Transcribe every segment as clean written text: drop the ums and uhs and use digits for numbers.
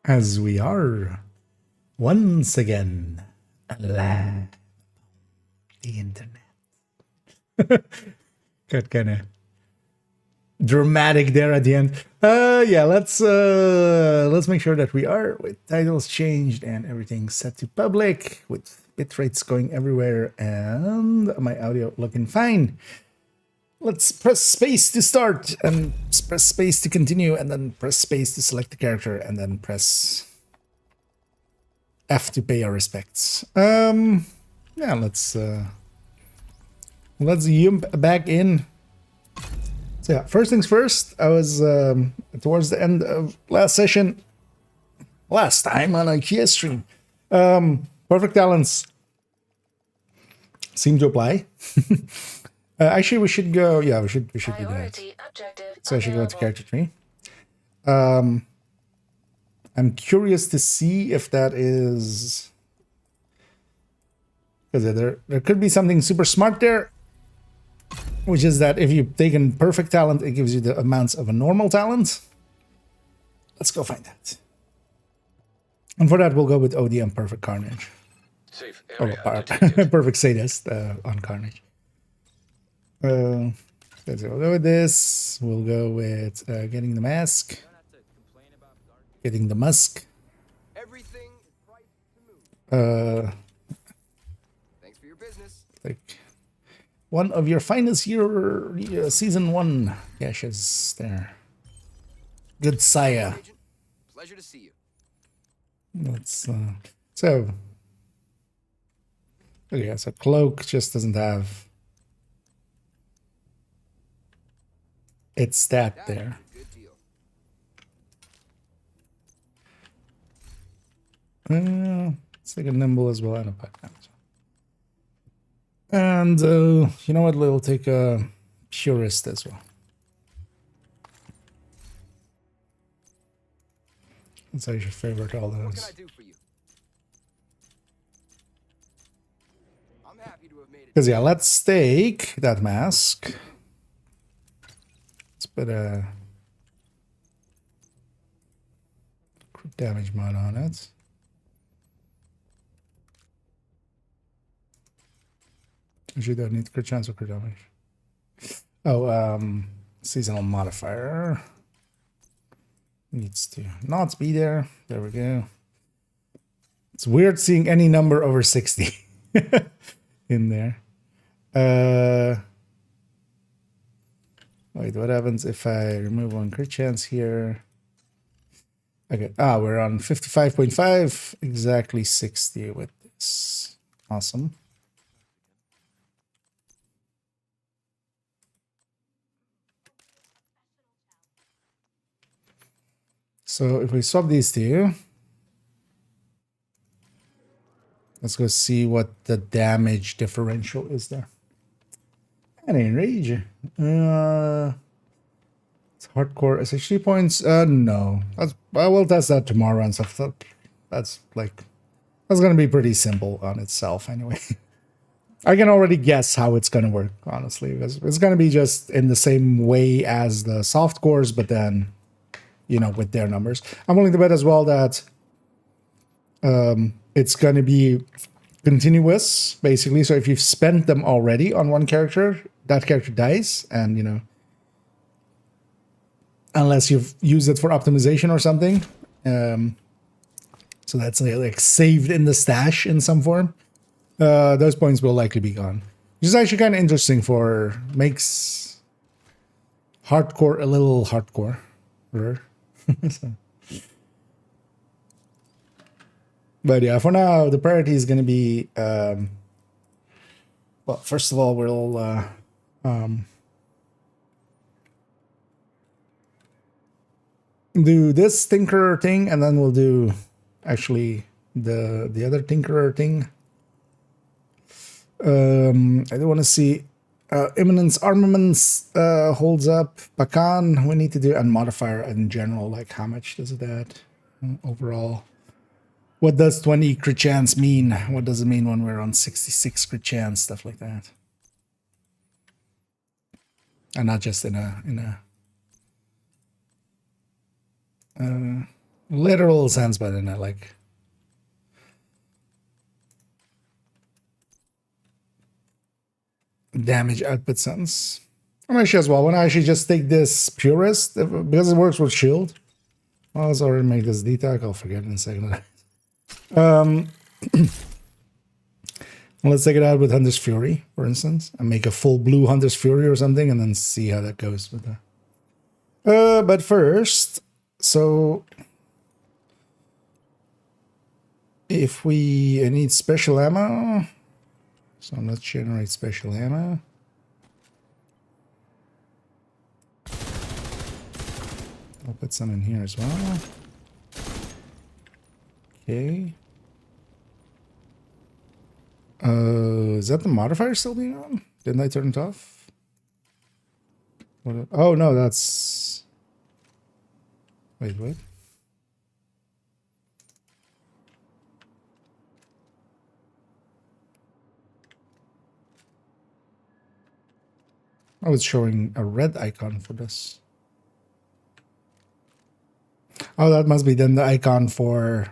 As we are once again alive, the internet. Got kind of dramatic there at the end. Yeah, let's make sure that we are with titles changed and everything set to public with bit rates going everywhere and my audio looking fine. Let's press space to start and press space to continue and then press space to select the character and then press F to pay our respects. Yeah, let's jump back in. So yeah, first things first, I was towards the end of last time on IKEA stream. Perfect talents seem to apply. Actually, we should go. Yeah, we should do that. So I should go to character tree. I'm curious to see if that is because there could be something super smart there, which is that if you've taken perfect talent, it gives you the amounts of a normal talent. Let's go find that. And for that, we'll go with ODM Perfect Carnage. Safe Or area Perfect Sadist on Carnage. Let's go with this. We'll go with getting the mask. Getting the musk. Everything is priced to move. Thanks for your business. Like one of your finest season 1 caches there. Good Saya. Agent, pleasure to see you. Let's so okay, so cloak just doesn't have its stat there. Good deal. Let's take a nimble as well and a pack damage. And you know what? We'll take a purist as well. That's how you should favorite all What can I those. do for you? I'm happy to have made it. Because yeah, let's take that mask. Let's put a crit damage mod on it. Actually, don't need crit chance or crit damage. Oh, seasonal modifier needs to not be there. There we go. It's weird seeing any number over 60 in there. Wait, what happens if I remove one crit chance here? Okay, we're on 55.5, exactly 60 with this. Awesome. So if we swap these two, let's go see what the damage differential is there. And in rage, it's hardcore SHD points. No, I will test that tomorrow and stuff. That's gonna be pretty simple on itself anyway. I can already guess how it's gonna work, honestly. It's gonna be just in the same way as the soft cores, but then, you know, with their numbers. I'm willing to bet as well that it's going to be continuous, basically. So if you've spent them already on one character, that character dies, and, you know, unless you've used it for optimization or something. So that's like saved in the stash in some form. Those points will likely be gone. Which is actually kind of interesting makes hardcore a little hardcore. So. But yeah, for now, the priority is going to be, well, first of all, we'll do this Tinkerer thing, and then we'll do actually the other Tinkerer thing. I do want to see Imminence Armaments holds up. Pakan, we need to do, and modifier in general, like how much does it add overall? What does 20 crit chance mean? What does it mean when we're on 66 crit chance? Stuff like that. And not just in a Literal sense, but then I like. Damage output sense. I'm actually as well. When I actually just take this purist, because it works with shield. I'll also already make this D-Tag. I'll forget in a second. Let's take it out with Hunter's Fury, for instance, and make a full blue Hunter's Fury or something, and then see how that goes with that. But first, so if we need special ammo, so let's generate special ammo. I'll put some in here as well. Okay. Is that the modifier still being on? Didn't I turn it off? What? Oh no, that's. Wait, what? Oh, it's showing a red icon for this. Oh, that must be then the icon for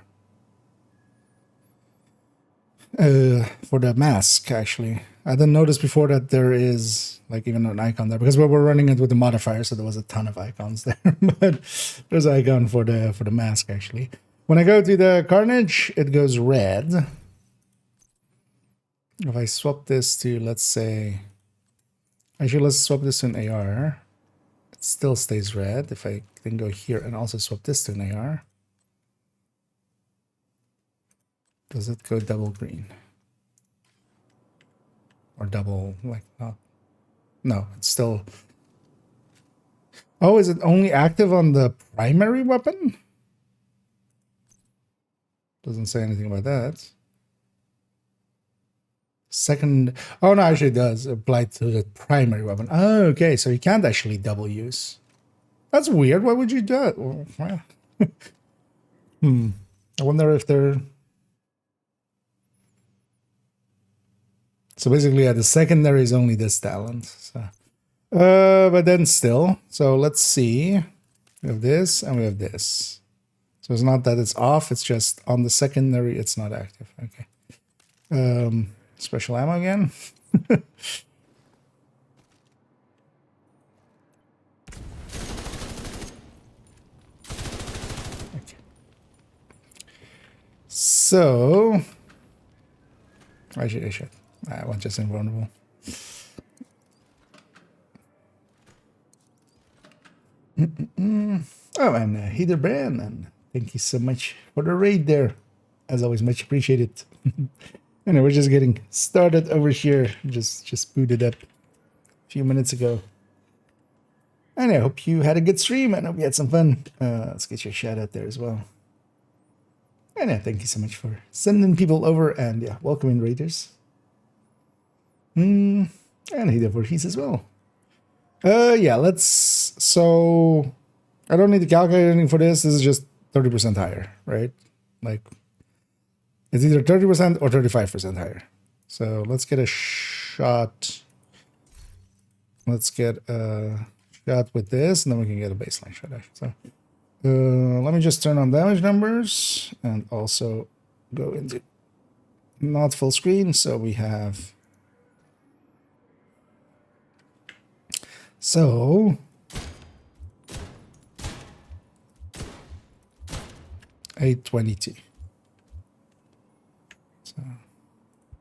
the mask, actually. I didn't notice before that there is like even an icon there because we were running it with the modifier, so there was a ton of icons there. But there's an icon for the mask actually. When I go to the Carnage, it goes red. If I swap this to, let's say, actually let's swap this to an AR. It still stays red. If I then go here and also swap this to an AR, does it go double green? Or double, like, not? No, it's still... Oh, is it only active on the primary weapon? Doesn't say anything about that. Second... Oh, no, actually it does apply to the primary weapon. Oh, okay, so you can't actually double use. That's weird. Why would you do it? Well, I wonder if they're... So basically, yeah, the secondary is only this talent. So. But then still, so let's see. We have this and we have this. So it's not that it's off, it's just on the secondary, it's not active. Okay. Special ammo again. Okay. So, I should. I want just invulnerable. Oh, and Heather Brand, and thank you so much for the raid there. As always, much appreciated. Anyway, we're just getting started over here. Just booted up a few minutes ago. And I hope you had a good stream and hope you had some fun. Let's get your shout out there as well. And thank you so much for sending people over and yeah, welcoming raiders. And Heather for Heath as well. Yeah, let's, so I don't need to calculate anything for this. This is just 30% higher, right? Like it's either 30% or 35% higher. So let's get a shot. Let's get a shot with this, and then we can get a baseline shot. So let me just turn on damage numbers and also go into not full screen. So we have, so 822. So,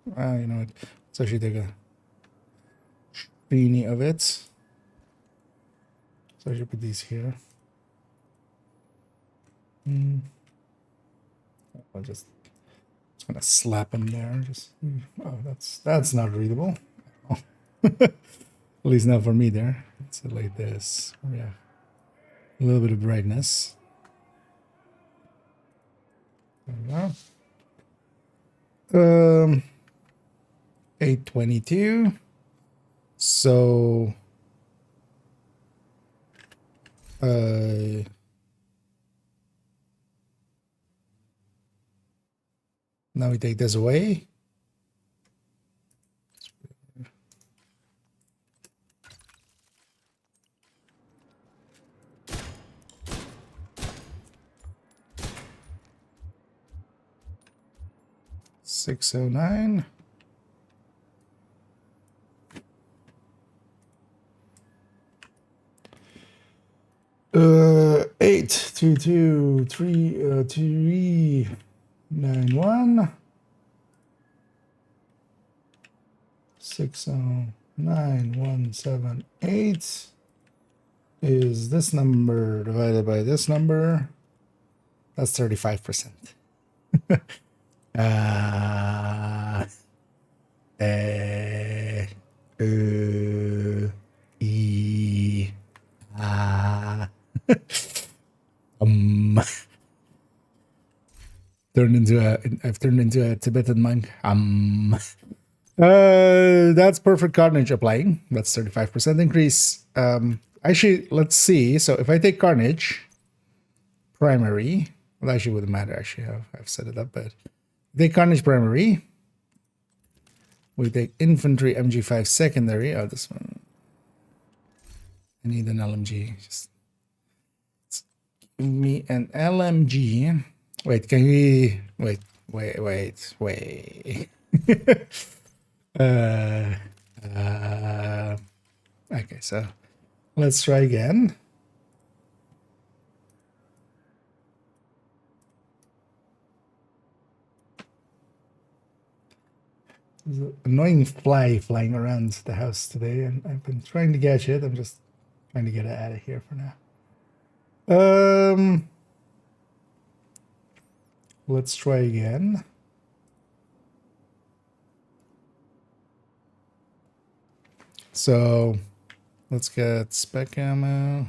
you know what? Let's actually take a screeny of it. So I should put these here. I'll just gonna slap them there. Just oh, that's not readable. At least not for me there. Let's like this. Yeah, a little bit of brightness. There we go. 822. So now we take this away. 609. 822-391 609178 is this number divided by this number. That's 35%. I've turned into a Tibetan monk. That's perfect carnage applying. That's 35% increase. Actually, let's see. So if I take carnage primary, well, actually wouldn't matter. Actually, I've set it up, but take carnage primary. We take infantry MG5 secondary. Oh, this one. I need an LMG. Just give me an LMG. Wait, can we wait. Okay, so let's try again. There's an annoying fly flying around the house today, and I've been trying to catch it. I'm just trying to get it out of here for now. Let's try again. So let's get spec ammo.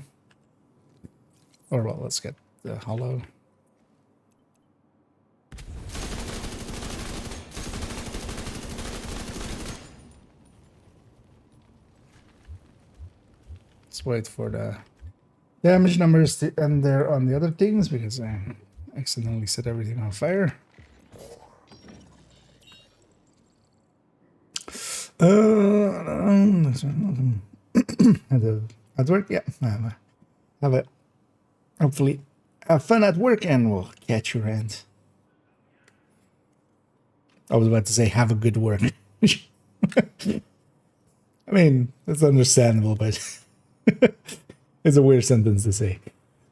Or well, let's get the hollow. Let's wait for the damage numbers to end there on the other things because I accidentally set everything on fire. At work, yeah. Have it. Hopefully, have fun at work, and we'll catch your end. I was about to say, have a good work. I mean, it's understandable, but it's a weird sentence to say.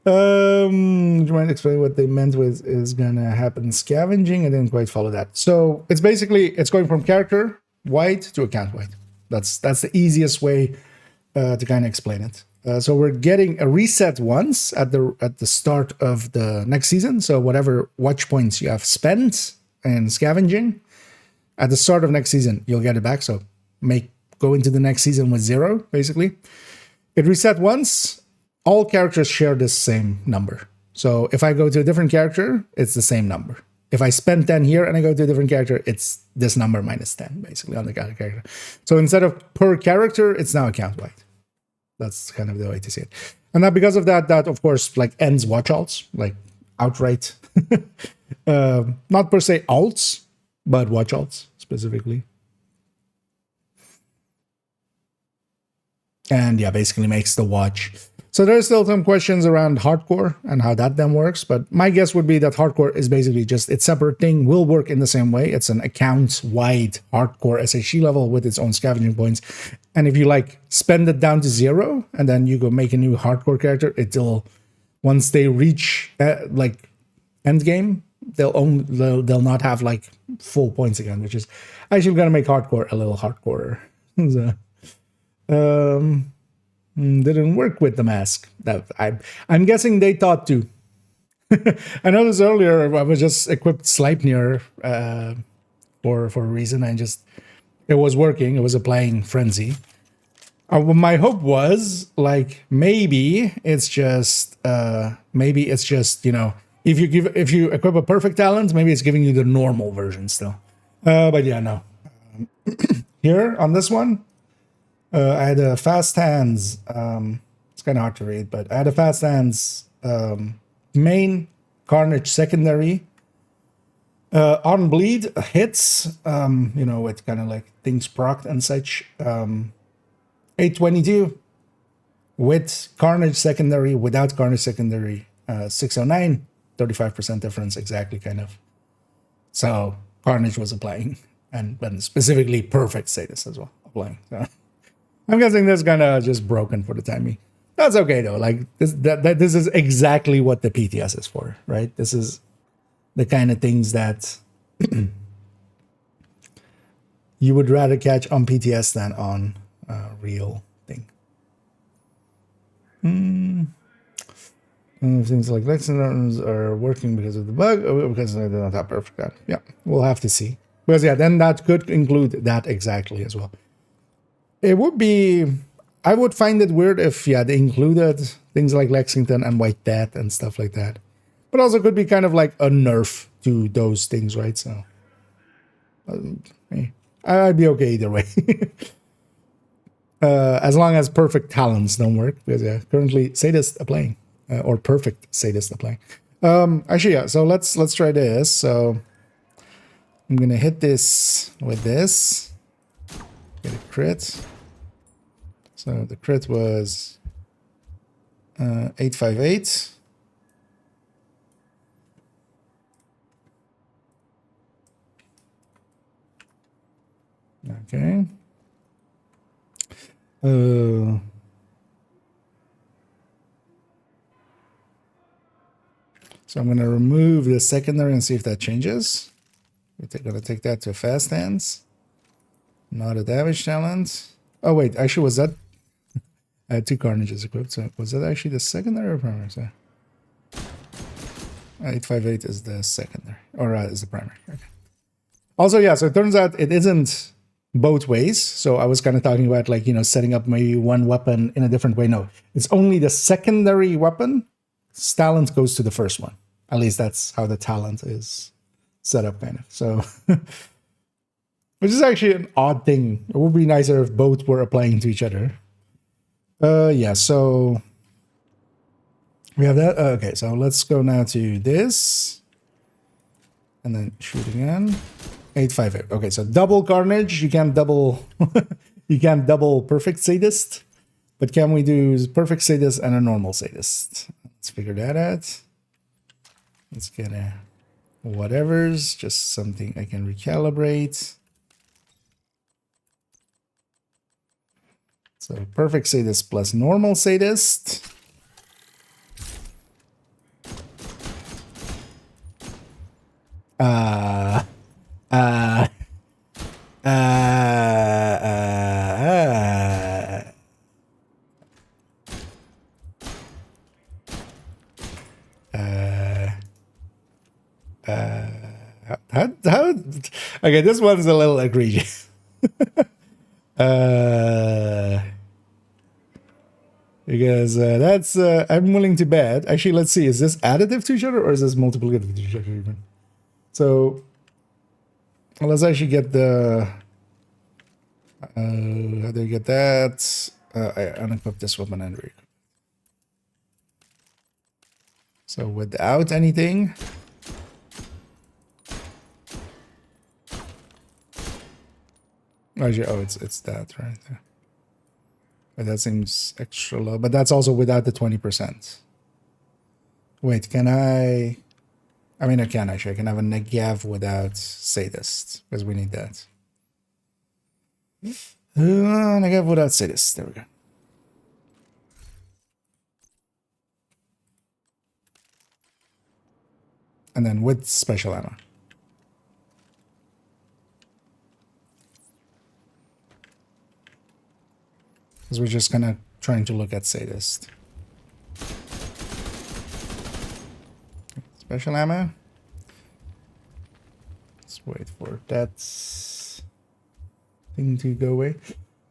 Do you mind explaining what they meant with is gonna happen scavenging? I didn't quite follow that. So it's basically it's going from character wide to account wide. That's the easiest way to kind of explain it. So we're getting a reset once at the start of the next season. So whatever watch points you have spent in scavenging at the start of next season, you'll get it back. So go into the next season with 0, basically. It reset once. All characters share this same number. So if I go to a different character, it's the same number. If I spend 10 here and I go to a different character, it's this number minus 10, basically, on the character. So instead of per character, it's now account-wide. That's kind of the way to see it. And now because of that, of course, like ends watch alts, like outright. Not per se alts, but watch alts specifically. And yeah, basically makes the watch. So there's still some questions around hardcore and how that then works. But my guess would be that hardcore is basically just its separate thing, will work in the same way. It's an account-wide hardcore SHE level with its own scavenging points. And if you like spend it down to 0 and then you go make a new hardcore character, it'll, once they reach like end game, they'll not have like full points again, which is actually going to make hardcore a little hardcore. So, didn't work with the mask. I'm guessing they thought to. I noticed earlier I was just equipped Sleipnir for a reason, and just it was working. It was applying frenzy. My hope was like maybe it's just you know, if you equip a perfect talent, maybe it's giving you the normal version still. But yeah, no. Here on this one. I had a fast hands. It's kind of hard to read, but I had a fast hands main, carnage secondary, on bleed hits. You know, with kind of like things procced and such. 822 with carnage secondary, without carnage secondary. 609, 35% difference exactly, kind of. So Carnage was applying, and specifically Perfect Status as well applying. So I'm guessing this kind of just broken for the time being. That's okay though. Like this is exactly what the PTS is for, right? This is the kind of things that you would rather catch on PTS than on real thing. Things like Lexingtons are working because of the bug, or because they don't have perfect data. Yeah, we'll have to see. Because yeah, then that could include that exactly as well. It would be, I would find it weird if they included things like Lexington and White Death and stuff like that. But also could be kind of like a nerf to those things, right? So I'd be okay either way. As long as perfect talents don't work, because currently Sadists are playing, or perfect Sadists are playing. Actually, yeah. So let's try this. So I'm gonna hit this with this. Get a crit. So the crit was 858. Okay. So I'm going to remove the secondary and see if that changes. We're going to take that to fast hands. Not a damage talent. Oh, wait. Actually, was that... I had 2 Carnages equipped. So was that actually the secondary or primary? So 858 is the secondary. Or is the primary. Okay. Also, yeah. So it turns out it isn't both ways. So I was kind of talking about like, setting up maybe one weapon in a different way. No, it's only the secondary weapon. Talent goes to the first one. At least that's how the talent is set up, kind of. So, which is actually an odd thing. It would be nicer if both were applying to each other. Yeah, so we have that. Okay, so let's go now to this. And then shoot again. 858. Okay, so double Carnage. You can't double you can't double Perfect Sadist. But can we do Perfect Sadist and a normal Sadist? Let's figure that out. Let's get a whatever's, just something I can recalibrate. So Perfect Sadist plus normal Sadist. Okay, this one's a little egregious. Because that's I'm willing to bet. Actually, let's see. Is this additive to each other or is this multiplicative to each other even? So let's actually get the. How do you get that? I unequip this weapon and re. So without anything. Actually, oh, it's that right there. But that seems extra low. But that's also without the 20%. Wait, can I? I mean, I can actually. I can have a Negav without Sadist because we need that. Negav without Sadist. There we go. And then with special ammo. Because we're just kind of trying to look at Sadist. Special ammo. Let's wait for that thing to go away.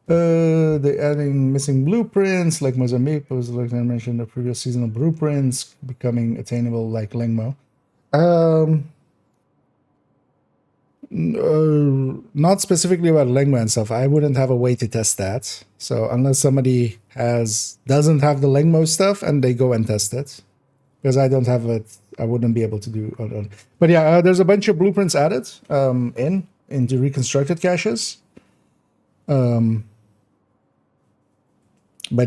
They're adding missing blueprints like Mozambique. Was like I mentioned, the previous seasonal blueprints becoming attainable like Lengmo. Not specifically about Lengma and stuff. I wouldn't have a way to test that. So unless somebody doesn't have the Lengmo stuff and they go and test it, because I don't have it, I wouldn't be able to do. But yeah, there's a bunch of blueprints added into reconstructed caches. But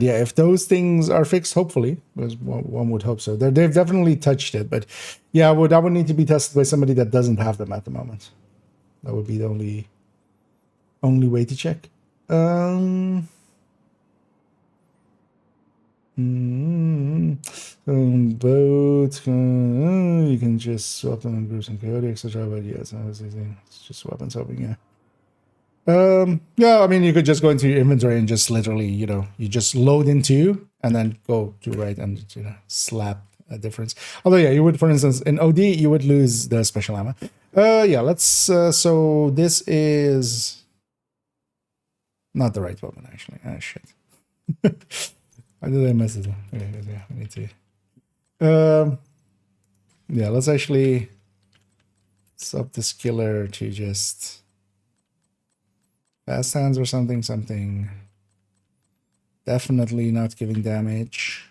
yeah, if those things are fixed, hopefully, because one would hope so. They've definitely touched it, but yeah, that would need to be tested by somebody that doesn't have them at the moment. That would be the only way to check. Both you can just swap them in groups and chaotic, etc. But yeah, it's just weapons hopping. Yeah. Yeah, I mean, you could just go into your inventory and just literally, you just load into and then go to right and, slap a difference. Although, yeah, you would, for instance, in OD, you would lose the special ammo. Yeah, let's, so this is not the right weapon, actually. Ah, shit. Why did I mess it up? Okay, yeah, we need to. Yeah, let's actually sub this killer to just fast hands or something. Definitely not giving damage.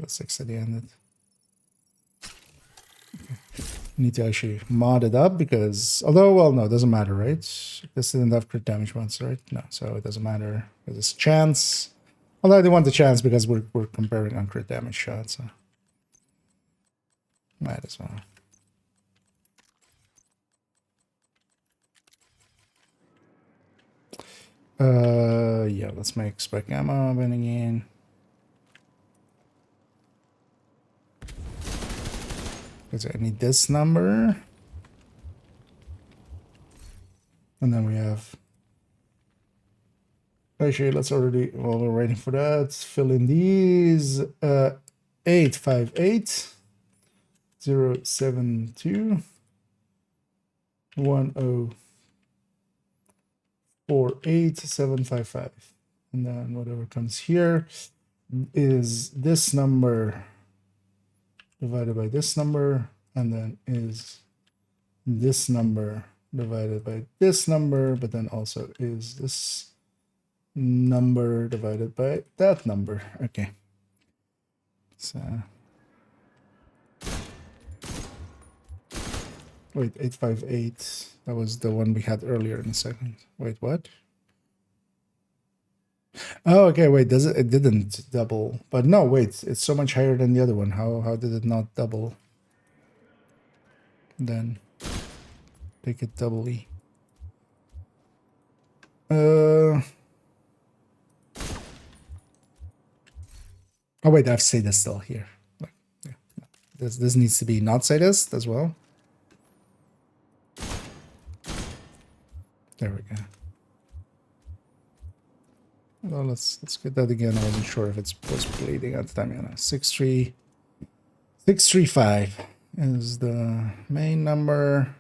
6 at the end. Need to actually mod it up because, although, well, no, it doesn't matter, right? This didn't have crit damage once, right? No, so it doesn't matter. There's chance. Although I do want the chance because we're comparing on crit damage shots, so might as well. Yeah, let's make spec ammo bending in. Because I need this number. And then we have. Actually, let's already, while we're waiting for that, fill in these. 858 072 1048755. And then whatever comes here is this number divided by this number, and then is this number divided by this number, but then also is this number divided by that number. Okay. So wait, 858. That was the one we had earlier in a second. Wait, what? Oh, okay, wait, it didn't double. But no, wait, it's so much higher than the other one. How did it not double? Then take it doubly. Oh wait, I have sadist still here. Like, yeah. This needs to be not sadist as well. There we go. Well, let's get that again. I wasn't sure if it was bleeding at the time. Yeah, 635 is the main number.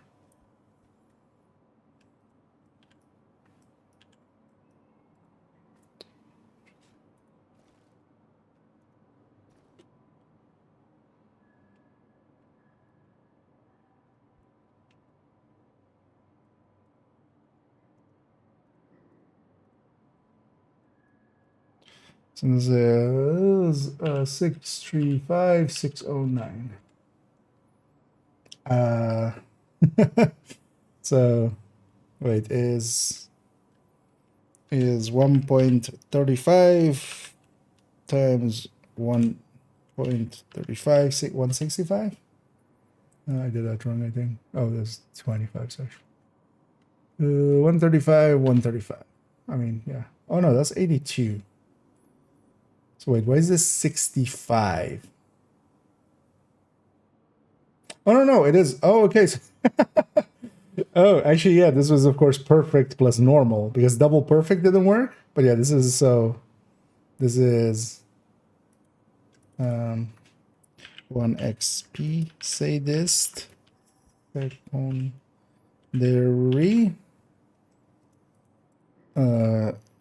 So this is 635609. So wait, is 1.35 times 1.35 165? I did that wrong, I think. Oh, there's 25 section. 135, 135. I mean, yeah. Oh no, that's 82. So wait, why is this 65? Oh, no, it is. Oh, okay. So oh, actually, yeah, this was, of course, perfect plus normal because double perfect didn't work. But yeah, this is 1 XP sadist secondary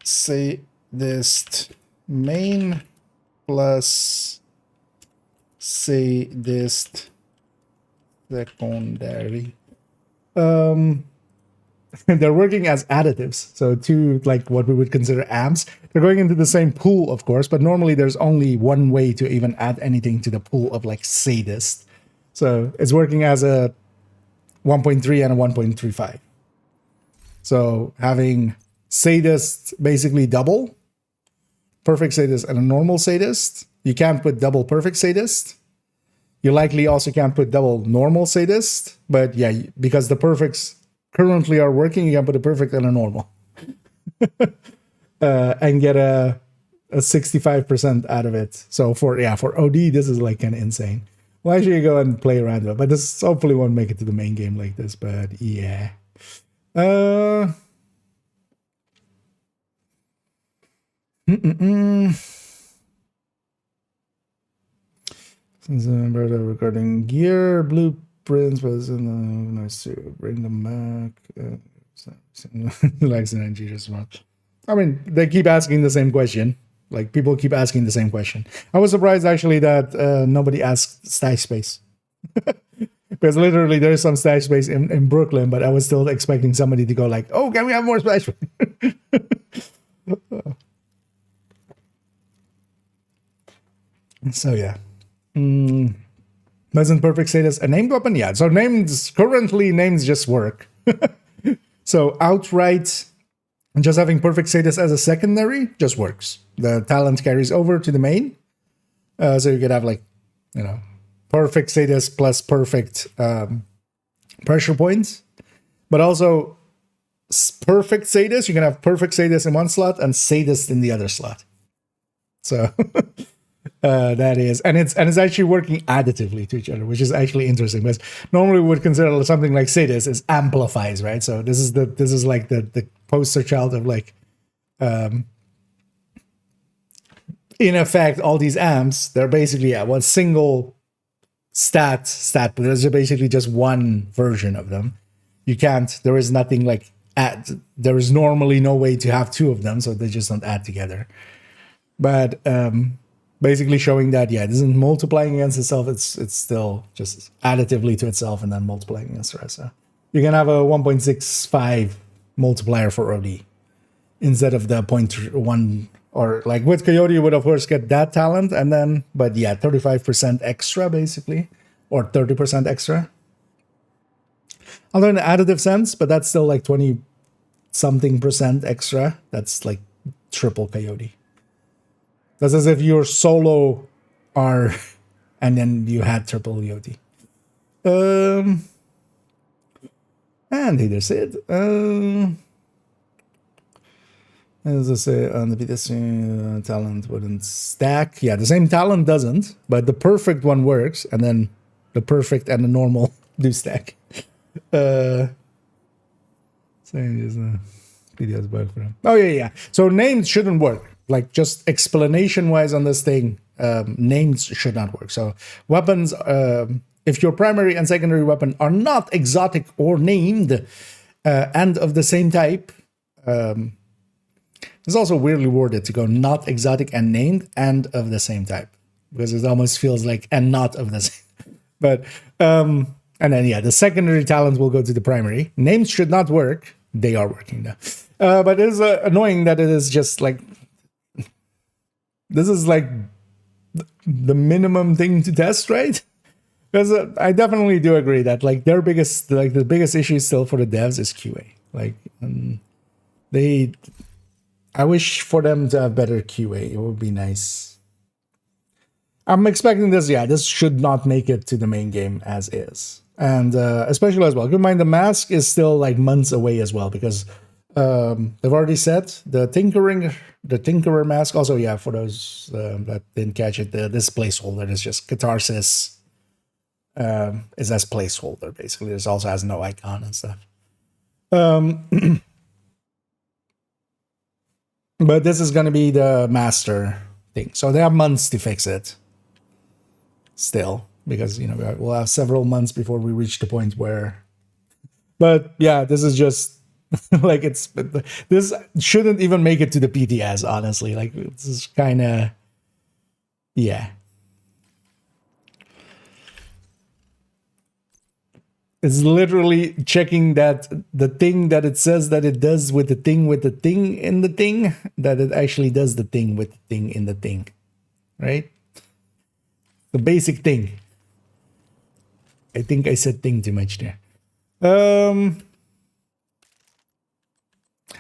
sadist main plus sadist secondary. They're working as additives, so two, like what we would consider amps. They're going into the same pool, of course, but normally there's only one way to even add anything to the pool of like sadist. So it's working as a 1.3 and a 1.35. So having sadist basically double, perfect sadist and a normal sadist. You can't put double perfect sadist. You likely also can't put double normal sadist, but yeah, because the perfects currently are working, you can put a perfect and a normal. And get a 65% out of it. So for OD, this is like kind of insane. Why should you go and play around with it? But this hopefully won't make it to the main game like this, but yeah. Since regarding gear blueprints was nice to bring them back. Likes energy just well. I mean, they keep asking the same question. Like people keep asking the same question. I was surprised actually that nobody asked stash space. Because literally there's some stash space in Brooklyn, but I was still expecting somebody to go like, "Oh, can we have more stash space?" So yeah. Doesn't perfect status a named weapon? Yeah. So currently names just work. So outright just having perfect status as a secondary just works. The talent carries over to the main. So you could have like, perfect status plus perfect pressure points. But also perfect status, you can have perfect status in one slot and sadist in the other slot. So that is, and it's actually working additively to each other, which is actually interesting because normally we would consider something like sadist as amplifies, right? So this is like the poster child of like, in effect, all these amps, they're basically one single stat, but there's basically just one version of them. There is nothing like there is normally no way to have two of them, so they just don't add together. But basically showing that, it isn't multiplying against itself, it's still just additively to itself and then multiplying against the rest. So you can have a 1.65 multiplier for OD instead of the 0.1, or like with Coyote, you would of course get that talent, and then, but 35% extra basically, or 30% extra. Although in the additive sense, but that's still like 20 something percent extra. That's like triple Coyote. That's as if your solo are, and then you had triple Coyote. And either said, as I say, on the PTS talent wouldn't stack. Yeah, the same talent doesn't, but the perfect one works, and then the perfect and the normal do stack. Same as PTS bug for him. Oh yeah. So names shouldn't work. Like just explanation wise on this thing, names should not work. So weapons, if your primary and secondary weapon are not exotic or named, and of the same type, it's also weirdly worded to go not exotic and named and of the same type, because it almost feels like and not of the same. But and then the secondary talent will go to the primary. Names should not work. They are working now. But it is annoying that it is just like, this is like the minimum thing to test, right? Because I definitely do agree that like the biggest issue still for the devs is QA. Like I wish for them to have better QA. It would be nice. I'm expecting this. Yeah, this should not make it to the main game as is, and especially as well. Keep in mind the mask is still like months away as well, because they've already said the Tinkerer mask. Also, for those that didn't catch it, this placeholder is just Catharsis. Is as placeholder basically. This also has no icon and stuff. But this is going to be the master thing, so they have months to fix it. Still, because we'll have several months before we reach the point where. But yeah, this is just like this shouldn't even make it to the PTS. Honestly, like this is kind of It's literally checking that the thing that it says that it does with the thing in the thing, that it actually does the thing with the thing in the thing, right? The basic thing. I think I said thing too much there.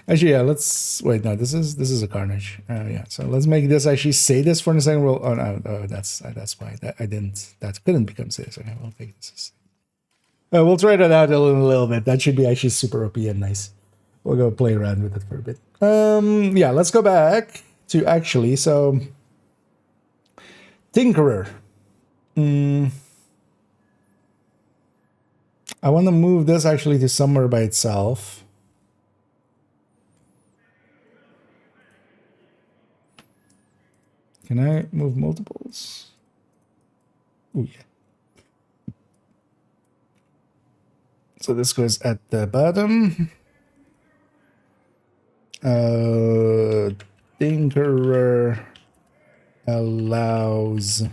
Actually, yeah, let's wait. No, this is a carnage. Yeah, so let's make this actually say this for the second roll. Oh no, that's why that I didn't. That couldn't become this. Okay, we'll take this. We'll try that out a little bit. That should be actually super OP and nice. We'll go play around with it for a bit. Yeah, let's go back to actually. So, Tinkerer. I want to move this actually to somewhere by itself. Can I move multiples? Oh yeah. So this goes at the bottom. Tinkerer allows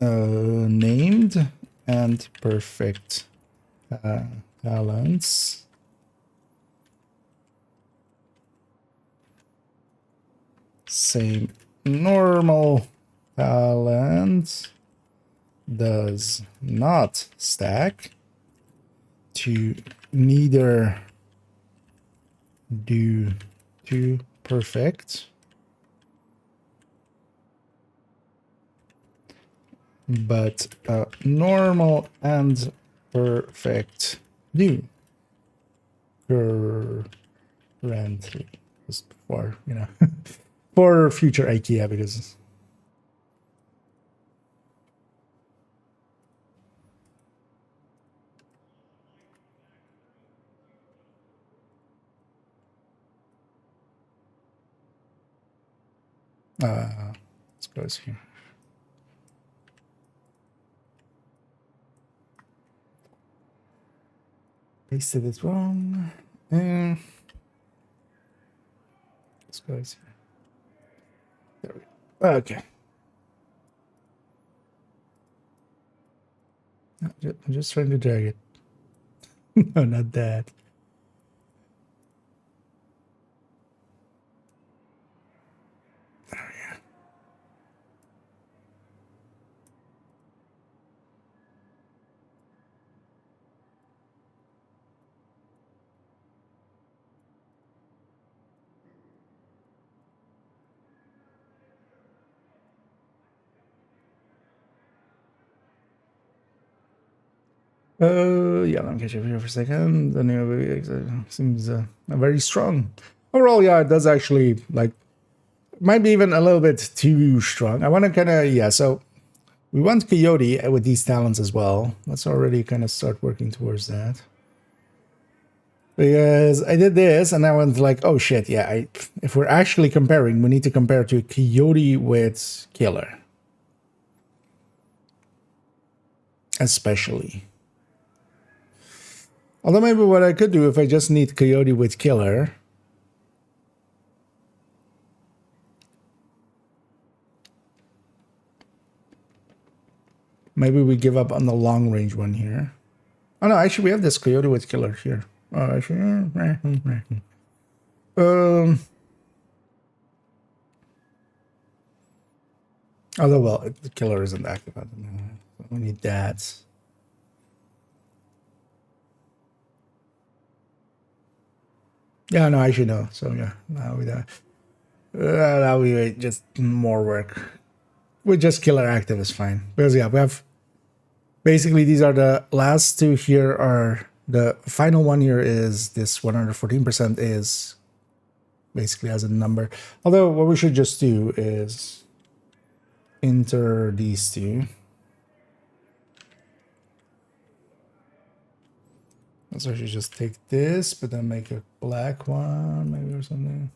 named and perfect talents. Same normal talent does not stack to neither do to perfect, but normal and perfect do currently, just for for future IKEA, because let's go here. Pasted it wrong. And let's go here. There we go. Okay. I'm just trying to drag it. No, not that. There we go. Yeah, let me catch up here for a second. The new seems very strong. Overall, yeah, it does actually, like, might be even a little bit too strong. I want to kind of, yeah, so we want Coyote with these talents as well. Let's already kind of start working towards that. Because I did this and I went like, oh shit, yeah, if we're actually comparing, we need to compare to Coyote with Killer. Especially. Although maybe what I could do if I just need Coyote with Killer. Maybe we give up on the long range one here. Oh no, actually we have this Coyote with Killer here. Oh, actually, although, well, the Killer isn't active at the moment. We need that. Yeah, no, I should know. So yeah, now we just more work. With just Killer active is fine, because yeah, we have basically these are the last two here. Are the final one here is this 114% is basically as a number. Although what we should just do is enter these two. So I should just take this, but then make a black one, maybe, or something.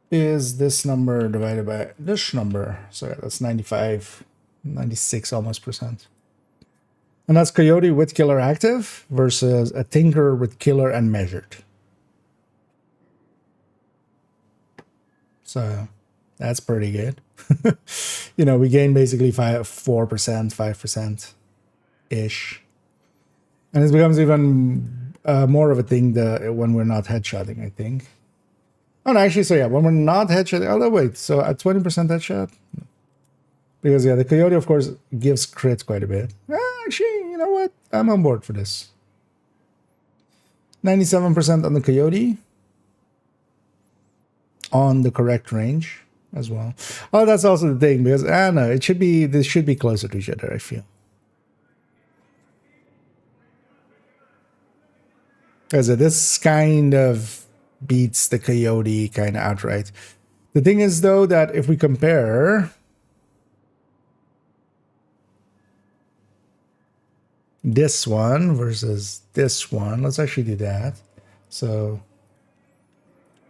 Is this number divided by this number? So yeah, that's 95, 96 almost percent. And that's Coyote with Killer active versus a Tinker with Killer and measured. So that's pretty good. We gain basically 4%, 5% ish. And it becomes even more of a thing when we're not headshotting, I think. Oh, no, actually, so yeah, when we're not headshotting, oh, no, wait, so at 20% headshot? Because, yeah, the Coyote, of course, gives crit quite a bit. Actually, you know what? I'm on board for this. 97% on the coyote. On the correct range as well. Oh, that's also the thing, because I don't know, this should be closer to each other, I feel. Because this kind of beats the coyote kind of outright. The thing is, though, that if we compare this one versus this one, let's actually do that. So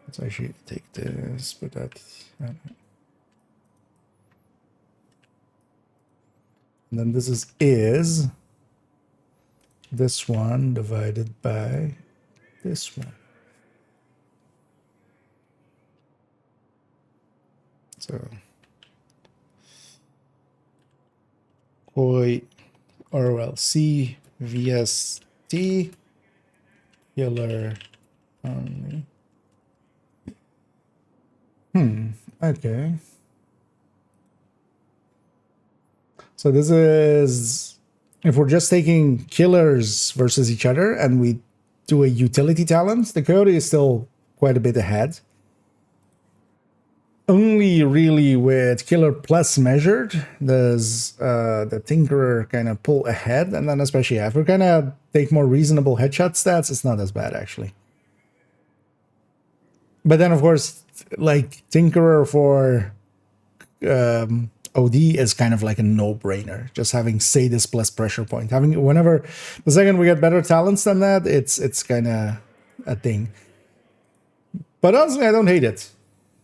let's actually take this, put that. And then this is this one divided by this one. So koi or well CVST killer only. Okay. So this is if we're just taking killers versus each other and we do a utility talent, the coyote is still quite a bit ahead. Only really with killer plus measured does the tinkerer kind of pull ahead, and then especially if we're gonna take more reasonable headshot stats, it's not as bad actually. But then of course, like tinkerer for OD is kind of like a no-brainer. Just having Sadist plus pressure point. Having whenever the second we get better talents than that, it's kind of a thing. But honestly, I don't hate it.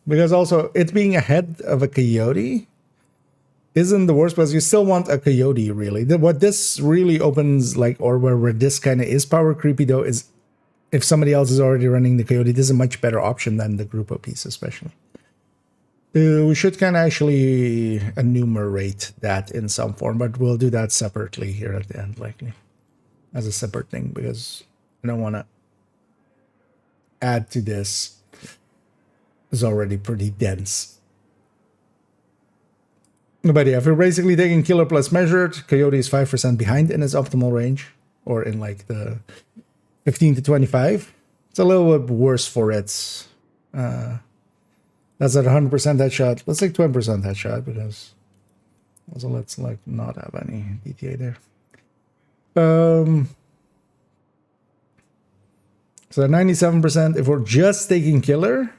Because also, it being ahead of a coyote isn't the worst, because you still want a coyote, really. What this really opens, like, or where this kind of is power creepy, though, is if somebody else is already running the coyote, this is a much better option than the group of piece, especially. We should kind of actually enumerate that in some form, but we'll do that separately here at the end, likely. As a separate thing, because I don't want to add to this. Is already pretty dense. But yeah, if we're basically taking killer plus measured, coyote is 5% behind in its optimal range, or in like the 15 to 25. It's a little bit worse for it. That's at 100% headshot. Let's take 20% headshot, because also let's like not have any DTA there. So 97%, if we're just taking killer,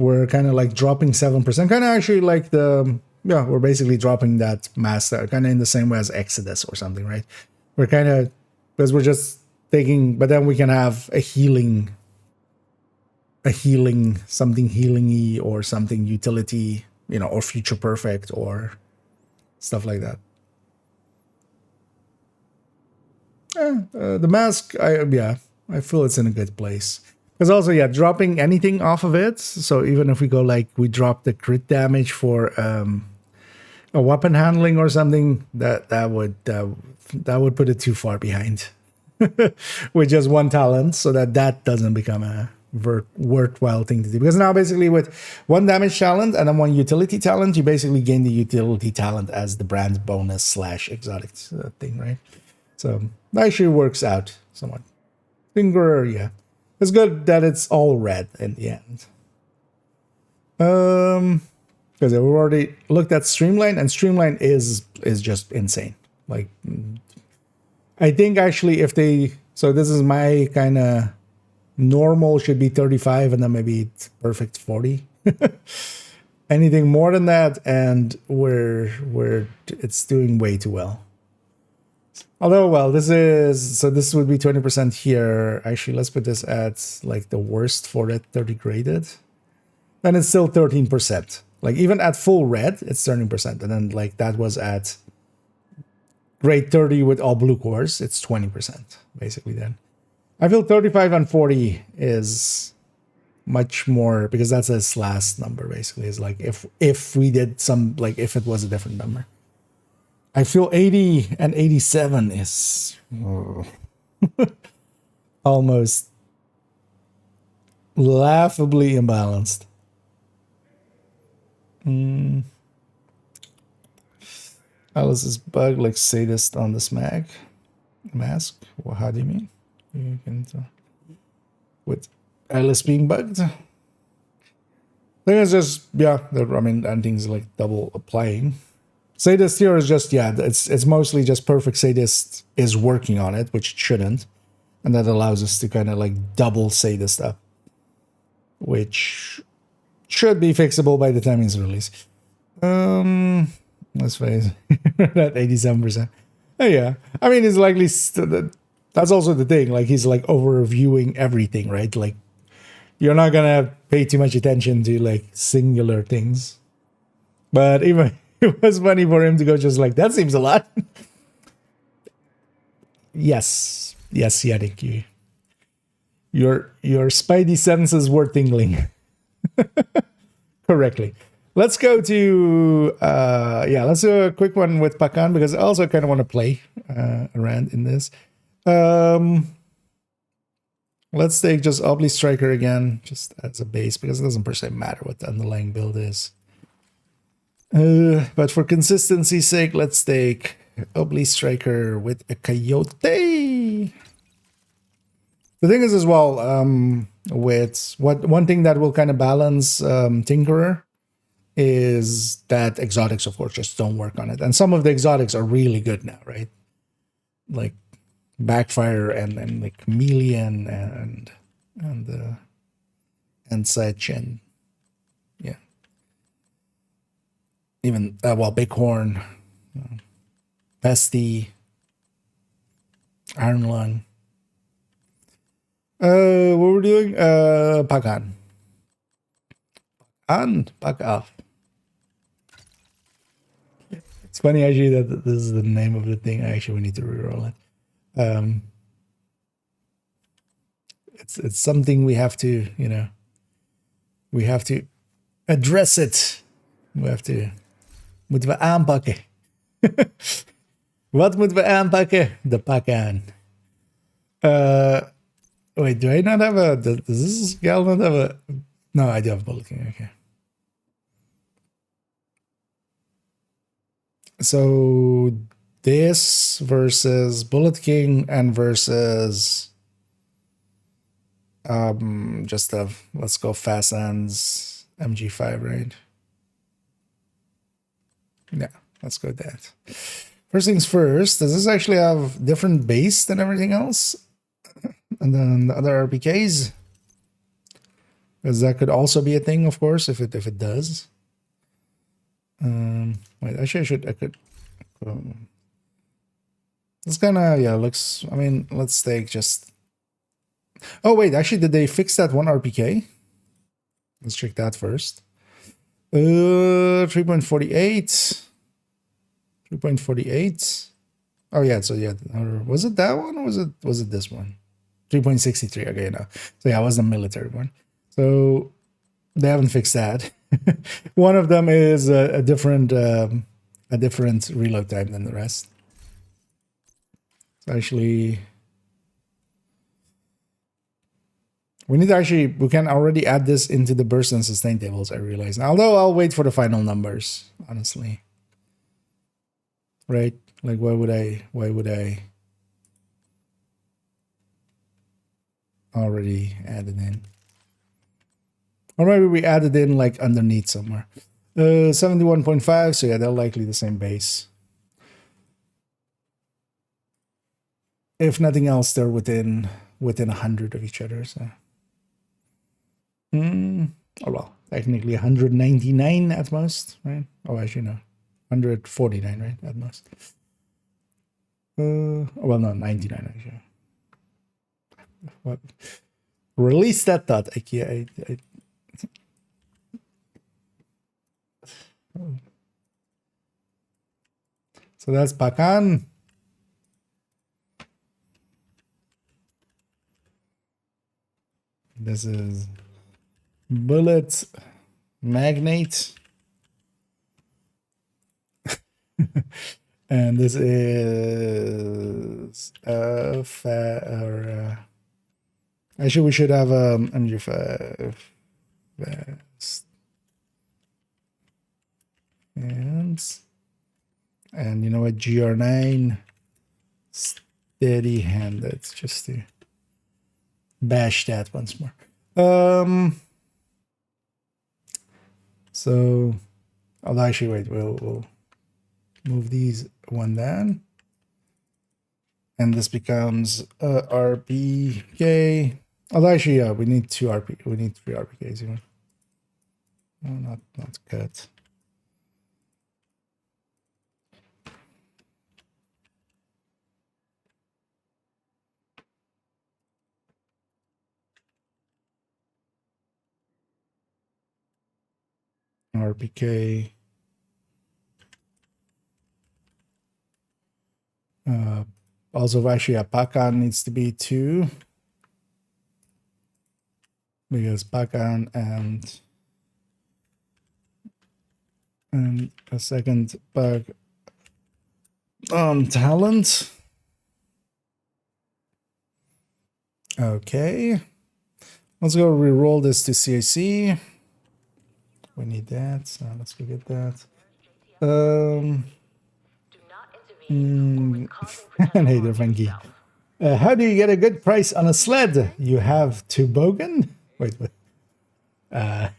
we're kind of like dropping 7%. Kind of actually like we're basically dropping that mass there, kind of in the same way as Exodus or something, right? We're kind of, because we're just taking, but then we can have a healing, something healing-y or something utility, or future perfect or stuff like that. The mask, I feel it's in a good place. Because also, dropping anything off of it. So even if we go like we drop the crit damage for a weapon handling or something, that would put it too far behind with just one talent, so that doesn't become a worthwhile thing to do. Because now basically with one damage talent and then one utility talent, you basically gain the utility talent as the brand bonus / exotic thing, right? So that actually works out somewhat. Finger, yeah. It's good that it's all red in the end. Because we've already looked at Streamline, and Streamline is just insane. Like, I think actually if they, so this is my kind of normal should be 35, and then maybe it's perfect 40. Anything more than that, and it's doing way too well. Although, well, this would be 20% here. Actually, let's put this at like the worst for that 30 graded. Then it's still 13%. Like even at full red, it's 13%. And then like that was at grade 30 with all blue cores, it's 20% basically then. I feel 35 and 40 is much more, because that's his last number basically, is like if we did some, like if it was a different number. I feel 80 and 87 is almost laughably imbalanced. Alice's bug like sadist on this mask. Well, how do you mean? You can tell. With Alice being bugged. I think it's just, yeah, I mean, and things like double applying. Sadist here is just, yeah, it's mostly just perfect sadist is working on it, which it shouldn't. And that allows us to kind of like double sadist up, which should be fixable by the time it's released. Let's face it, at 87%. Oh, yeah, I mean, it's likely that's also the thing. Like he's like overviewing everything, right? Like you're not gonna pay too much attention to like singular things. But even it was funny for him to go just like that seems a lot. Yes, Yannick, your spidey senses were tingling correctly. Let's go to let's do a quick one with Pakan because I also kind of want to play around in this. Let's take just Obli Striker again, just as a base, because it doesn't per se matter what the underlying build is. But for consistency's sake, let's take Obli Striker with a Coyote. The thing is as well, with one thing that will kind of balance Tinkerer is that exotics, of course, just don't work on it. And some of the exotics are really good now, right? Like Backfire and like Chameleon and such, and yeah, even Bighorn, Pesty, Iron Lung. What we're doing? Pakan. Pack off. It's funny actually that this is the name of the thing. Actually, we need to reroll it. It's something we have to, we have to address it. We have to. Moeten we aanpakken. Wat moeten we aanpakken? De Pakan. Wait, do I not have a? Does this gal not have a? No, I do have Bullet King. Okay. So this versus Bullet King and versus just let's go Fast Hands MG5, right? Yeah, let's go with that. First things first, does this actually have different base than everything else? And then the other RPKs? Because that could also be a thing, of course, if it does. Wait, actually I could. It's kinda, yeah, looks, I mean, let's take just. Oh wait, actually did they fix that one RPK? Let's check that first. 3.48. 3.48. Oh yeah, so yeah, was it that one or was it this one? 3.63. Okay, no. So yeah, it was the military one. So they haven't fixed that. One of them is a different reload time than the rest. So actually, we can already add this into the burst and sustain tables, I realize. Although I'll wait for the final numbers, honestly. Right? Like why would I already add it in? Or maybe we add it in like underneath somewhere. 71.5, so yeah, they're likely the same base. If nothing else, they're within 100 of each other, so. Oh well, technically 199 at most, right? Oh, actually no, 149, right, at most. Well, no, 99 actually. What? Release that thought. So that's Pakan. This is Bullet Magnate. And this is actually we should have MG5 Fast Hands. And you know what, GR9 Steady Handed, just to bash that once more. So I'll actually wait. We'll move these one down, and this becomes RPK. Although actually, yeah, we need 2 RP. We need 3 RPKs even. Oh, not cut. RPK. Also, actually, a Pakan needs to be 2. Because Pakan and a second bug on talent. Okay. Let's go re-roll this to CAC. We need that, so let's go get that. Hey there, Frankie. How do you get a good price on a sled? You have toboggan? Wait. I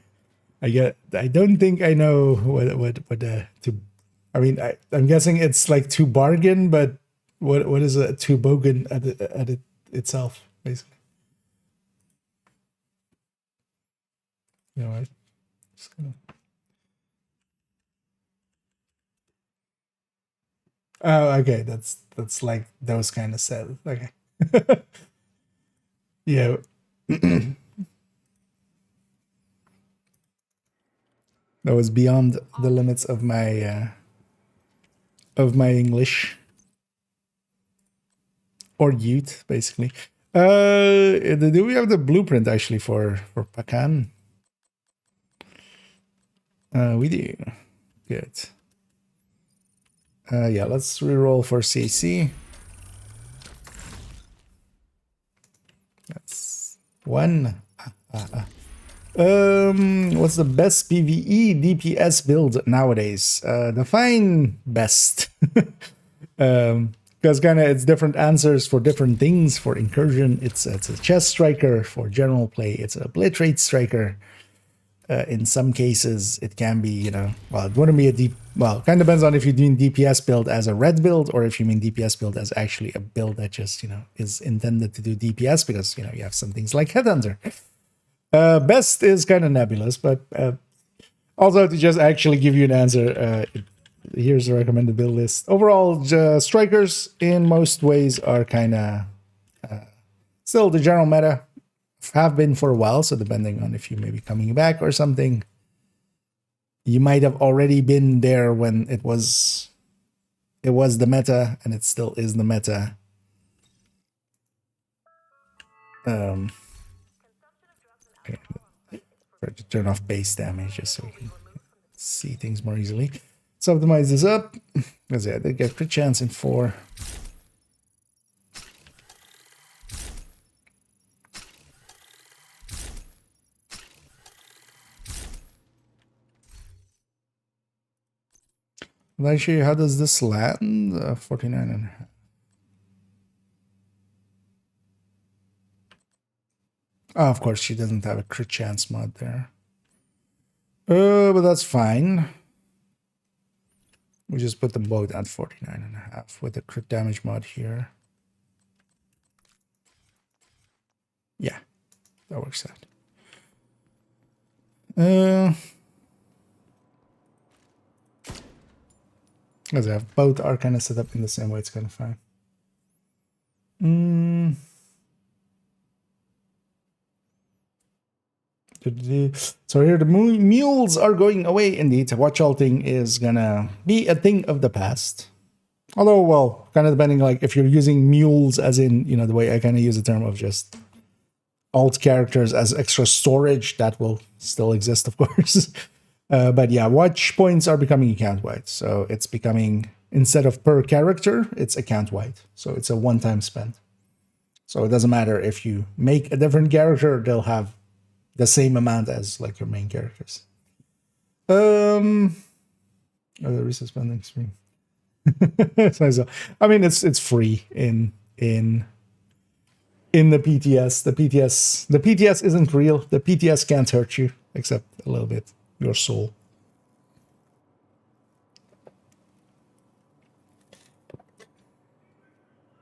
don't think I know what to. I mean, I'm guessing it's like to bargain, but what is a toboggan at it itself, basically? You know, just gonna. Oh, okay. That's like those kind of set. Okay. Yeah. That was beyond the limits of my English or youth, basically. Do we have the blueprint actually for Pakan? We do. Good. Yeah, let's reroll for CC. That's 1. What's the best PvE DPS build nowadays? Define best. Because kind of it's different answers for different things. For incursion, it's a chest striker. For general play, it's a obliterate striker. In some cases, it can be, well, it wouldn't be a deep. Well, it kind of depends on if you're doing DPS build as a red build or if you mean DPS build as actually a build that just, is intended to do DPS because, you have some things like Headhunter. Best is kind of nebulous, but also to just actually give you an answer, here's the recommended build list. Overall, strikers in most ways are kind of still the general meta. Have been for a while, so depending on if you may be coming back or something, you might have already been there when it was the meta, and it still is the meta. Okay. Try to turn off base damage just so we can see things more easily. Let's optimize this up because yeah, they get crit chance in 4. Actually, how does this land? 49.5. Oh, of course, she doesn't have a crit chance mod there. But that's fine. We just put them both at 49.5 with the crit damage mod here. Yeah, that works out. As I have both are kind of set up in the same way, it's kind of fine. So here the mules are going away indeed. Watch alting is gonna be a thing of the past. Although, well, kind of depending, like if you're using mules as in, the way I kind of use the term of just alt characters as extra storage, that will still exist, of course. But yeah, watch points are becoming account-wide. So it's becoming, instead of per character, it's account-wide. So it's a one-time spend. So it doesn't matter if you make a different character, they'll have the same amount as like your main characters. The recent spending stream. So, I mean, it's free in in the PTS. The PTS isn't real. The PTS can't hurt you except a little bit your soul.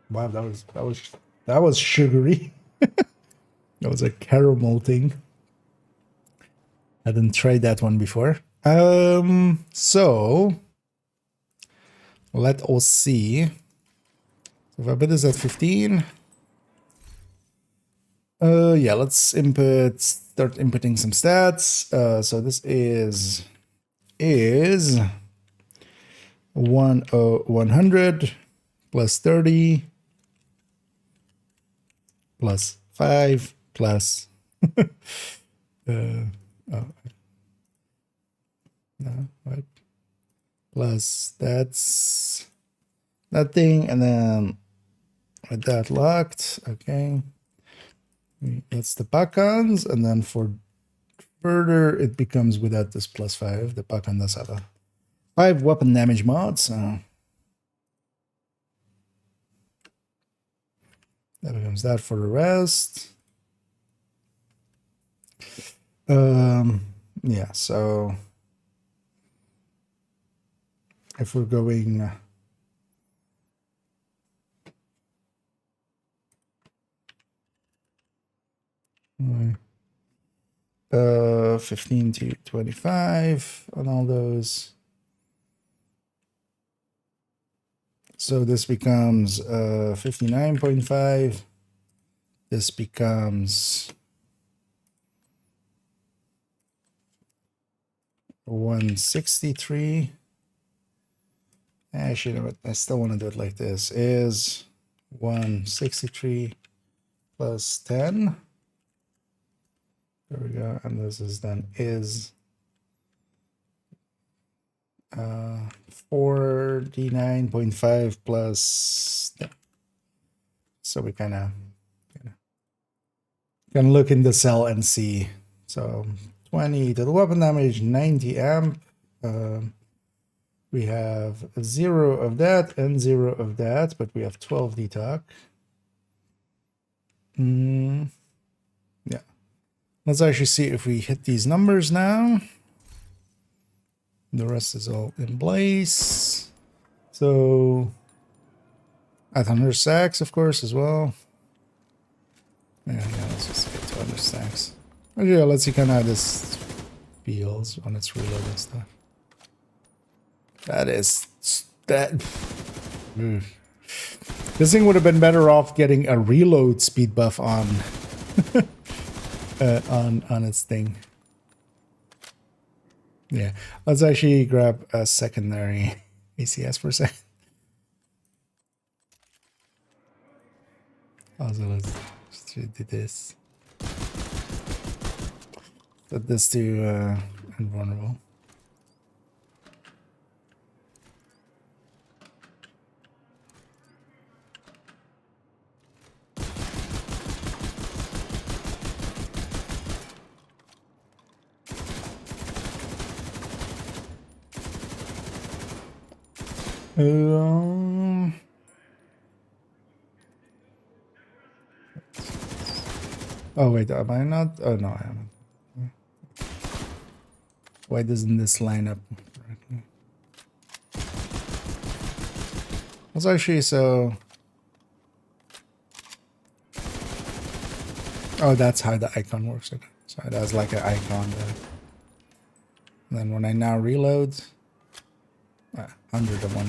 Wow, that was sugary. That was a caramel thing. I didn't try that one before. So let us see. So if I bid is at 15. Yeah, let's start inputting some stats. So this is 100 plus 30 plus 5 plus no, what? Plus that's that thing, and then with that locked, okay. That's the Pakans, and then for further it becomes without this +5. The Pakan does have a 5 weapon damage mod, so that becomes that for the rest. Yeah, so if we're going 15 to 25 on all those. So this becomes 59.5. This becomes 163. Actually, you know what? I still want to do it like this. Is 163 plus 10. There we go. And this is then is 49.5 plus 10. So we kind of can look in the cell and see. So 20 to the weapon damage, 90 amp. We have 0 of that and 0 of that, but we have 12 detox. Yeah. Let's actually see if we hit these numbers now. The rest is all in place. So at 100 stacks, of course, as well. Yeah, let's just get 200 stacks. Okay, yeah, let's see kind of how this feels when it's reloaded stuff. This thing would have been better off getting a reload speed buff on on its thing. Yeah, let's actually grab a secondary ACS for a second. Also, let's do this. Set this to invulnerable. Oh wait, am I not? Oh no, I haven't. Why doesn't this line up correctly? It's actually so. Oh, that's how the icon works. Okay. So it has like an icon there. And then when I now reload, 101.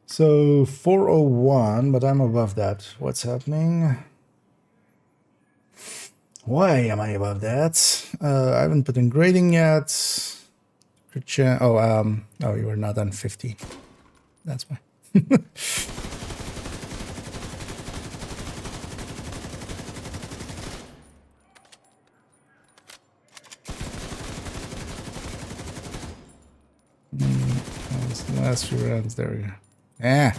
So 401, but I'm above that. What's happening? Why am I above that? I haven't put in grading yet. Oh, you were not on 50. That's why. Last few rounds, there we go. Yeah.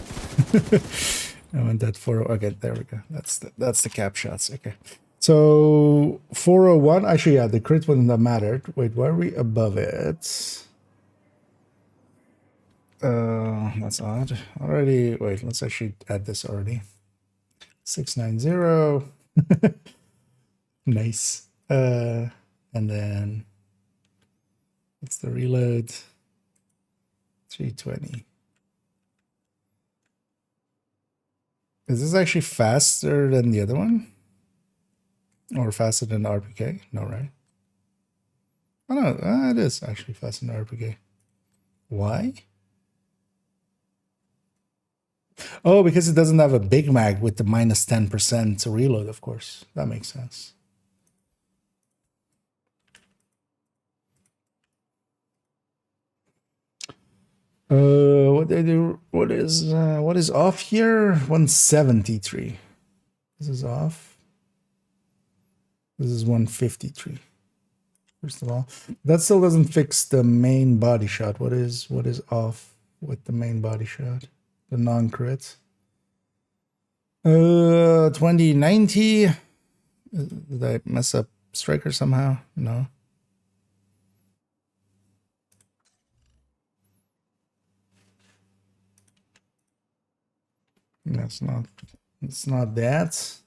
I went that 4. Okay, there we go. That's the cap shots. Okay. So 401. Actually, yeah, the crit wouldn't have mattered. Wait, were we above it? That's odd. Already, wait, let's actually add this already. 690. Nice. And then what's the reload? 320. Is this actually faster than the other one? Or faster than the RPK? No, right? Oh no, it is actually faster than the RPK. Why? Oh, because it doesn't have a Big Mag with the minus 10% reload, of course. That makes sense. What they do? What is off here? 173. This is off. This is 153. First of all, that still doesn't fix the main body shot. What is off with the main body shot? The non-crit. 2090. Did I mess up striker somehow? No. That's not. It's not that.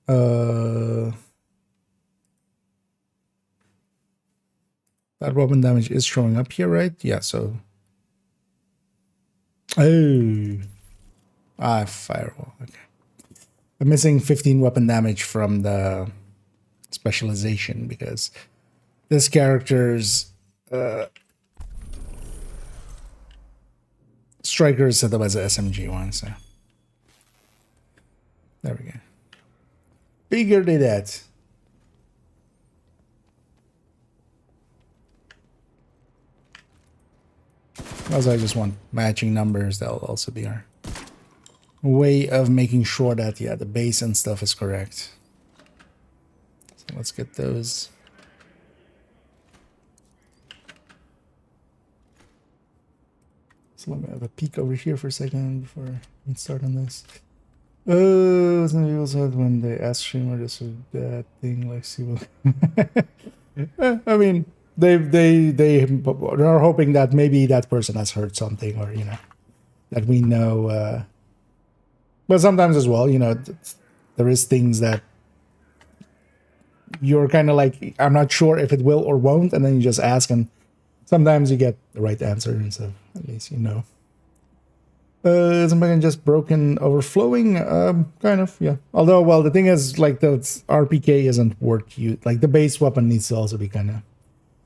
That weapon damage is showing up here, right? Yeah. So. Oh. Firewall. Okay. I'm missing 15 weapon damage from the specialization because this character's striker is set up as a SMG one, so there we go. Figured it out. Also, I just want matching numbers. That'll also be our way of making sure that, yeah, the base and stuff is correct. So let's get those. So let me have a peek over here for a second before we start on this. Some people said when they ask streamer this is that thing like see what I mean they are hoping that maybe that person has heard something, or you know, that we know, but sometimes as well, you know, there is things that you're kind of like, I'm not sure if it will or won't, and then you just ask, and sometimes you get the right answer, and so at least you know. Is Megan just broken overflowing? Kind of, yeah. Although, well, the thing is, like, the RPK isn't worth you. Like, the base weapon needs to also be kind of.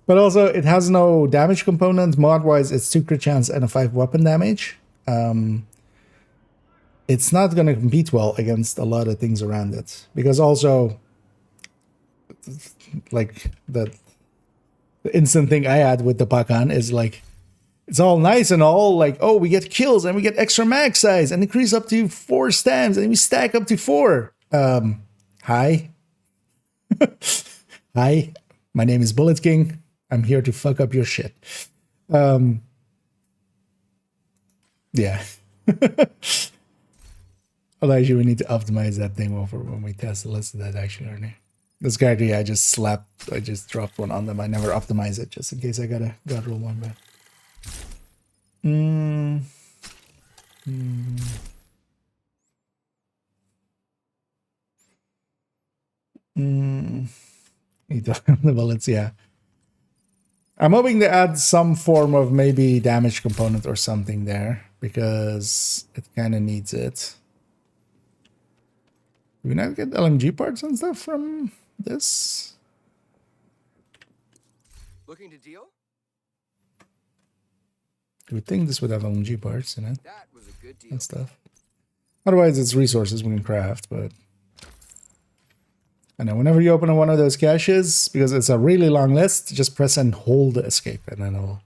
But also, it has no damage component. Mod-wise, it's 2 crit chance and a 5 weapon damage. It's not going to compete well against a lot of things around it. Because also, like, the instant thing I had with the Pakan is, like, it's all nice and all, like, oh, we get kills and we get extra mag size and increase up to 4 stamps and we stack up to 4. Hi. Hi, my name is Bullet King. I'm here to fuck up your shit. Yeah. Elijah, we need to optimize that thing over when we test the list of that actually, aren't we? This character, yeah, I just dropped one on them. I never optimize it just in case I gotta roll one back. The bullets, yeah. I'm hoping to add some form of maybe damage component or something there because it kind of needs it. Do we not get LMG parts and stuff from this? Looking to deal? You would think this would have LMG parts in it. That was a good deal. And stuff. Otherwise, it's resources we can craft, but I know whenever you open one of those caches, because it's a really long list, just press and hold escape, and then it'll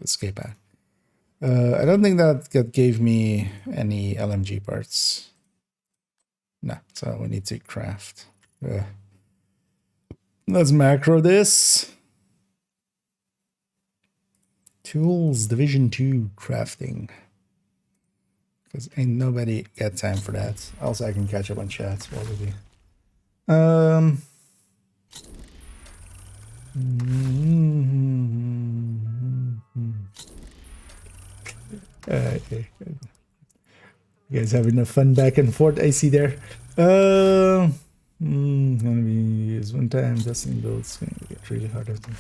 escape out. I don't think that gave me any LMG parts. No, so we need to craft. Let's macro this. Tools, Division 2, crafting. Because ain't nobody got time for that. Also, I can catch up on chat while we do. Okay. You guys having a fun back and forth, I see there. Gonna be used one time, testing builds, gonna get really hard at them.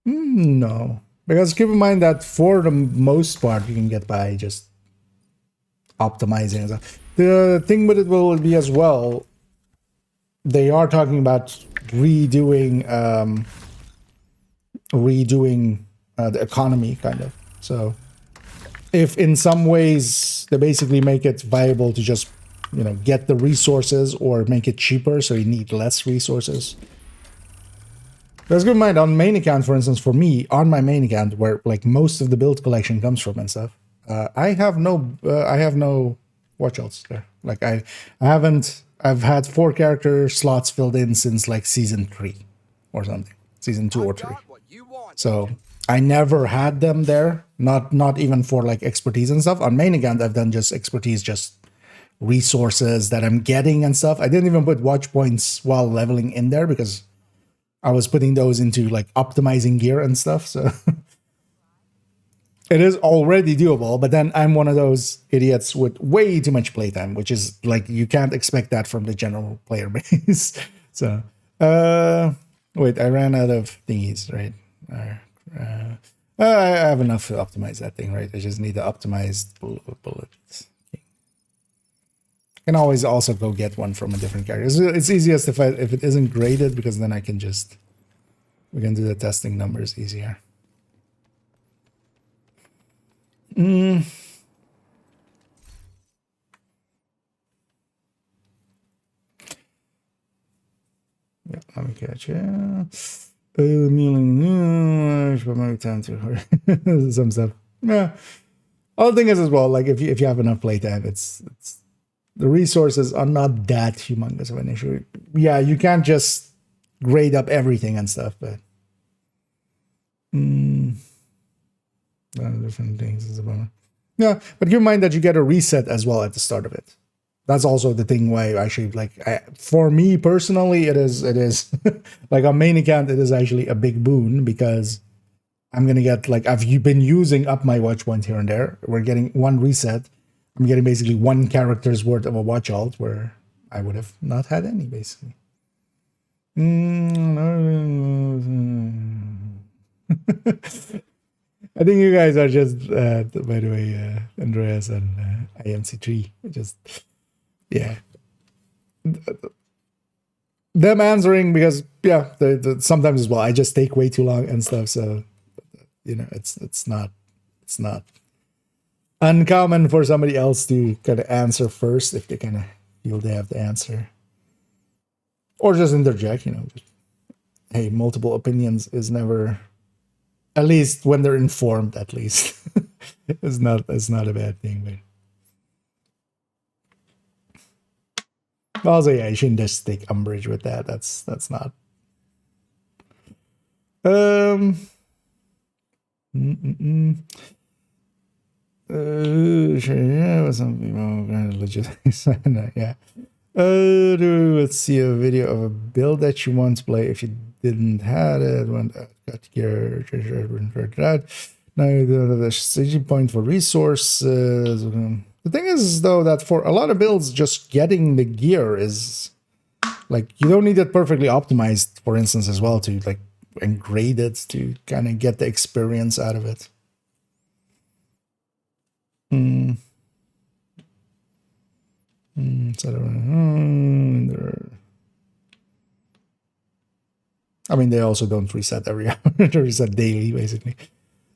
No. Because keep in mind that for the most part, you can get by just optimizing and stuff. The thing with it will be as well, they are talking about redoing the economy, kind of. So if in some ways they basically make it viable to just, you know, get the resources or make it cheaper so you need less resources. Let's keep in mind on main account, for instance, for me, on my main account, where like most of the build collection comes from and stuff, I have no watch outs there. Like I've had 4 character slots filled in since like season 3 or something, season 2 or 3. So I never had them there, not even for like expertise and stuff. On main account, I've done just expertise, just resources that I'm getting and stuff. I didn't even put watch points while leveling in there because I was putting those into like optimizing gear and stuff. So it is already doable, but then I'm one of those idiots with way too much playtime, which is like, you can't expect that from the general player base. So, wait, I ran out of thingies, right? I have enough to optimize that thing, right? I just need to optimize bullets. Can always also go get one from a different character. It's easiest if it isn't graded, because then we can do the testing numbers easier. Yeah, let me catch it. Time to her. Some stuff. Yeah. Other thing is as well, like if you have enough playtime, it's the resources are not that humongous of an issue. Yeah, you can't just grade up everything and stuff, but different things is a bummer. Yeah, but keep in mind that you get a reset as well at the start of it. That's also the thing why actually, like, for me personally, it is like on main account, it is actually a big boon, because I'm gonna get, like, I've been using up my watch points here and there. We're getting one reset. I'm getting basically 1 character's worth of a watch alt, where I would have not had any, basically. I think you guys are just, by the way, Andreas and IMC3, just, yeah. Them answering, because, yeah, sometimes as well, I just take way too long and stuff, so, you know, it's not uncommon for somebody else to kind of answer first if they kind of feel they have the answer. Or just interject, you know. Just, hey, multiple opinions is never, at least when they're informed, at least. it's not a bad thing, but also, yeah, you shouldn't just take umbrage with that. That's not. Sure, yeah, some people kind of legit. Yeah. Let's see a video of a build that you want to play. If you didn't have it, got your that. Now the staging point for resources. The thing is, though, that for a lot of builds, just getting the gear is like, you don't need it perfectly optimized, for instance, as well, to like and grade it to kind of get the experience out of it. I mean, they also don't reset every hour. They reset daily, basically.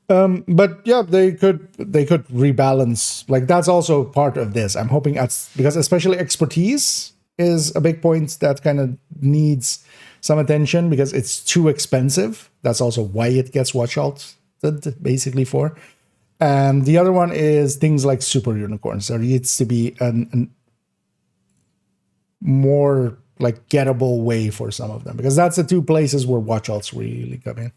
But yeah, they could rebalance. Like, that's also part of this. I'm hoping because especially expertise is a big point that kind of needs some attention, because it's too expensive. That's also why it gets watch out basically for. And the other one is things like super unicorns. There needs to be an more like gettable way for some of them, because that's the 2 places where watch outs really come in.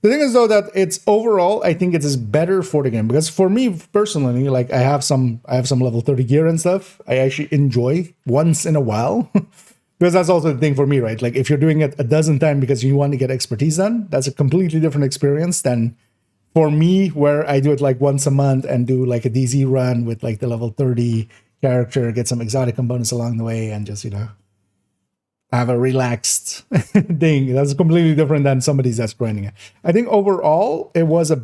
The thing is, though, that it's overall, I think it is better for the game, because for me personally, like, I have some level 30 gear and stuff. I actually enjoy once in a while, because that's also the thing for me, right? Like, if you're doing it a dozen times because you want to get expertise done, that's a completely different experience than for me, where I do it like once a month and do like a DZ run with like the level 30 character, get some exotic components along the way, and just, have a relaxed thing. That's completely different than somebody that's grinding it. I think overall it was a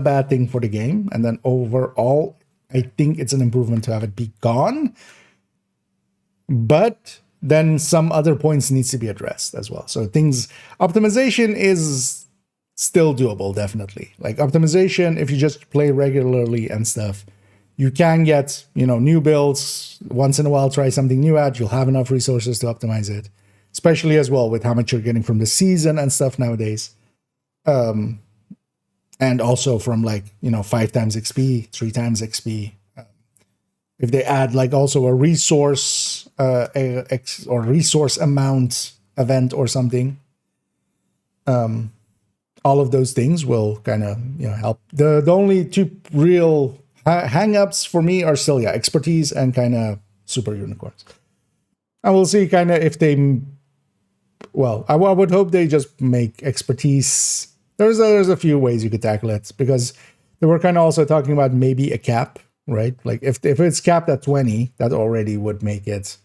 bad thing for the game, and then overall I think it's an improvement to have it be gone. But then some other points needs to be addressed as well. So optimization is still doable, definitely. Like optimization, if you just play regularly and stuff, you can get, new builds once in a while, try something new out. You'll have enough resources to optimize it, especially as well with how much you're getting from the season and stuff nowadays. And also from 5 times XP, 3 times XP. If they add like also a resource or resource amount event or something, all of those things will kind of help. The only two real hang-ups for me are still expertise and kind of super unicorns. And we'll see kind of if they, well, I would hope they just make expertise. There's a few ways you could tackle it, because they were kind of also talking about maybe a cap, right? Like if it's capped at 20, that already would make it.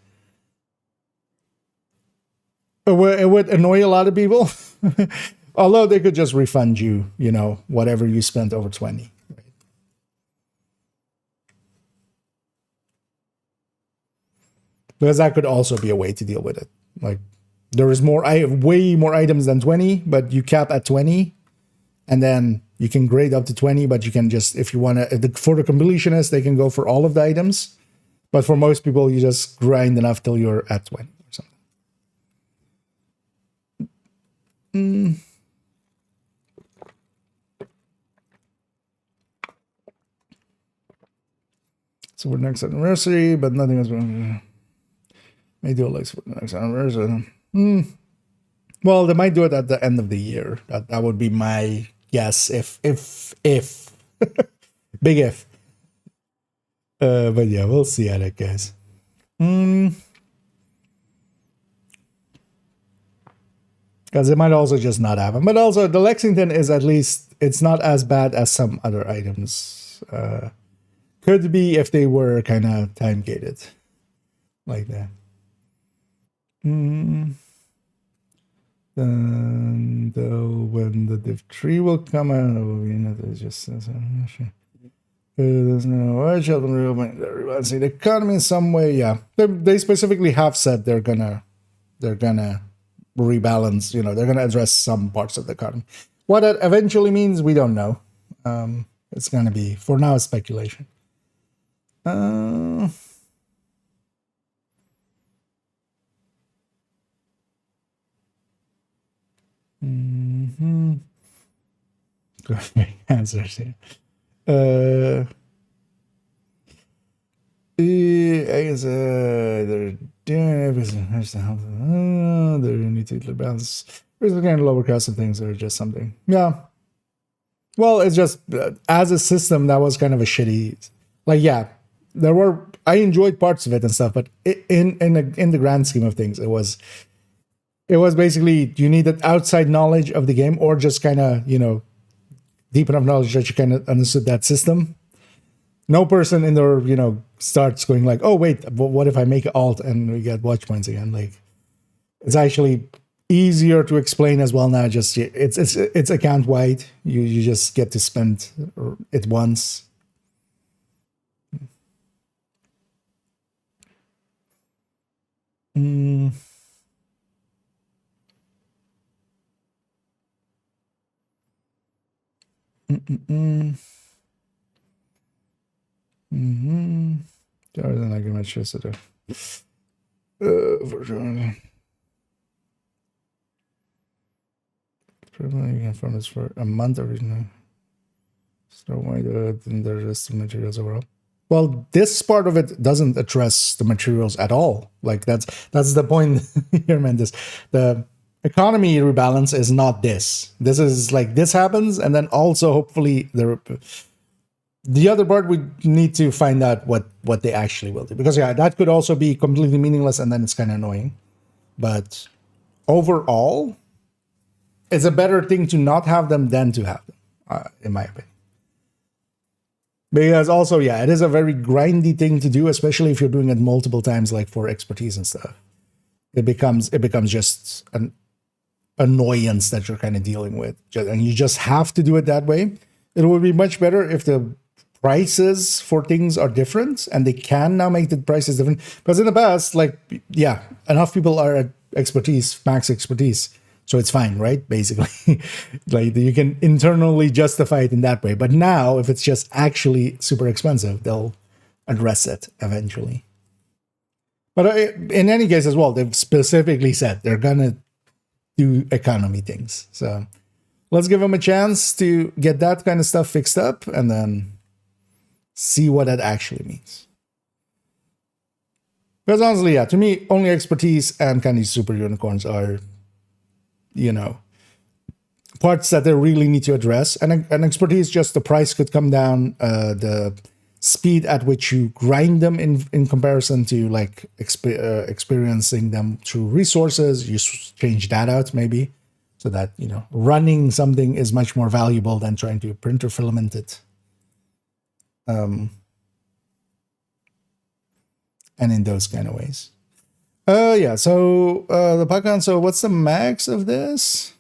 It would annoy a lot of people. Although they could just refund you, whatever you spent over 20. Right? Because that could also be a way to deal with it. Like there is way more items than 20, but you cap at 20, and then you can grade up to 20, but you can just, if you want to, for the completionists, they can go for all of the items. But for most people, you just grind enough till you're at 20 or something. So we're next anniversary, but nothing is wrong. May do it like for the next anniversary. Well, they might do it at the end of the year. That would be my guess. If big if. But yeah, we'll see how that goes. Because it might also just not happen. But also, the Lexington is at least, it's not as bad as some other items. Could be if they were kind of time gated like that. Then when the div tree will come out, there's just there's no children everyone see the economy in some way. Yeah, they specifically have said they're gonna rebalance. They're gonna address some parts of the economy. What that eventually means, we don't know. It's gonna be, for now, it's speculation. Great answers here. I guess they're doing everything. They need to balance. There's a kind of lower cost of things, or just something. Yeah. Well, it's just as a system that was kind of a shitty. Like, yeah, I enjoyed parts of it and stuff, but in the grand scheme of things, it was basically you needed outside knowledge of the game, or just kind of deep enough knowledge that you kind of understood that system. No person in there starts going like, oh wait, what if I make alt and we get watch points again? Like, it's actually easier to explain as well now. Just it's account wide. You just get to spend it once. Jordan, I can match yesterday. For sure. Probably you can farm this for a month originally. So why do it in the rest of materials overall? Well, this part of it doesn't address the materials at all. Like that's the point here, man. The economy rebalance is not this. This is like this happens, and then also hopefully the other part we need to find out what they actually will do, because that could also be completely meaningless, and then it's kind of annoying. But overall, it's a better thing to not have them than to have them. in my opinion. Because also, yeah, it is a very grindy thing to do, especially if you're doing it multiple times, like for expertise and stuff. It becomes just an annoyance that you're kind of dealing with, and you just have to do it that way. It would be much better if the prices for things are different, and they can now make the prices different. Because in the past, like, yeah, enough people are at expertise, max expertise, so it's fine, right? Basically, like you can internally justify it in that way. But now, if it's just actually super expensive, they'll address it eventually. But in any case, as well, they've specifically said they're gonna do economy things. So let's give them a chance to get that kind of stuff fixed up, and then see what that actually means. Because honestly, yeah, to me, only expertise and kind of super unicorns are, you know, parts that they really need to address. And expertise, just the price could come down, the speed at which you grind them in comparison to like experiencing them through resources. You change that out maybe, so that, you know, running something is much more valuable than trying to printer filament it. And in those kind of ways. Yeah, so the Pakan, so what's the max of this?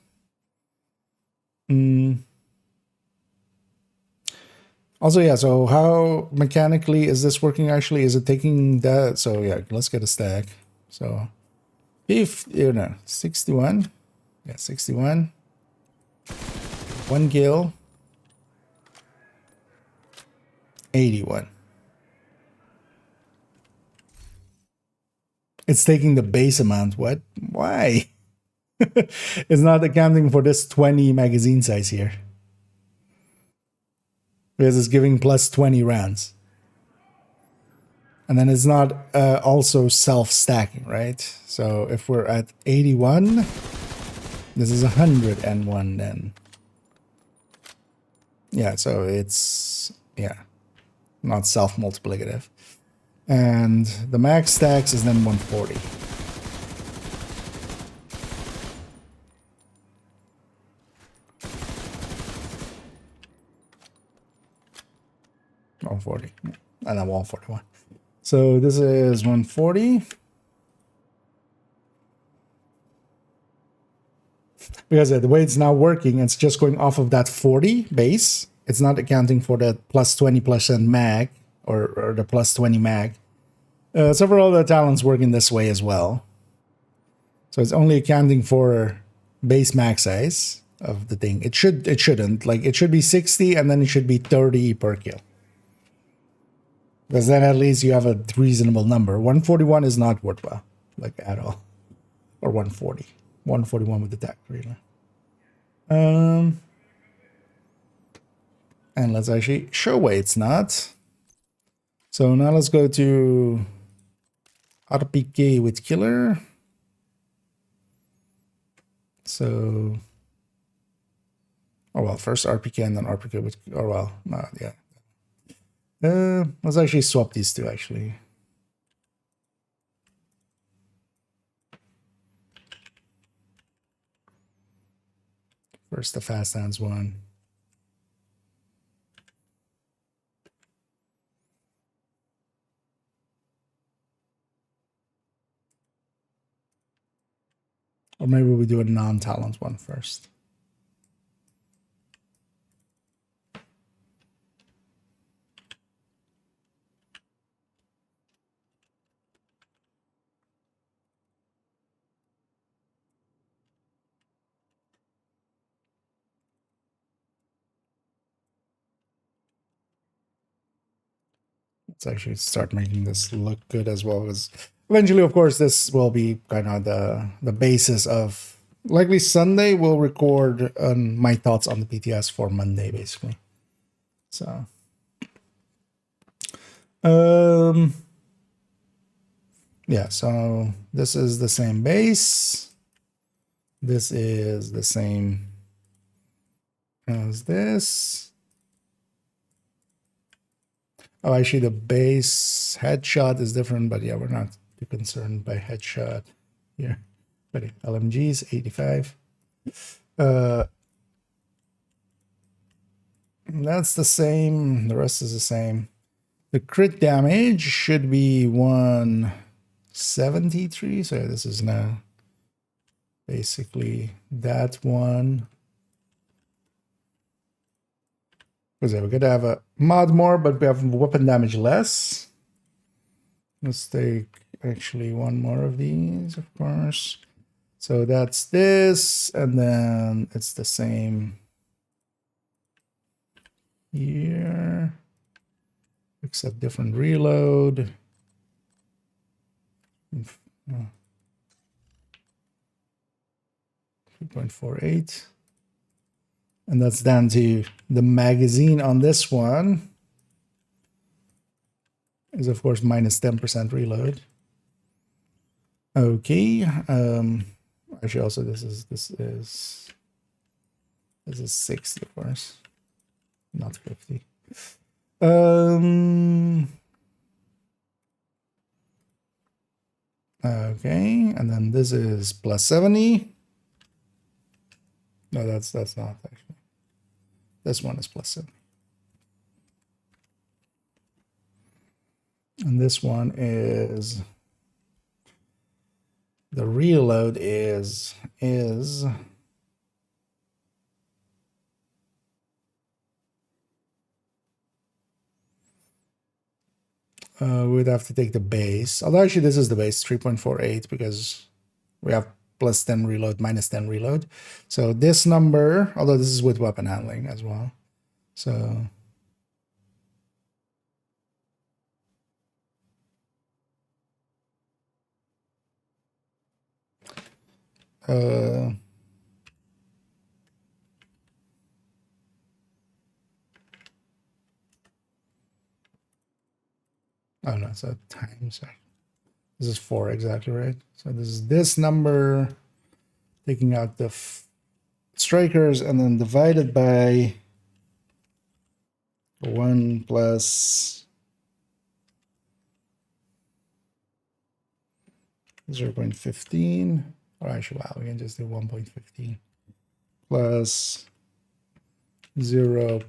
Also, yeah, so how mechanically is this working actually? Is it taking that? So yeah, let's get a stack. So if, you know, 61. Yeah, 61. 1 gil. 81. It's taking the base amount. What? Why? It's not accounting for this 20 magazine size here. Because it's giving plus 20 rounds. And then it's not also self-stacking, right? So if we're at 81, this is 101 then. Yeah, so it's, yeah, not self-multiplicative. And the max stacks is then 140. And then 141. So this is 140. Because the way it's now working, it's just going off of that 40 base. It's not accounting for the plus 20% mag or the plus 20 mag. Several other talents work in this way as well. So it's only accounting for base max size of the thing. It shouldn't. Like, it should be 60 and then it should be 30 per kill. Because then at least you have a reasonable number. 141 is not worthwhile, like, at all. Or 140. 141 with the tack, really. And let's actually show why it's not. So now let's go to RPK with killer. So, oh well, first RPK and then RPK with, oh well, no, yeah. Let's actually swap these two, actually. First the fast hands one. Or maybe we do a non-talent one first. Let's actually start making this look good as well, as eventually, of course, this will be kind of the basis of, likely Sunday we'll record my thoughts on the PTS for Monday, basically. So yeah, so this is the same base. This is the same as this. Oh, actually, the base headshot is different, but yeah, we're not too concerned by headshot here. But LMGs, 85. that's the same. The rest is the same. The crit damage should be 173. So this is now basically that one. Because we're gonna have a mod more, but we have weapon damage less. Let's take actually one more of these, of course. So that's this, and then it's the same here, except different reload. 3.48. And that's down to the magazine on this one is of course minus 10% reload. Okay. Actually also this is 60, of course, not 50. Okay, and then this is plus 70. No, that's not actually. This one is plus 70. And this one is the reload is we'd have to take the base. Although actually this is the base, 3.48, because we have plus 10 reload, minus 10 reload. So this number, although this is with weapon handling as well. So oh no, so times. This is 4 exactly, right? So this is this number, taking out the strikers, and then divided by 1 plus 0.15. Or actually, wow, we can just do 1.15 plus 0.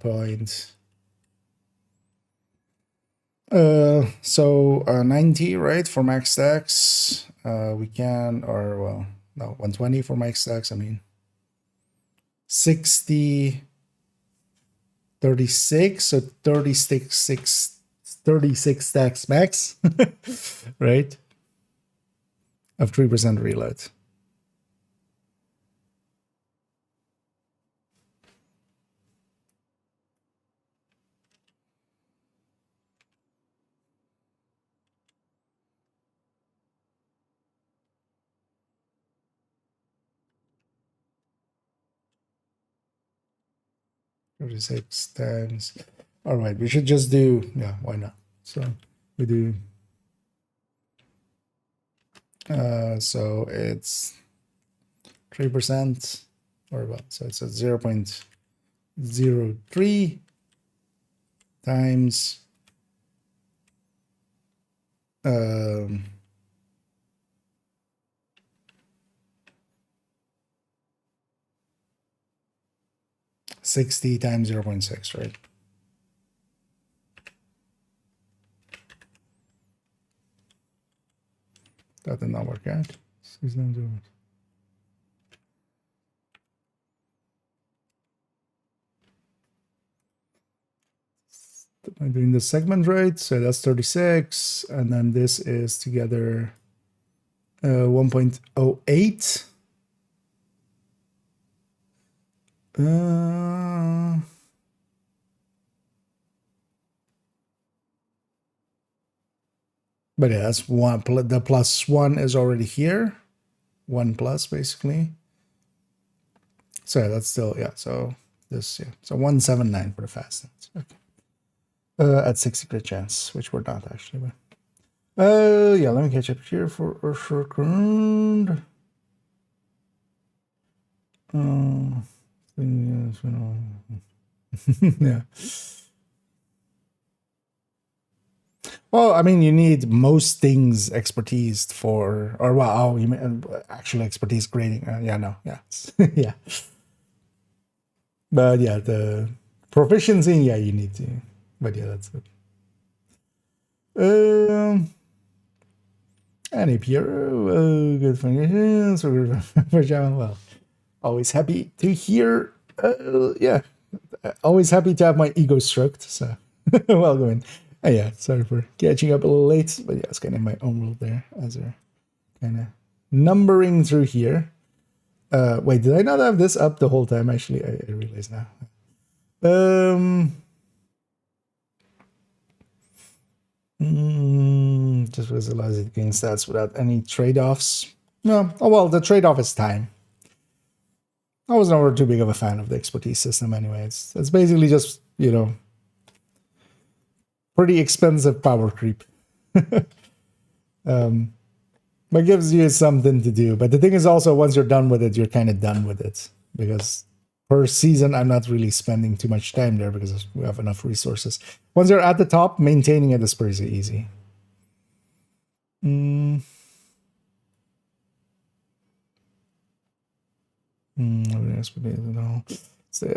So 90, right, for max stacks. We can, or well, no, 120 for max stacks. I mean, 60, 36, so 36 stacks max, right, of 3% reload. Thirty-six times. All right, we should just do, yeah, why not? So we do. So it's 3%, or what? So it's at 0.03 times 60 times 0.6, right? That did not work out. I'm doing the segment right, so that's 36, and then this is together 1.08. But yeah, that's one. The plus 1 is already here. 1 plus, basically. So yeah, that's still, yeah, so this, yeah. So 179 for the fastness. Okay. At 60 crit chance, which we're not actually. Yeah, let me catch up here for a second. Yeah. Well, I mean, you need most things expertise for, or well, oh, you mean actual expertise grading? Yeah, no, yeah, yeah. But yeah, Proficiency, yeah, you need to. But yeah, that's it. And if you're good for well, always happy to hear. Yeah, always happy to have my ego stroked. So welcome in. Yeah, sorry for catching up a little late, but yeah, it's kind of my own world there as we're kind of numbering through here. Wait, did I not have this up the whole time? Actually, I realize now. Just visualize it gain stats without any trade-offs. No, oh well, the trade-off is time. I was never too big of a fan of the expertise system anyway. It's basically just, you know, pretty expensive power creep. But gives you something to do. But the thing is also, once you're done with it, you're kind of done with it. Because per season, I'm not really spending too much time there because we have enough resources. Once you're at the top, maintaining it is pretty easy. So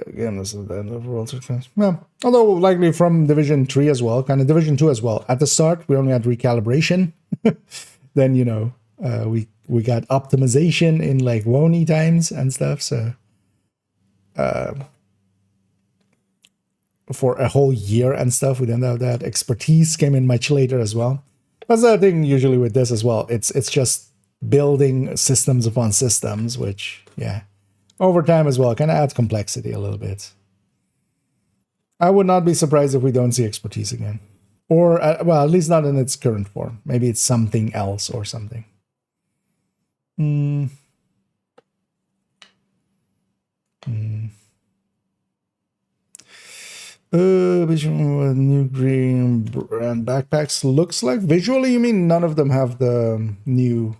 again, this is the end of World Success. Well, although likely from Division 3 as well, kind of Division 2 as well. At the start, we only had recalibration. Then, you know, we got optimization in like Wony times and stuff. So for a whole year and stuff, we didn't have that. Expertise came in much later as well. That's the thing usually with this as well. It's just building systems upon systems, which, yeah, over time as well, kind of adds complexity a little bit. I would not be surprised if we don't see expertise again. Or, well, at least not in its current form. Maybe it's something else or something. New green brand backpacks looks like. Visually, you mean none of them have the new...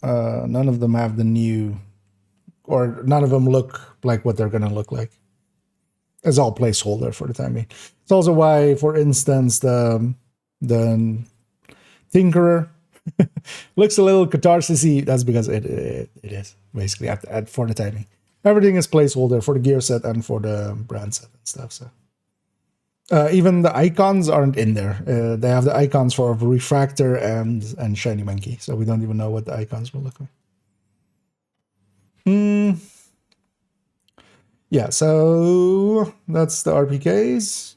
none of them have the new... Or none of them look like what they're going to look like. It's all placeholder for the time being. It's also why, for instance, the Tinkerer looks a little catharsis-y. That's because it is, basically, for the timing. Everything is placeholder for the gear set and for the brand set and stuff. So even the icons aren't in there. They have the icons for Refractor and Shiny Monkey. So we don't even know what the icons will look like. Yeah, so that's the RPKs.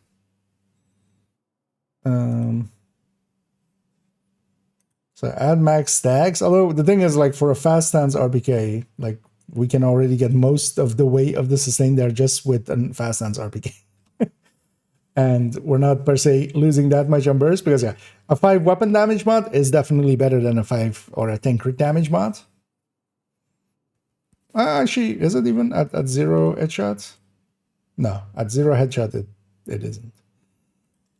So add max stacks. Although the thing is, like, for a fast stance RPK, like, we can already get most of the weight of the sustain there just with a fast stance RPK. And we're not per se losing that much on burst because, yeah, a 5 weapon damage mod is definitely better than a 5 or a 10 crit damage mod. Actually, is it even at 0 headshot? No, at 0 headshot, it isn't.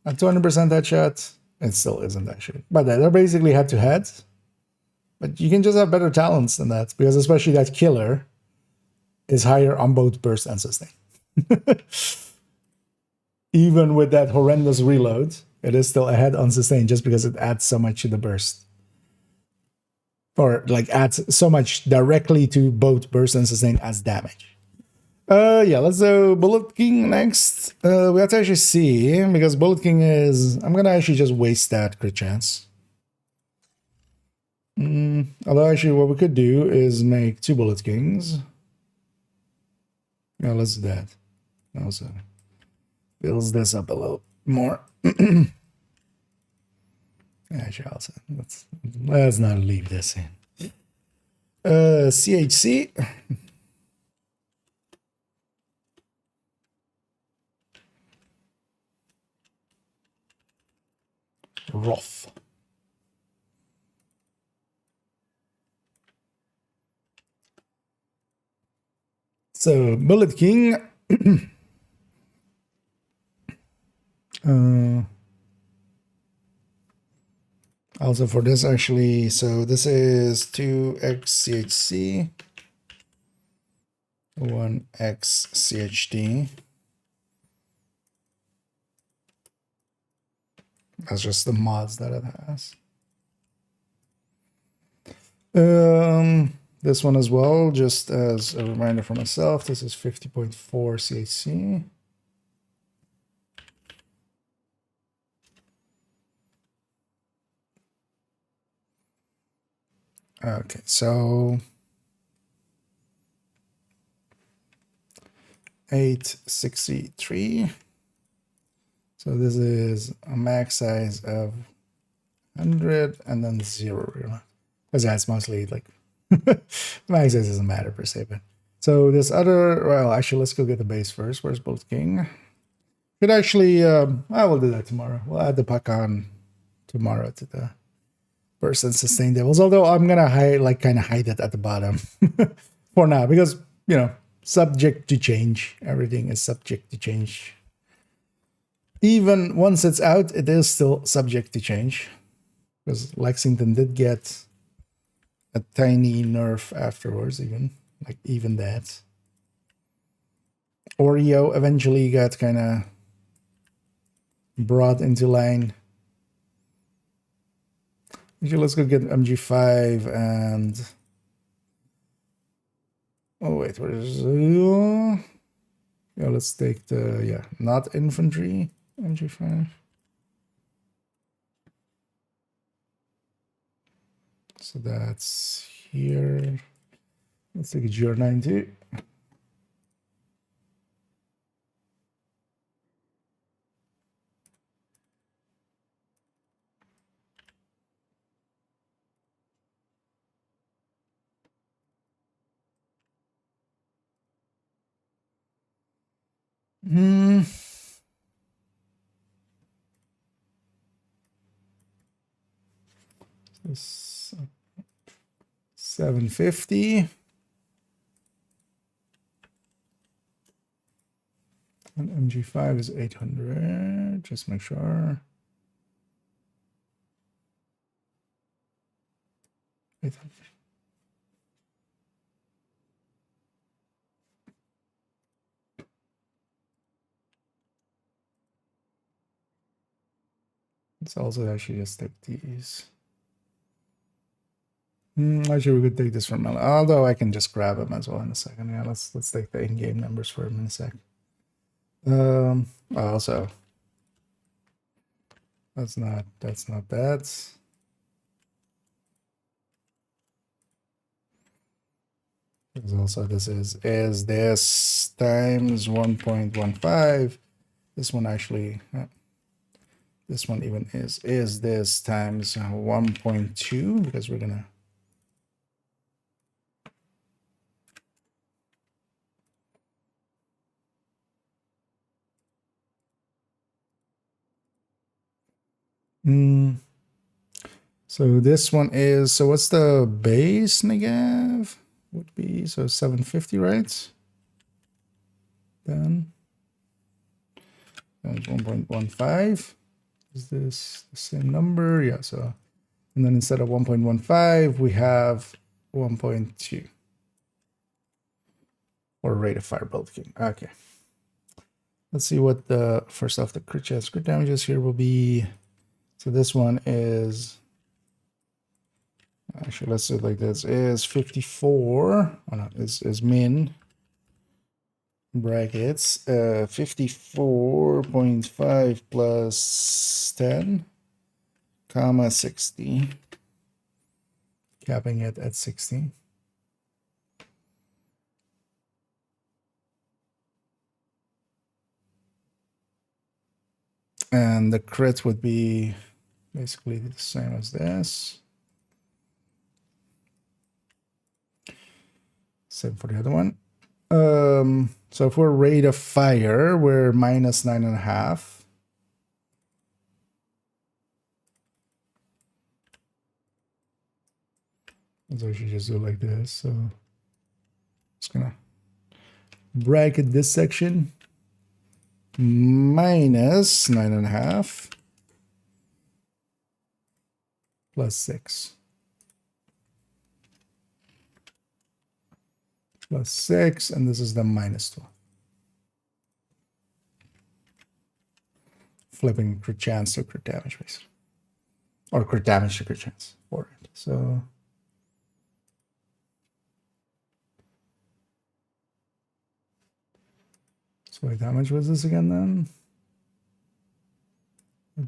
At 200% headshot, it still isn't actually. But they're basically head-to-head. But you can just have better talents than that, because especially that killer is higher on both burst and sustain. Even with that horrendous reload, it is still ahead on sustain just because it adds so much to the burst. Or like adds so much directly to both burst and sustain as damage. Yeah, let's do Bullet King next. We have to actually see, because Bullet King is... I'm gonna actually just waste that crit chance. Although actually what we could do is make 2 Bullet Kings. Yeah, let's do that. Also builds this up a little more. Actually, also, let's not leave this in. CHC. Rough. So, Bullet King. Also for this, actually, so this is 2x CHC, 1x CHD. That's just the mods that it has. this one as well, just as a reminder for myself, this is 50.4 CHC. Okay, so 863. So this is a max size of 100 and then 0, because that's mostly like max size doesn't matter per se. But so this other, well, actually, let's go get the base first. Where's Bolt King? Could actually, I will do that tomorrow. We'll add the puck on tomorrow to the percent sustain devils. Although I'm gonna hide, like, kind of hide it at the bottom for now, because subject to change. Everything is subject to change. Even once it's out, it is still subject to change, because Lexington did get a tiny nerf afterwards, even that. Oreo eventually got kind of brought into line. Okay, let's go get MG5 and... Oh, wait, where is... yeah, let's take the, not infantry MG5. So that's here. Let's take a GR9 too. This 750. And MG5 is 800. Just make sure. 800. Let's also actually just take these. Actually, we could take this from Mel, although I can just grab them as well in a second. Yeah, let's take the in-game numbers for him in a sec. Also, that's not bad. Because also this is this times 1.15. This one actually, this one even is this times 1.2, because we're gonna so this one is, so what's the base negative? Would be, so 750, right? Then 1.15. Is this the same number? Yeah, so, and then instead of 1.15, we have 1.2 or rate of fire Bolt King. Okay. Let's see what the, first off, the crit chance, crit damages here will be. So this one is, actually, let's do it like this, is 54. Oh no, is min brackets 54.5 plus 10 comma 60, capping it at 60. And the crit would be basically the same as this. Same for the other one. So if we're rate of fire, we're minus 9.5. So I should just do like this. So just gonna bracket this section. Minus 9.5 plus 6 plus 6, and this is the minus 2. Flipping crit chance to crit damage, basically, or crit damage to crit chance for it. So So wait, how much was this again then?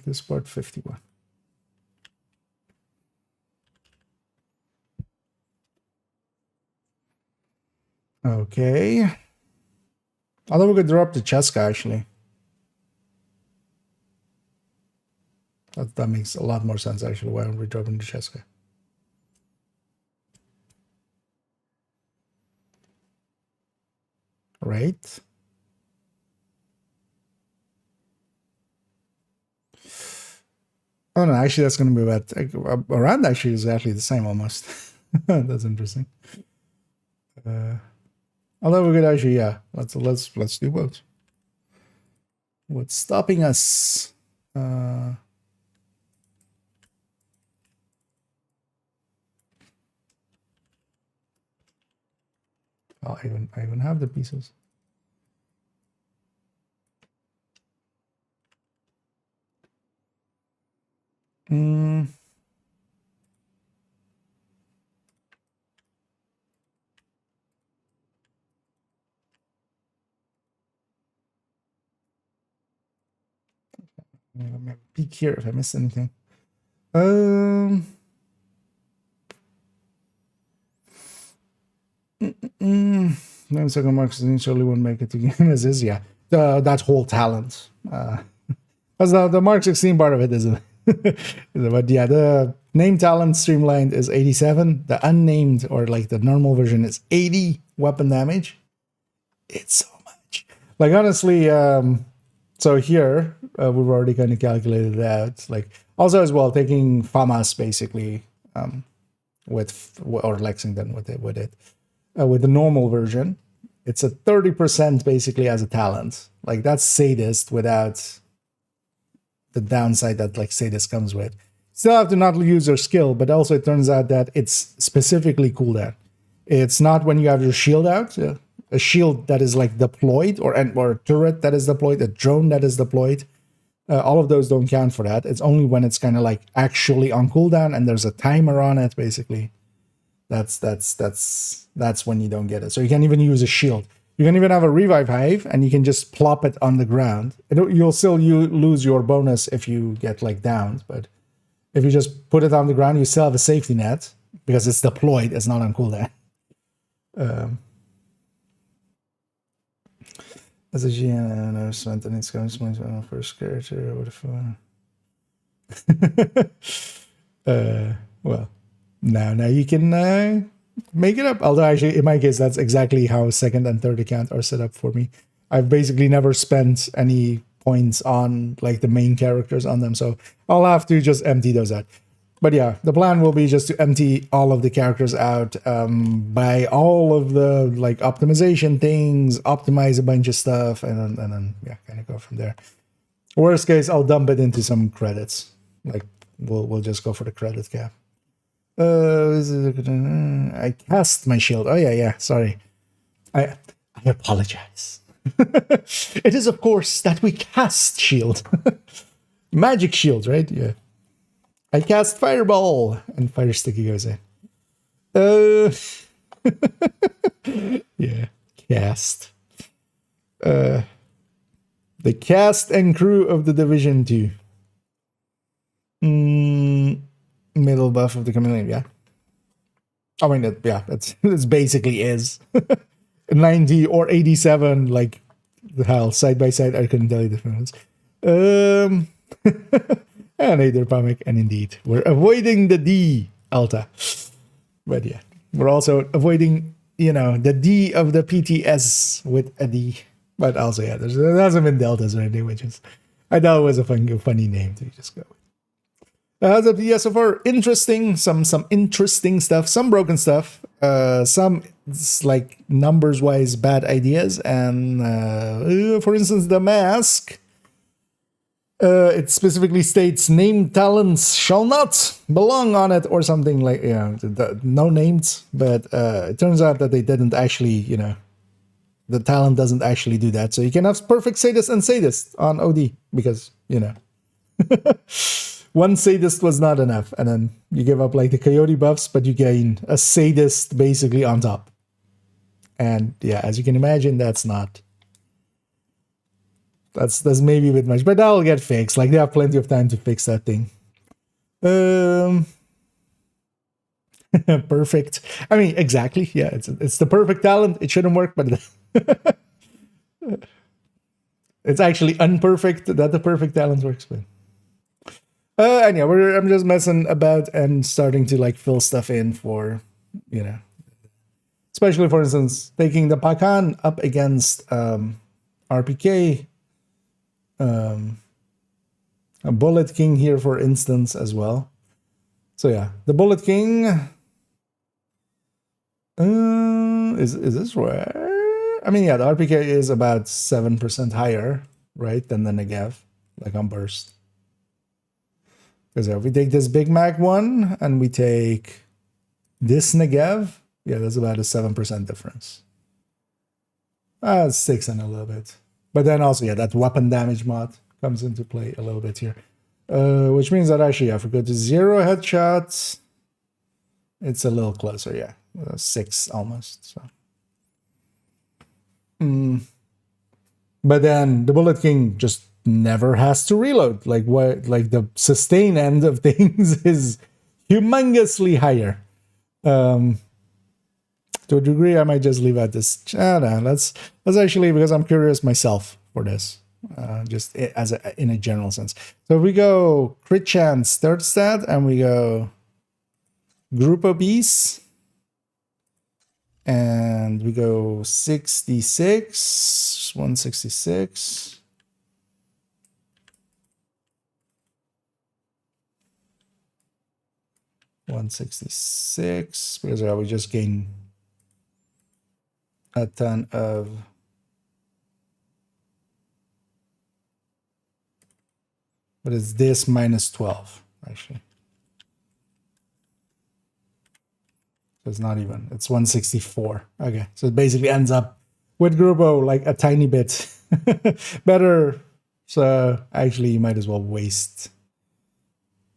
This part 51. Okay. Although we could drop the Cheska actually. That makes a lot more sense actually. Why aren't we dropping the Cheska? Right. Oh no, actually that's going to be about around actually exactly the same almost. That's interesting. Although we could actually, yeah, let's do both. What's stopping us? I even have the pieces. Let me peek here if I missed anything. No second marks initially won't make it to game as is. Yeah, that whole talent. That's the Mark 16 part of it, isn't it? But yeah, the name talent streamlined is 87. The unnamed or like the normal version is 80 weapon damage. It's so much. Like honestly, so here we've already kind of calculated that. Like also as well, taking FAMAS basically or Lexington with it with the normal version, it's a 30% basically as a talent. Like that's sadist without the downside that like sadist comes with. Still have to not use your skill, but also it turns out that it's specifically cooldown. It's not when you have your shield out. A shield that is like deployed or a turret that is deployed, a drone that is deployed. All of those don't count for that. It's only when it's kind of like actually on cooldown and there's a timer on it, basically. That's when you don't get it. So you can't even use a shield. You can even have a revive hive and you can just plop it on the ground. You'll still lose your bonus if you get like downed, but if you just put it on the ground, you still have a safety net because it's deployed. It's not on cooldown. As a GM, I never spent any scouts points on my first character. I would have well, now you can make it up. Although actually, in my case, that's exactly how second and third account are set up for me. I've basically never spent any points on like the main characters on them, so I'll have to just empty those out. But yeah, the plan will be just to empty all of the characters out, buy all of the like optimization things, optimize a bunch of stuff, and then yeah, kind of go from there. Worst case, I'll dump it into some credits. Like we'll just go for the credit cap. I cast my shield. Oh yeah, sorry. I apologize. It is of course that we cast shield. Magic shield, right? Yeah. I cast fireball and fire sticky goes in. Yeah, cast. The cast and crew of the Division 2. Middle buff of the chameleon, yeah. I mean, it's basically is 90 or 87. Like the hell, side by side, I couldn't tell you the difference. And either Pamek, and indeed, we're avoiding the D Alta. But yeah, we're also avoiding, the D of the PTS with a D. But also, yeah, there hasn't been deltas or anything, which is, I thought it was a funny name to just go with. So far, interesting, some interesting stuff, some broken stuff, some like numbers-wise bad ideas, and for instance, the mask. It specifically states named talents shall not belong on it or something like, no names, but it turns out that they didn't actually, the talent doesn't actually do that. So you can have perfect sadist and sadist on OD because, one sadist was not enough. And then you give up like the coyote buffs, but you gain a sadist basically on top. And yeah, as you can imagine, that's not That's maybe a bit much, but that'll get fixed. Like, they have plenty of time to fix that thing. Perfect. I mean, exactly. Yeah, it's the perfect talent. It shouldn't work, but it's actually unperfect that the perfect talent works. But and yeah, I'm just messing about and starting to like fill stuff in for, you know, especially for instance, taking the Pakan up against RPK, a Bullet King here, for instance, as well. So yeah, the Bullet King is this rare? I mean, yeah, the RPK is about 7% higher, right, than the Negev, like on burst. Because if we take this Big Mac one and we take this Negev, yeah, that's about a 7% difference. 6 and a little bit. But then also, yeah, that weapon damage mod comes into play a little bit here. Which means that actually, if we go to 0 headshots, it's a little closer, yeah. 6 almost, so. But then the Bullet King just never has to reload. Like what? Like the sustain end of things is humongously higher. To a degree, I might just leave at this. No, let's actually, because I'm curious myself for this, just as in a general sense. So we go crit chance third stat, and we go group obese. And we go 66, 166. Because we just gain a ton of but it's this minus 12 actually. So it's not even, it's 164. Okay, so it basically ends up with Grupo like a tiny bit better. So actually you might as well waste.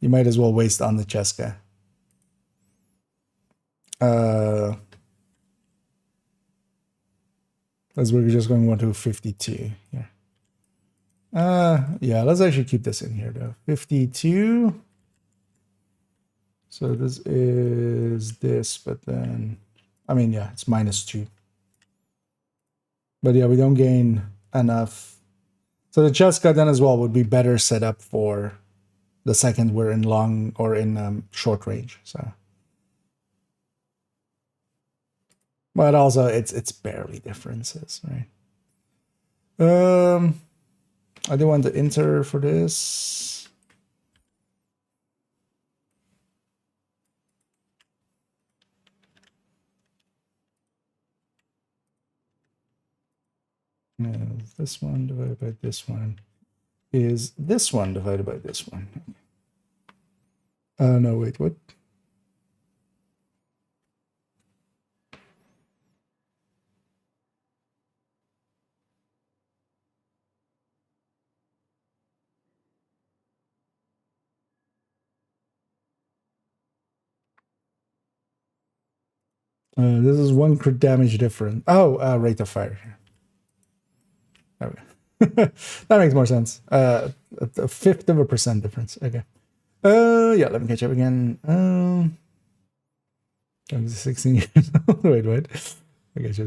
You might as well waste on the Cheska. As we're just going 1 to 52 here. Yeah, let's actually keep this in here though. 52. So this is this, but then, I mean, yeah, it's -2. But yeah, we don't gain enough. So the Cheska then as well would be better set up for the second we're in long or in short range. So, but also it's barely differences, right? I do want to enter for this. This one divided by this one is this one divided by this one. No, wait, what? This is 1 crit damage different. Oh, rate of fire. Okay. That makes more sense. A 1/5 of a percent difference. Okay. Yeah, let me catch up again. I'm 16 years old. Wait, what? Okay, so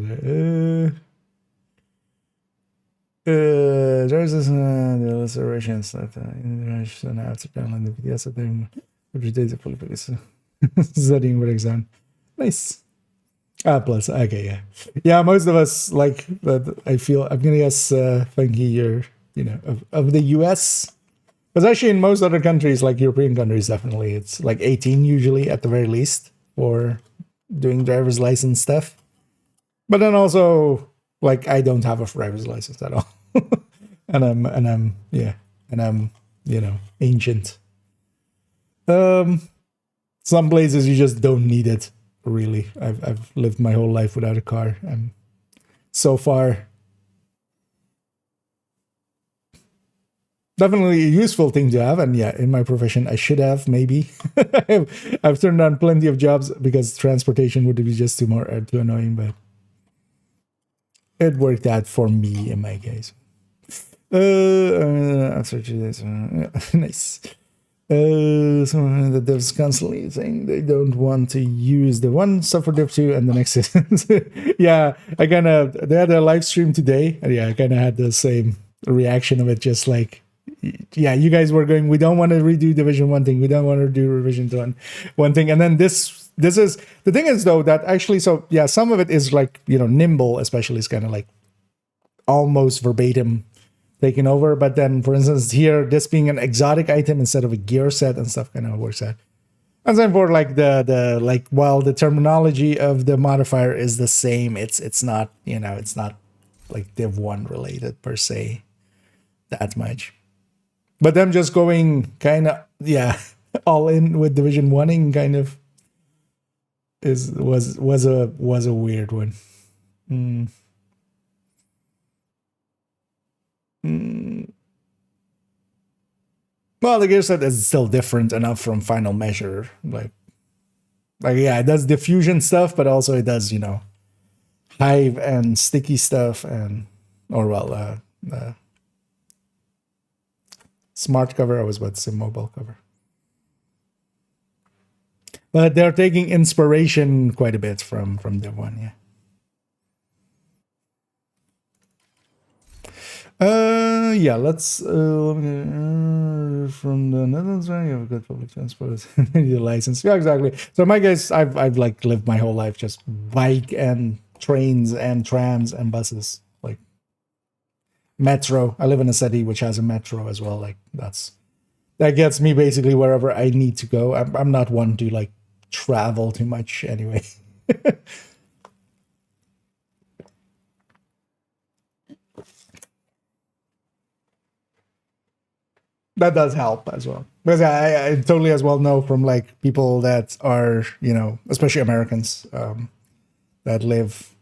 there's this the illustrations that international after downloading the PTS of them every day to studying for exam. Nice. Plus, okay, yeah. Yeah, most of us, like, I feel, I'm gonna guess, Funky, you're, you know, of the US. Because actually in most other countries, like European countries, definitely, it's like 18 usually at the very least for doing driver's license stuff. But then also, like, I don't have a driver's license at all. and I'm, you know, ancient. Some places you just don't need it. Really, I've lived my whole life without a car. I'm so far definitely a useful thing to have, and yeah, in my profession I should have maybe. I've turned down plenty of jobs because transportation would be just too annoying, but it worked out for me in my case. After 2 days, nice. Some of the devs constantly saying they don't want to use the one stuff for Dev 2 and the next is yeah, I kind of they had a live stream today, and yeah, I kind of had the same reaction of it, just like, yeah, you guys were going, we don't want to redo Division 1 thing, we don't want to do Revision 1 thing, and then this is the thing is though that actually, so yeah, some of it is like, Nimble especially is kind of like almost verbatim taking over. But then, for instance, here, this being an exotic item instead of a gear set and stuff kind of works out. And then for like the like, while the terminology of the modifier is the same, it's not, it's not like Div 1 related per se that much. But them just going kind of, yeah, all in with Division 1ing kind of was a weird one. Well, the gear set is still different enough from Final Measure. Like yeah, it does diffusion stuff, but also it does, hive and sticky stuff, and smart cover. I was about to say mobile cover. But they're taking inspiration quite a bit from Div 1, yeah. Yeah, let's from the Netherlands, right? You have a good public transport, your license. Yeah, exactly. So my guys, I've like lived my whole life just bike and trains and trams and buses, like metro. I live in a city which has a metro as well. Like that gets me basically wherever I need to go. I'm not one to like travel too much anyway. That does help as well, because I totally as well know from like people that are, especially Americans, that live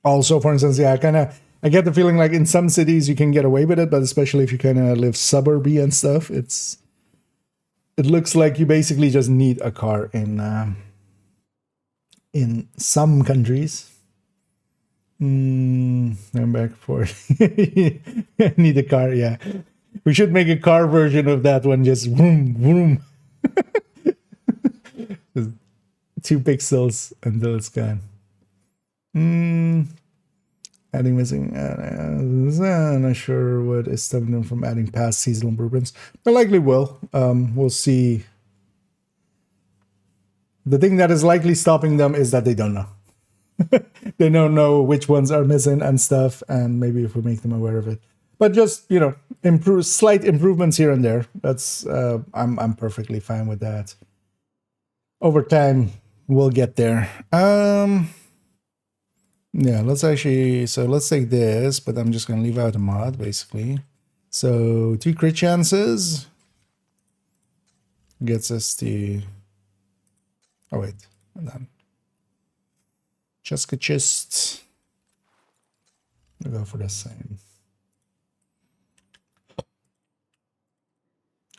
also, for instance, yeah, I get the feeling like in some cities you can get away with it, but especially if you kind of live suburby and stuff, it looks like you basically just need a car in some countries. I'm back for it. Need a car, yeah. We should make a car version of that one, just vroom, vroom. 2 pixels until it's gone. Adding missing. I'm not sure what is stopping them from adding past seasonal improvements. They likely will. We'll see. The thing that is likely stopping them is that they don't know. They don't know which ones are missing and stuff, and maybe if we make them aware of it. But just, slight improvements here and there. That's I'm perfectly fine with that. Over time, we'll get there. Yeah, let's take this, but I'm just gonna leave out a mod basically. So 2 crit chances gets us to. Oh wait, hold on. Chest. We'll go for the same.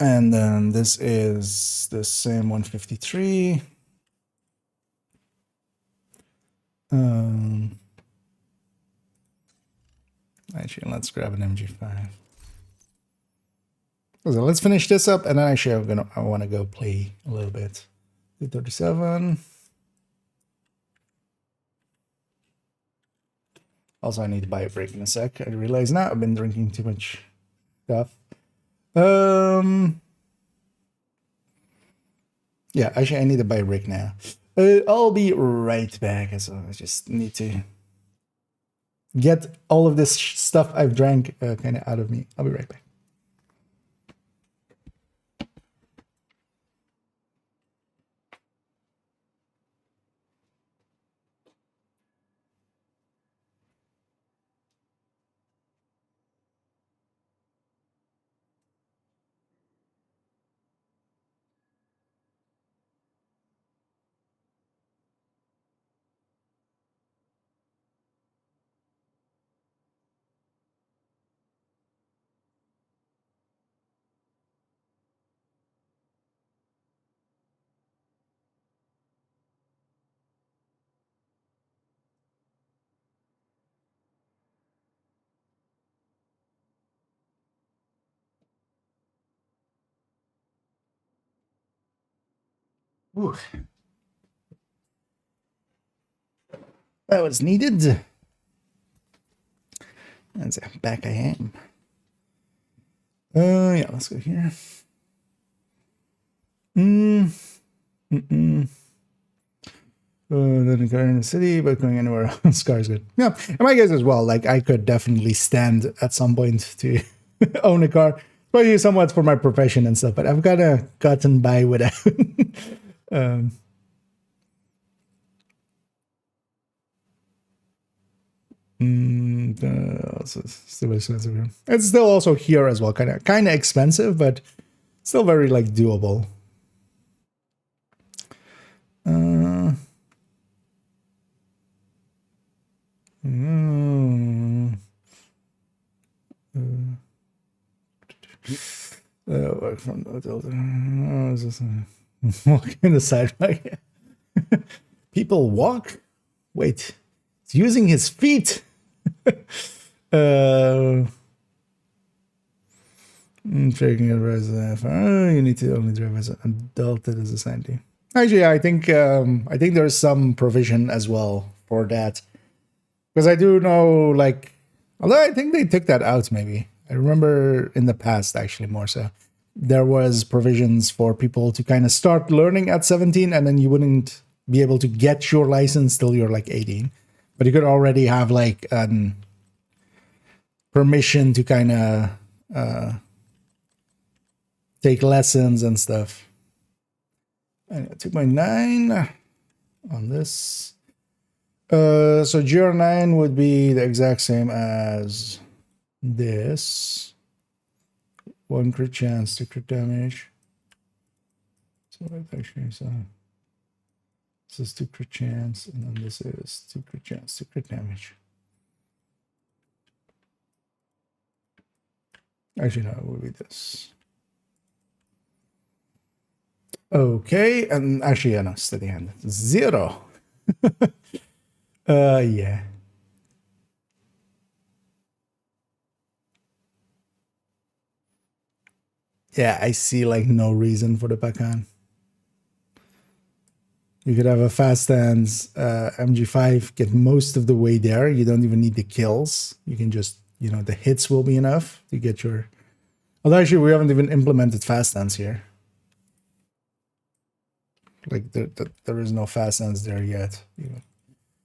And then this is the same 153. Actually, let's grab an MG5. So let's finish this up, and then actually I want to go play a little bit. 237. Also, I need to buy a break in a sec. I realize now I've been drinking too much stuff. Yeah, actually, I need to buy a break now. I'll be right back. So I just need to get all of this stuff I've drank kind of out of me. I'll be right back. Whew. That was needed. And so back I am. Yeah, let's go here. Then the car in the city, but going anywhere else, car is good. Yeah, and my guess as well. Like I could definitely stand at some point to own a car, probably somewhat for my profession and stuff. But I've kind of gotten by without. Still expensive. It's still also here as well, kind of expensive, but still very like doable. Work from the hotel. Walking the sidewalk. People walk. Wait, he's using his feet. Taking advice. You need to only drive as an adult that is assigned to you. Actually, I think there's some provision as well for that, because I do know, like, although I think they took that out. Maybe I remember in the past, actually, more so, there was provisions for people to kind of start learning at 17, and then you wouldn't be able to get your license till you're like 18, but you could already have like permission to kind of take lessons and stuff. And 2.9 on this. So GR9 would be the exact same as this. 1 crit chance to crit damage. So it's actually so. This is 2 crit chance, and then this is 2 crit chance to crit damage. Actually, no, it would be this. Okay, and actually, yeah, no, steady hand. 0. Yeah. Yeah, I see like no reason for the Pacan. You could have a fast hands MG5, get most of the way there. You don't even need the kills. You can just, you know, the hits will be enough to get your... Although actually, we haven't even implemented fast hands here. Like there is no fast hands there yet.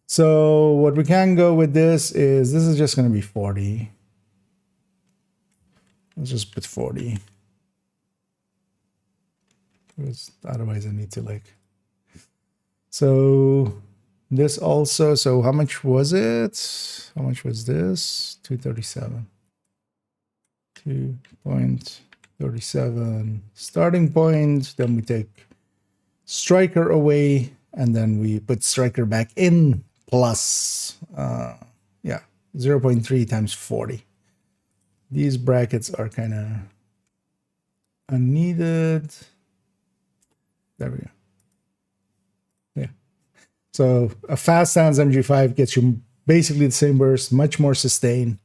So what we can go with this is just going to be 40. Let's just put 40. Because otherwise I need to like... So this also, so how much was it? How much was this? 237. 2.37 starting point. Then we take striker away, and then we put striker back in plus 0.3 times 40. These brackets are kind of unneeded. There we go. Yeah. So a fast hands MG5 gets you basically the same burst, much more sustain,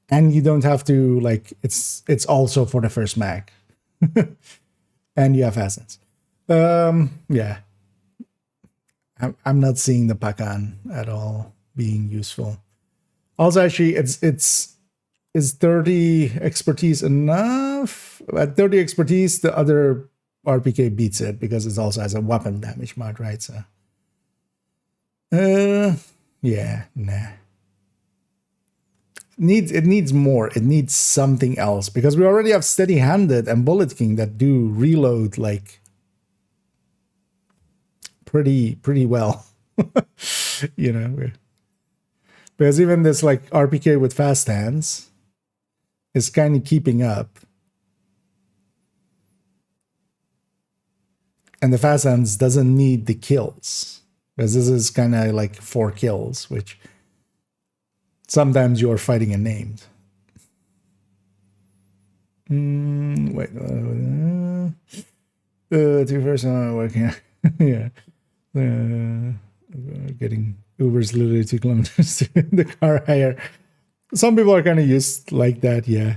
and you don't have to like it's also for the first mag, and you have fast hands. Yeah. I'm not seeing the Pacan at all being useful. Also, actually, is 30 expertise enough? At 30 expertise, the other RPK beats it because it also has a weapon damage mod, right? So, yeah, nah. It needs more. It needs something else because we already have Steady Handed and Bullet King that do reload like pretty well. You know, because even this like RPK with fast hands is kind of keeping up, and the fast hands doesn't need the kills because this is kind of like 4 kills, which sometimes you're fighting a named. Wait, 2 person working. Yeah. Getting Uber's literally 2 kilometers to the car hire. Some people are kind of used like that, yeah.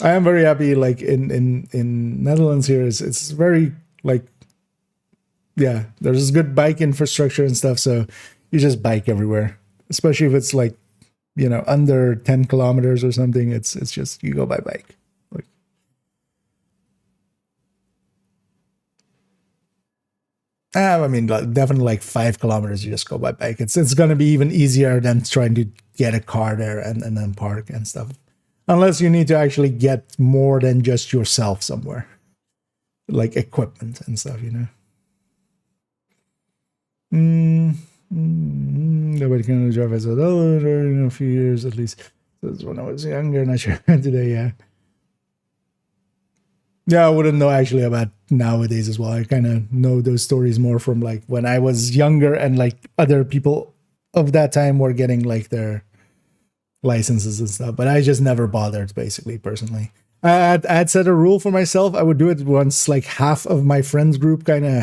I am very happy. Like in Netherlands here, it's very like, yeah, there's good bike infrastructure and stuff. So you just bike everywhere, especially if it's like, you know, under 10 kilometers or something. It's just you go by bike. Like, I mean, like, definitely like 5 kilometers, you just go by bike. It's gonna be even easier than trying to get a car there and then park and stuff. Unless you need to actually get more than just yourself somewhere, like equipment and stuff, you know. Nobody can drive as an adult or in a few years at least. That's when I was younger, not sure today, yeah. Yeah, I wouldn't know actually about nowadays as well. I kind of know those stories more from like when I was younger and like other people of that time were getting like their licenses and stuff. But I just never bothered, basically, personally. I'd set a rule for myself. I would do it once like half of my friends group kind of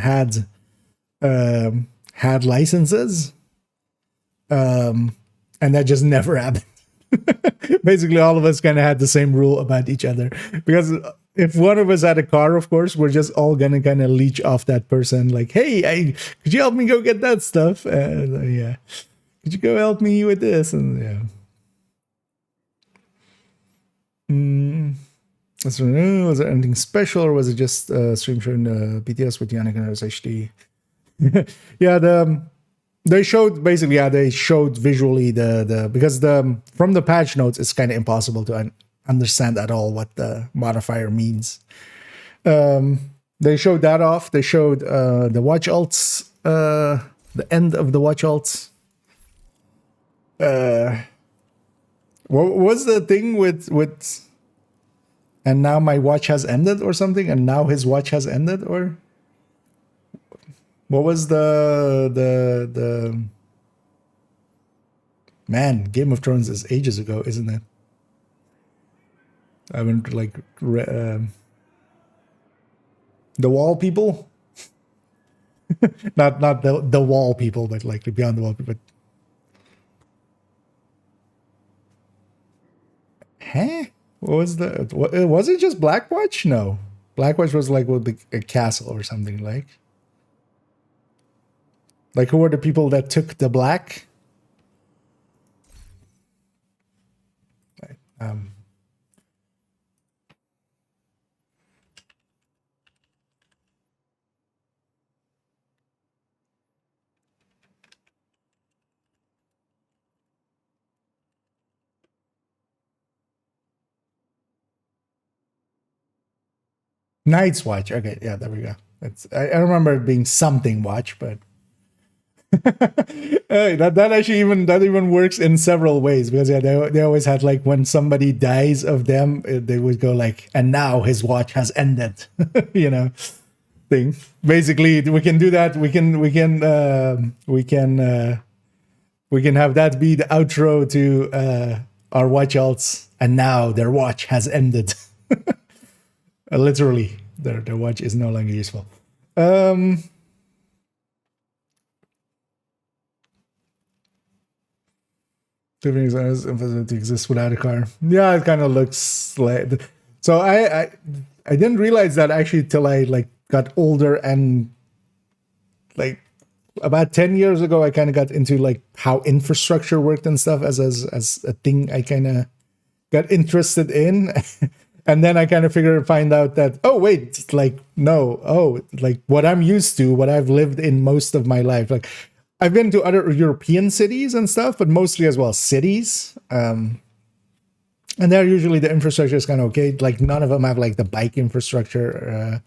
had licenses, and that just never happened. Basically, all of us kind of had the same rule about each other, because if one of us had a car, of course, we're just all gonna kind of leech off that person. Like, hey, could you help me go get that stuff? Yeah, could you go help me with this? And yeah. Was there anything special, or was it just stream showing PTS with Yannick and HD? Yeah, they showed basically, yeah, they showed visually the because from the patch notes it's kind of impossible to understand at all what the modifier means. They showed that off. They showed the watch alts, the end of the watch alts. What was the thing with and now my watch has ended or something, and now his watch has ended, or what was the man? Game of Thrones is ages ago, isn't it? I haven't like the wall people, not the wall people, but like the beyond the wall people. Huh? What was the? Was it just Blackwatch? No, Blackwatch was like with a castle or something like. Like, who were the people that took the black? Night's Watch. Okay, yeah, there we go. I remember it being something watch, but that actually even works in several ways, because yeah, they always had like when somebody dies of them, they would go like, and now his watch has ended, you know, thing. Basically, we can do that. We can have that be the outro to our watch alts, and now their watch has ended. Literally, their watch is no longer useful. To exist without a car. Yeah, it kind of looks like. So I didn't realize that actually till I like got older, and like about 10 years ago, I kind of got into like how infrastructure worked and stuff as a thing I kind of got interested in. And then I kind of find out that, oh, wait, like, no, oh, like what I'm used to, what I've lived in most of my life. Like, I've been to other European cities and stuff, but mostly as well cities. And there usually the infrastructure is kind of okay. Like, none of them have like the bike infrastructure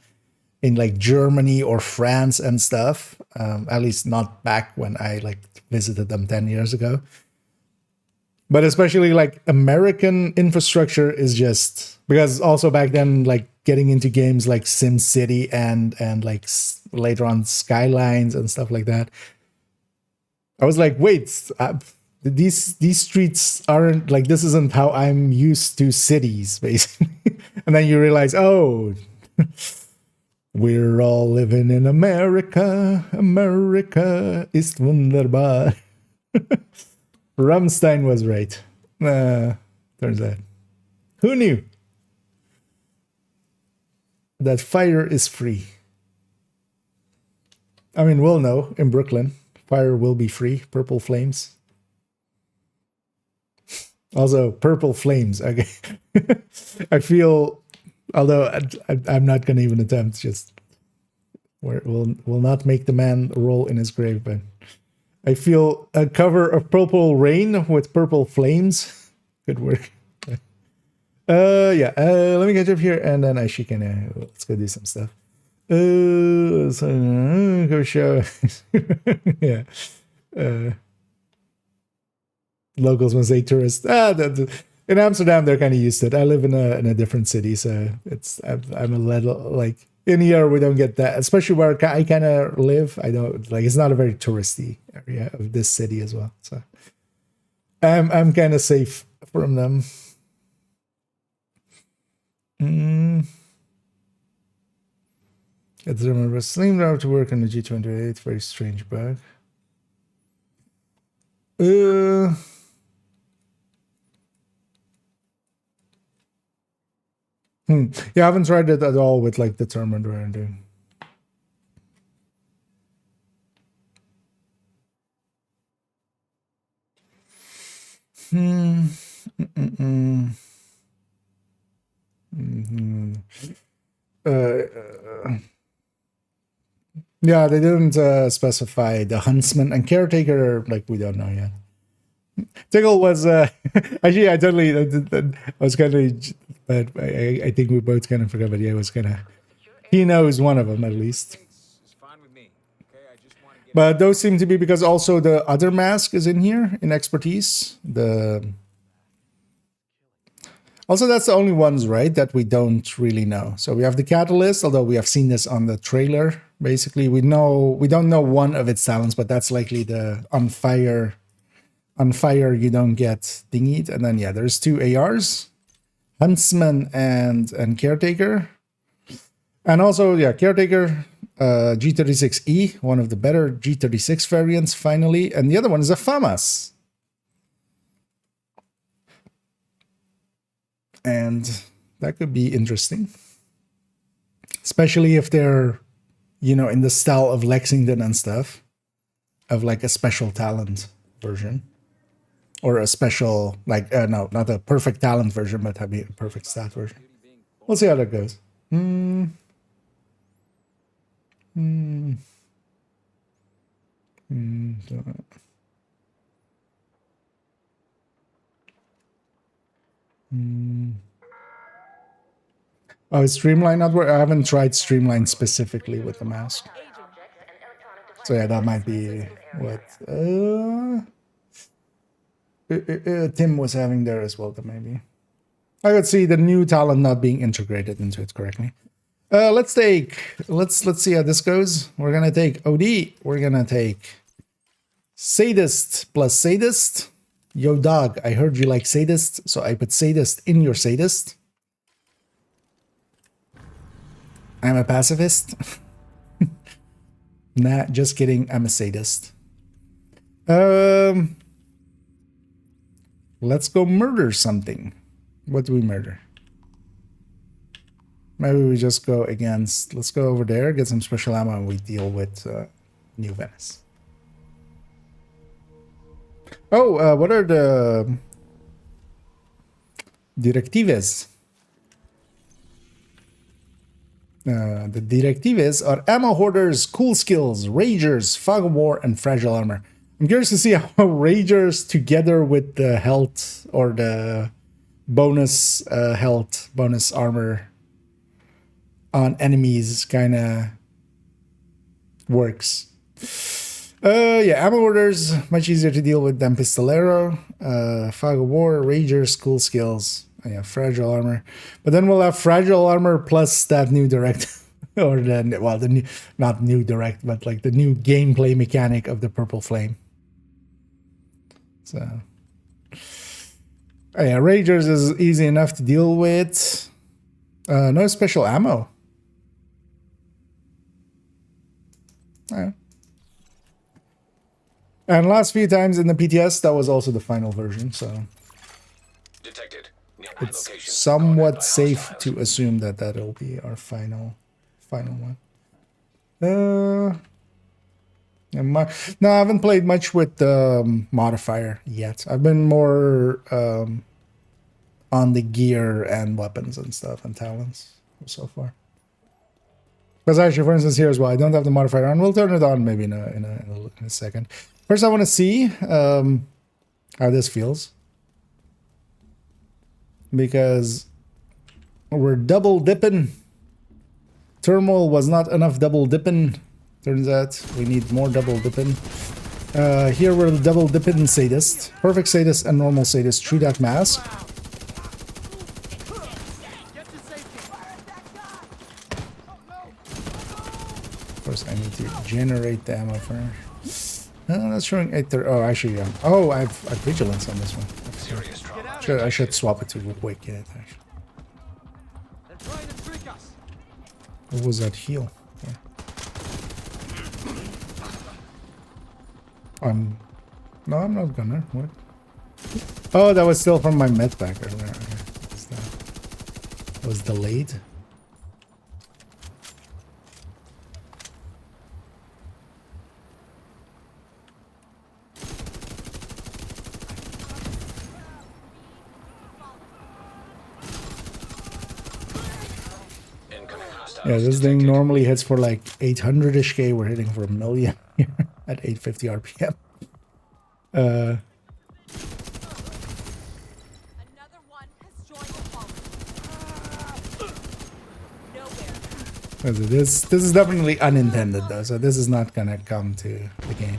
in like Germany or France and stuff. At least not back when I like visited them 10 years ago. But especially like American infrastructure is just, because also back then, like getting into games like SimCity and like later on Skylines and stuff like that, I was like, wait, these streets aren't like, this isn't how I'm used to cities, basically. And then you realize, oh, we're all living in America. America ist wunderbar. Rammstein was right. Turns out. Who knew? that fire is free. I mean, we'll know in Brooklyn. Fire will be free. Purple flames. Also, purple flames. Okay. I feel, although I'm not going to even attempt, just we'll not make the man roll in his grave, but I feel a cover of purple rain with purple flames could work. Yeah. Let me get up here, and then she can. Let's go do some stuff. So, go show. Yeah. Locals must say tourists. In Amsterdam, they're kind of used to it. I live in a different city, so I'm a little like in here we don't get that, especially where I kind of live. I don't like it's not a very touristy area of this city as well. So I'm kind of safe from them. Let's remember Slim Drive to work on the G28. Very strange bug. Yeah, I haven't tried it at all with like determined or anything. Yeah, they didn't specify the huntsman and caretaker. Like we don't know yet. Tickle was actually I was kind of, but I think we both kind of forgot. But yeah, it was kind of he knows one of them at least. But those seem to be because also the other mask is in here in expertise. Also, that's the only ones, right, that we don't really know. So we have the catalyst, although we have seen this on the trailer. Basically, we don't know one of its talents, but that's likely the on fire. On fire, you don't get thingied. And then, yeah, there's 2 ARs, Huntsman and Caretaker. And also, yeah, Caretaker, G36E, one of the better G36 variants, finally. And the other one is a FAMAS. And that could be interesting. Especially if they're, in the style of Lexington and stuff. Of like a special talent version. Or a special, like, no, not a perfect talent version, but a perfect stat version. We'll see how that goes. Oh, is Streamline not work? I haven't tried Streamline specifically with the mask. So yeah, that might be what Tim was having there as well, maybe. I could see the new talent not being integrated into it correctly. Let's see how this goes. We're gonna take OD. We're gonna take Sadist plus Sadist. Yo, dog, I heard you like Sadist, so I put Sadist in your Sadist. I'm a pacifist. Nah, just kidding. I'm a sadist. Let's go murder something. What do we murder? Maybe we just go against... Let's go over there, get some special ammo, and we deal with New Venice. Oh, what are the... directives? The directives are ammo hoarders, cool skills, ragers, fog of war, and fragile armor. I'm curious to see how ragers together with the health or the bonus health, bonus armor on enemies kind of works. Yeah, ammo hoarders, much easier to deal with than Pistolero. Fog of war, ragers, cool skills. Yeah, fragile armor, but then we'll have fragile armor plus that new direct, or the new, not new direct, but like the new gameplay mechanic of the purple flame. So, yeah, ragers is easy enough to deal with. No special ammo. Yeah. And last few times in the PTS, that was also the final version. So. Detected. Nearby. it's somewhat safe to assume that that'll be our final one. No, I haven't played much with modifier yet. I've been more on the gear and weapons and stuff and talents so far. Because actually, for instance, here as well, I don't have the modifier on. We'll turn it on maybe in a second. First, I want to see how this feels, because we're double dipping. Thermal was not enough double dipping. Turns out we need more double dipping. Here we're double dipping sadist. Perfect sadist and normal sadist through that mask. Of course, I need to generate the ammo first. That's showing 830. Oh, actually, yeah. Oh, I have vigilance on this one. I should swap it to wicked. Actually. What was that heal? No, I'm not gonna. What? Oh, that was still from my med pack earlier. Okay. That was delayed. Yeah, this thing normally hits for like 800-ish K. We're hitting for 1 million here at 850 RPM. Another one has joined the Nowhere. This is definitely unintended though, so this is not gonna come to the game.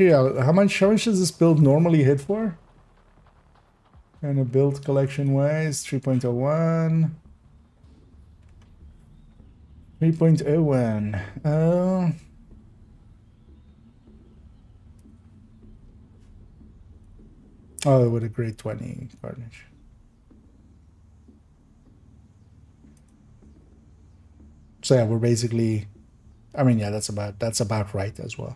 How much does this build normally hit for? Kind of build collection wise, 3.01. 3.01. Oh, with a grade 20 carnage. So yeah, we're basically, I mean, yeah, that's about right as well.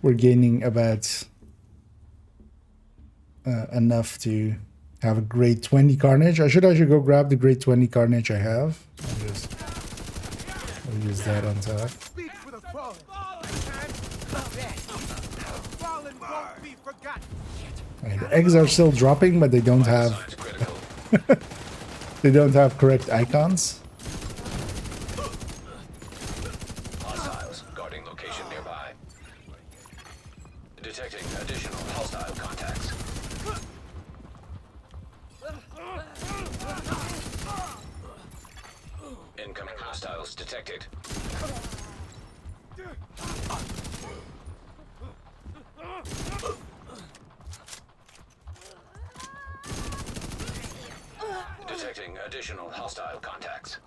We're gaining about enough to have a grade 20 carnage. I should actually go grab the grade 20 carnage I have. I'll use that on top. Okay, the eggs are still dropping, but they don't have they don't have correct icons. Detecting additional hostile contacts. Incoming hostiles detected. Detecting additional hostile contacts.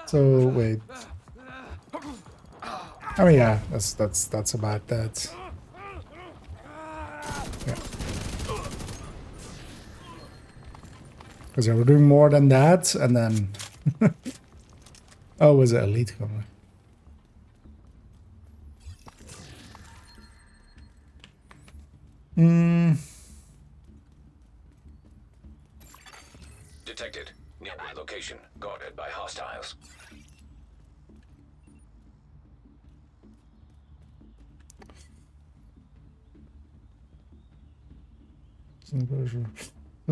So wait. I mean, yeah, that's about that. Yeah. Because we're doing more than that, and then oh, was it elite coming? Detected. Nearby location guarded by hostiles. There's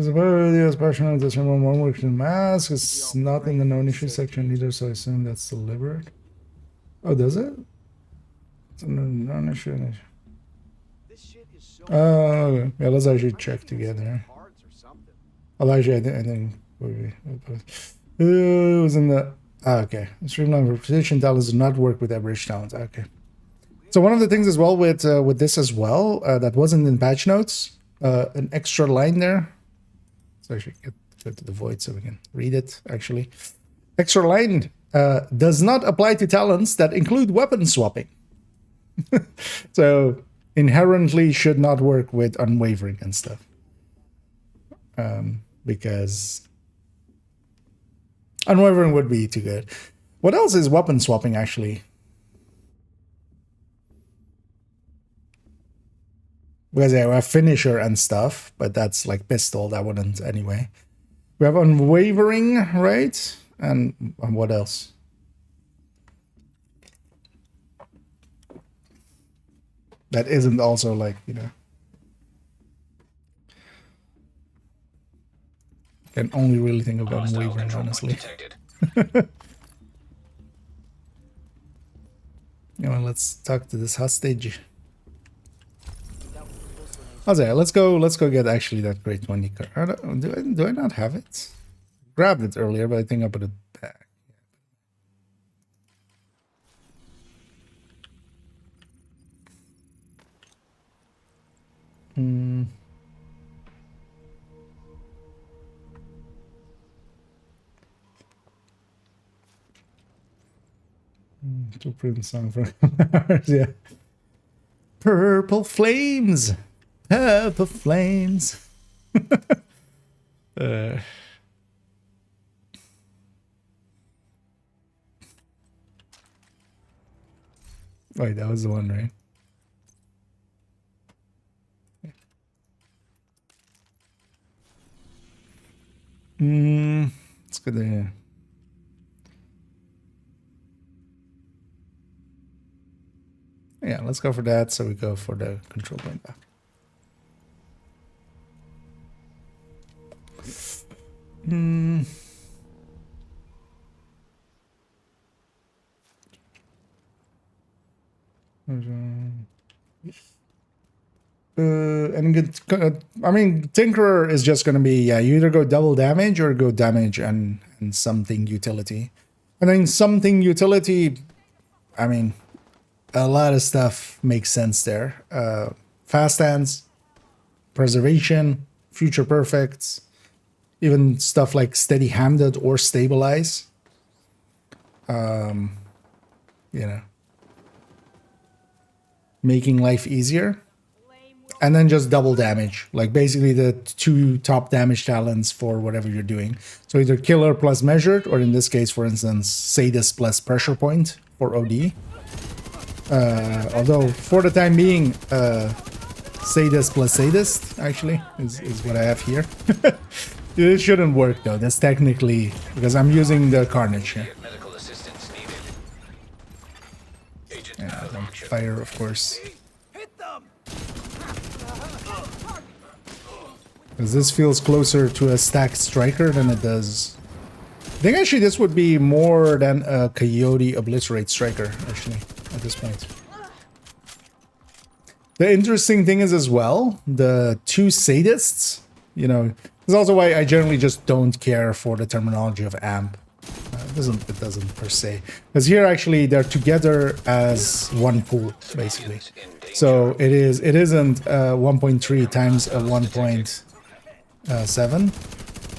a very special additional one works in mask. It's not in the known issue section either, so I assume that's delivered. Oh, does it? It's in the known issue. Oh, okay. Yeah, let's actually check together. Well, actually, I think it was in the. Okay, streamline representation talents do not work with average talents. Okay. So one of the things as well with this as well that wasn't in patch notes, an extra line there. So actually go to the void so we can read it. Actually, extra line does not apply to talents that include weapon swapping. So inherently should not work with unwavering and stuff. Because Unwavering would be too good. What else is weapon swapping, actually? Because yeah, we have finisher and stuff, but that's like pistol. That wouldn't anyway. We have unwavering, right? And what else? That isn't also like, you know. Can only really think of Hostile unwavering, control point honestly. detected. You know, let's talk to this hostage. Oh, yeah, let's go get actually that Great 20 card. Do I not have it? Grabbed it earlier, but I think I put it back. To print song from yeah. Purple flames. Purple flames. Wait, that was the one, right? It's good to yeah, let's go for that. So we go for the control point back. And I mean, Tinkerer is just going to be, yeah, you either go double damage or go damage and something utility. And then something utility, I mean, a lot of stuff makes sense there. Fast hands, preservation, future perfects, even stuff like steady handed or stabilize. You know, making life easier. And then just double damage, like basically the 2 top damage talents for whatever you're doing. So either killer plus measured, or in this case, for instance, sadist plus pressure point for OD. Although for the time being, sadist plus sadist actually is what I have here. It shouldn't work though. That's technically because I'm using the Carnage here. Medical assistance needed. Agent Yeah, then fire, of course. Because this feels closer to a stacked striker than it does. I think actually this would be more than a Coyote Obliterate striker, actually, at this point. The interesting thing is as well, the 2 sadists, you know, this is also why I generally just don't care for the terminology of amp. It doesn't per se. Because here actually they're together as one pool, basically. So it isn't 1.3 times a 1.7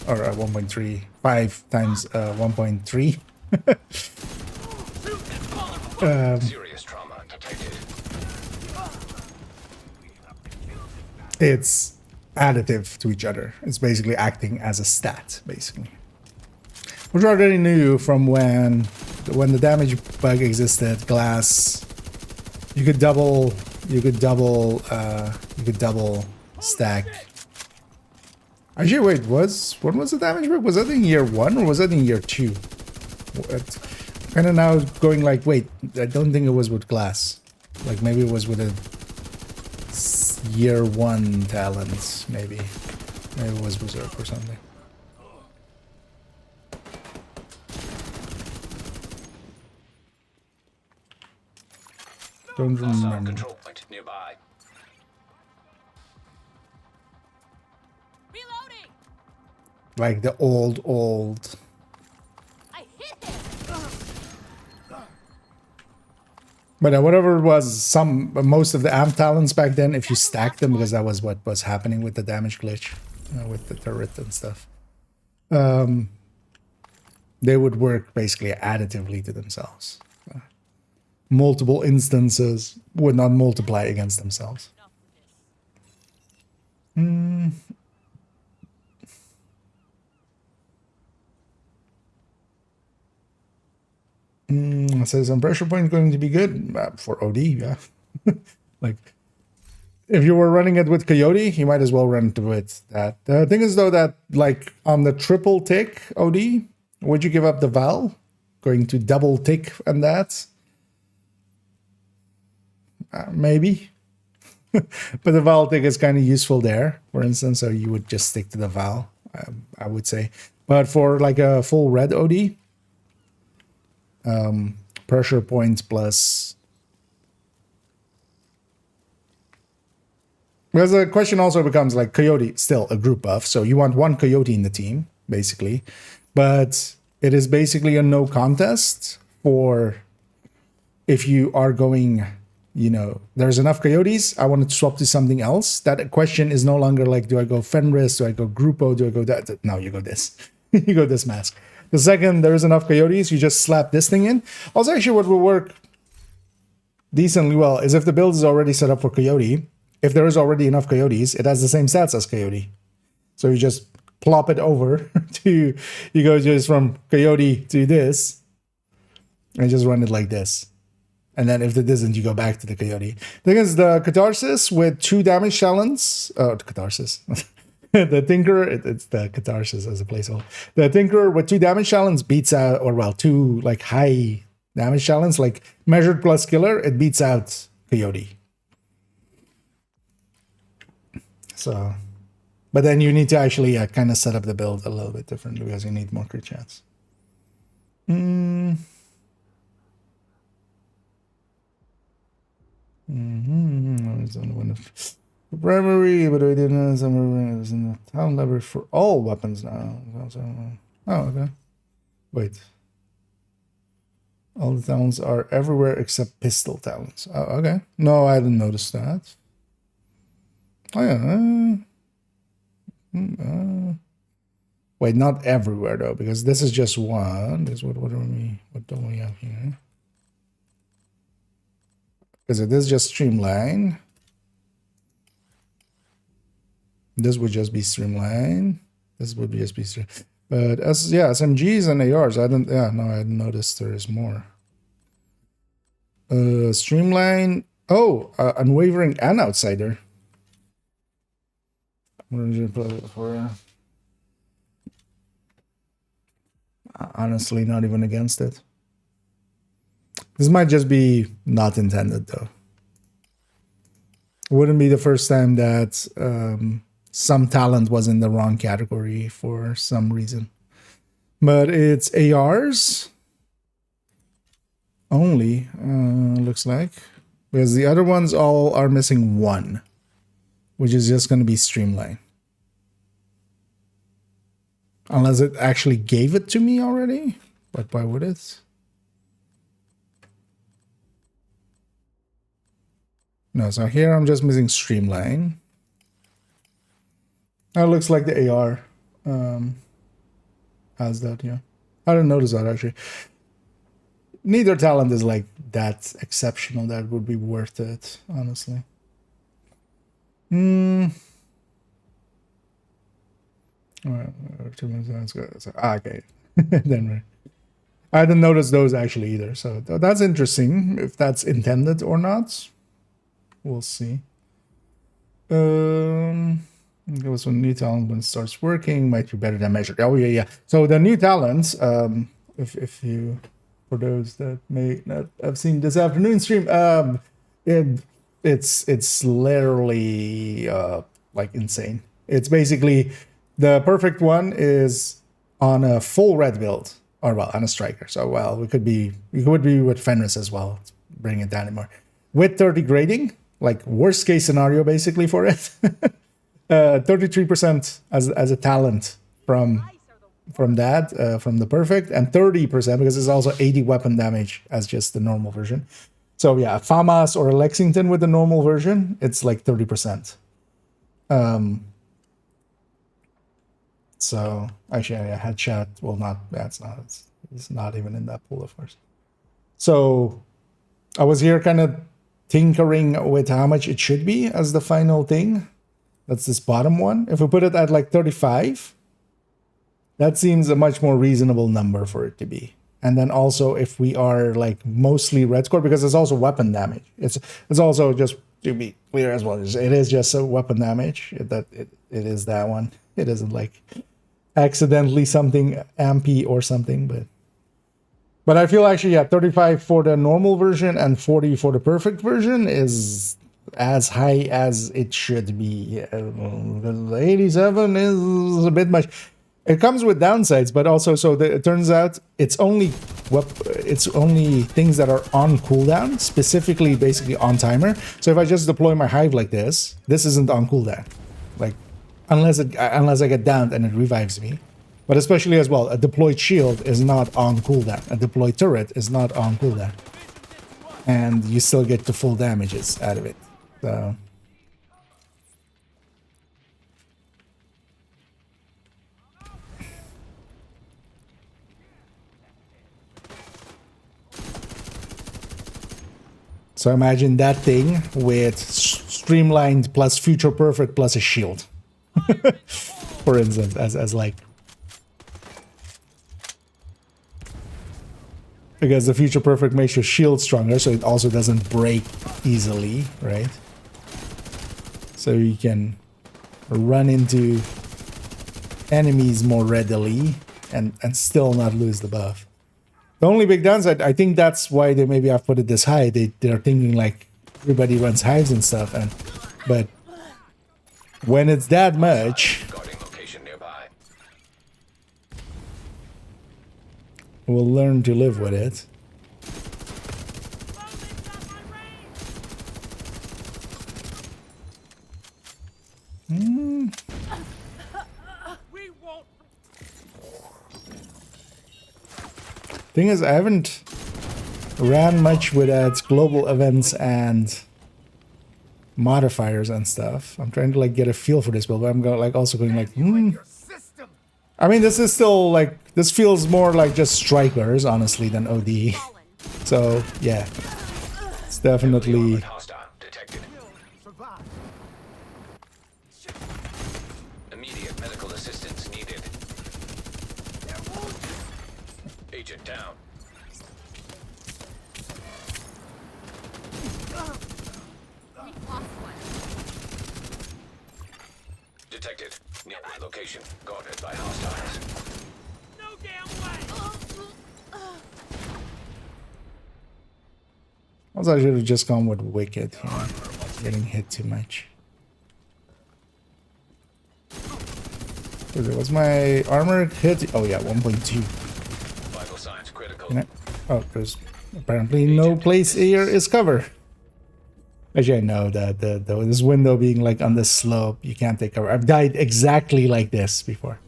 or 1.35 times 1.3. serious trauma detected. It's additive to each other. It's basically acting as a stat, basically. Which I already knew from when the damage bug existed. Glass, you could double stack. Actually, wait, when was the damage bug? Was that in year 1 or was that in year 2? Kind of now going like, wait, I don't think it was with glass. Like maybe it was with a year 1 talent, maybe it was berserk or something. Don't remember. Control point nearby. Reloading. Like the old. I hit him. But whatever it was, most of the amp talents back then, if you stacked them, because that was what was happening with the damage glitch, with the turret and stuff, they would work basically additively to themselves. Multiple instances would not multiply against themselves. says, some pressure point going to be good for OD, yeah. Like, if you were running it with Coyote, you might as well run it with that. The thing is, though, that, like, on the triple tick OD, would you give up the Val? Going to double tick and that? Maybe. But the Val tick is kind of useful there, for instance, so you would just stick to the Val, I would say. But for, like, a full red OD, pressure points plus... Because the question also becomes, like, Coyote, still a group buff, so you want one Coyote in the team, basically. But it is basically a no contest for if you are going, you know, there's enough Coyotes, I want to swap to something else. That question is no longer like, do I go Fenris, do I go Grupo, do I go that? No, you go this. You go this mask. The second there is enough Coyotes, you just slap this thing in. Also, actually, what will work decently well is if the build is already set up for Coyote. If there is already enough Coyotes, it has the same stats as Coyote. So you just plop it over to, you go just from Coyote to this, and just run it like this. And then if it isn't, you go back to the Coyote. Thing is, the Catharsis with 2 damage talents, the Catharsis. The Tinkerer, it's the Catharsis as a placeholder. The Tinkerer with 2 damage talents beats out, or well, 2 like high damage talents, like measured plus killer, it beats out Coyote. So, but then you need to actually kind of set up the build a little bit different because you need more crit chance. Primary, but I didn't have some was in the town lever for all weapons now. Oh, okay. Wait. All the talents are everywhere except pistol talents. Oh, okay. No, I didn't notice that. Oh, yeah. Wait, not everywhere, though, because this is just one. This what don't we have here? Because it is just streamline. This would just be streamline. This would just be streamline. But as yeah, SMGs and ARs, I didn't notice there is more. Streamline. Oh, unwavering and outsider. What did you play it for? Honestly, not even against it. This might just be not intended, though. Wouldn't be the first time that some talent was in the wrong category for some reason. But it's ARs only, looks like. Because the other ones all are missing 1. Which is just going to be streamline. Unless it actually gave it to me already. But why would it? No, so here I'm just missing streamline. That looks like the AR has that, yeah. I didn't notice that, actually. Neither talent is like that exceptional that would be worth it, honestly. Okay. Then I didn't notice those actually either, so that's interesting. If that's intended or not, we'll see. There was some new talent when it starts working might be better than measured. Oh yeah. So the new talents, if you, for those that may not have seen this afternoon stream, it's literally like insane. It's basically the perfect one is on a full red build, or well, on a striker. So well, we could be with Fenris as well. Let's bring it down more with 30 grading, like worst case scenario basically for it. 33% as a talent from that from the perfect, and 30% because it's also 80 weapon damage as just the normal version. So yeah, FAMAS or a Lexington with the normal version, it's like 30%. So actually, yeah, headshot will not. That's not. It's not even in that pool, of course. So I was here kind of tinkering with how much it should be as the final thing. That's this bottom one. If we put it at like 35, that seems a much more reasonable number for it to be. And then also if we are like mostly red score, because it's also weapon damage. It's also, just to be clear as well, it is just a weapon damage. It is that one. It isn't like accidentally something ampy or something, but I feel actually, yeah, 35 for the normal version and 40 for the perfect version is as high as it should be. The 87 is a bit much. It comes with downsides, but also, it turns out it's only things that are on cooldown, specifically basically on timer. So if I just deploy my hive like this isn't on cooldown, like unless I get downed and it revives me. But especially as well, a deployed shield is not on cooldown. A deployed turret is not on cooldown, and you still get the full damages out of it. So imagine that thing with streamlined plus future perfect plus a shield, for instance, as like, because the future perfect makes your shield stronger, so it also doesn't break easily, right? So you can run into enemies more readily and still not lose the buff. The only big downside, I think that's why they maybe have put it this high. They're thinking like everybody runs hives and stuff, but when it's that much, we'll learn to live with it. Thing is, I haven't ran much with its global events and modifiers and stuff. I'm trying to like get a feel for this build, but I'm also going like, I mean, this is still like, this feels more like just strikers, honestly, than OD. So yeah, it's definitely. Immediate medical assistance needed. Agent down. Detected. Nearby location. Guarded by hostiles. No damn way! Also, I should have just gone with Wicked here. Getting hit too much. What's my armor hit? Oh yeah, 1.2. Vital signs critical. Oh, there's apparently no place here is cover. Actually, I know that this window being like on this slope, you can't take cover. I've died exactly like this before.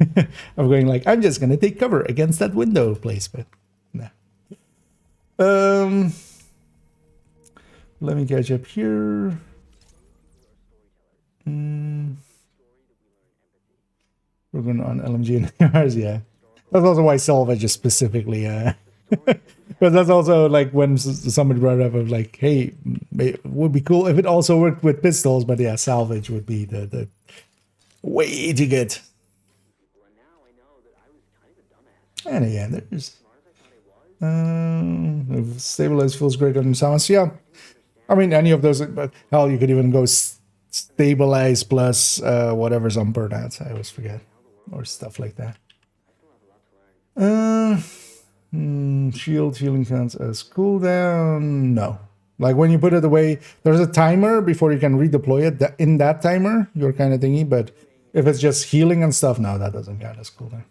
I'm going like, I'm just gonna take cover against that window place, but no. Let me catch up here. We're going on LMG and ARs, yeah. That's also why salvage is specifically, but that's also like when somebody brought it up of like, hey, it would be cool if it also worked with pistols, but yeah, salvage would be the way to get. And again, there's stabilize feels great on sounds. Yeah, I mean any of those, but hell, you could even go stabilize plus whatever's on burnouts. I always forget, or stuff like that. Shield healing counts as cooldown. No, like when you put it away, there's a timer before you can redeploy it. In that timer, your kind of thingy. But if it's just healing and stuff, no, that doesn't count as cooldown.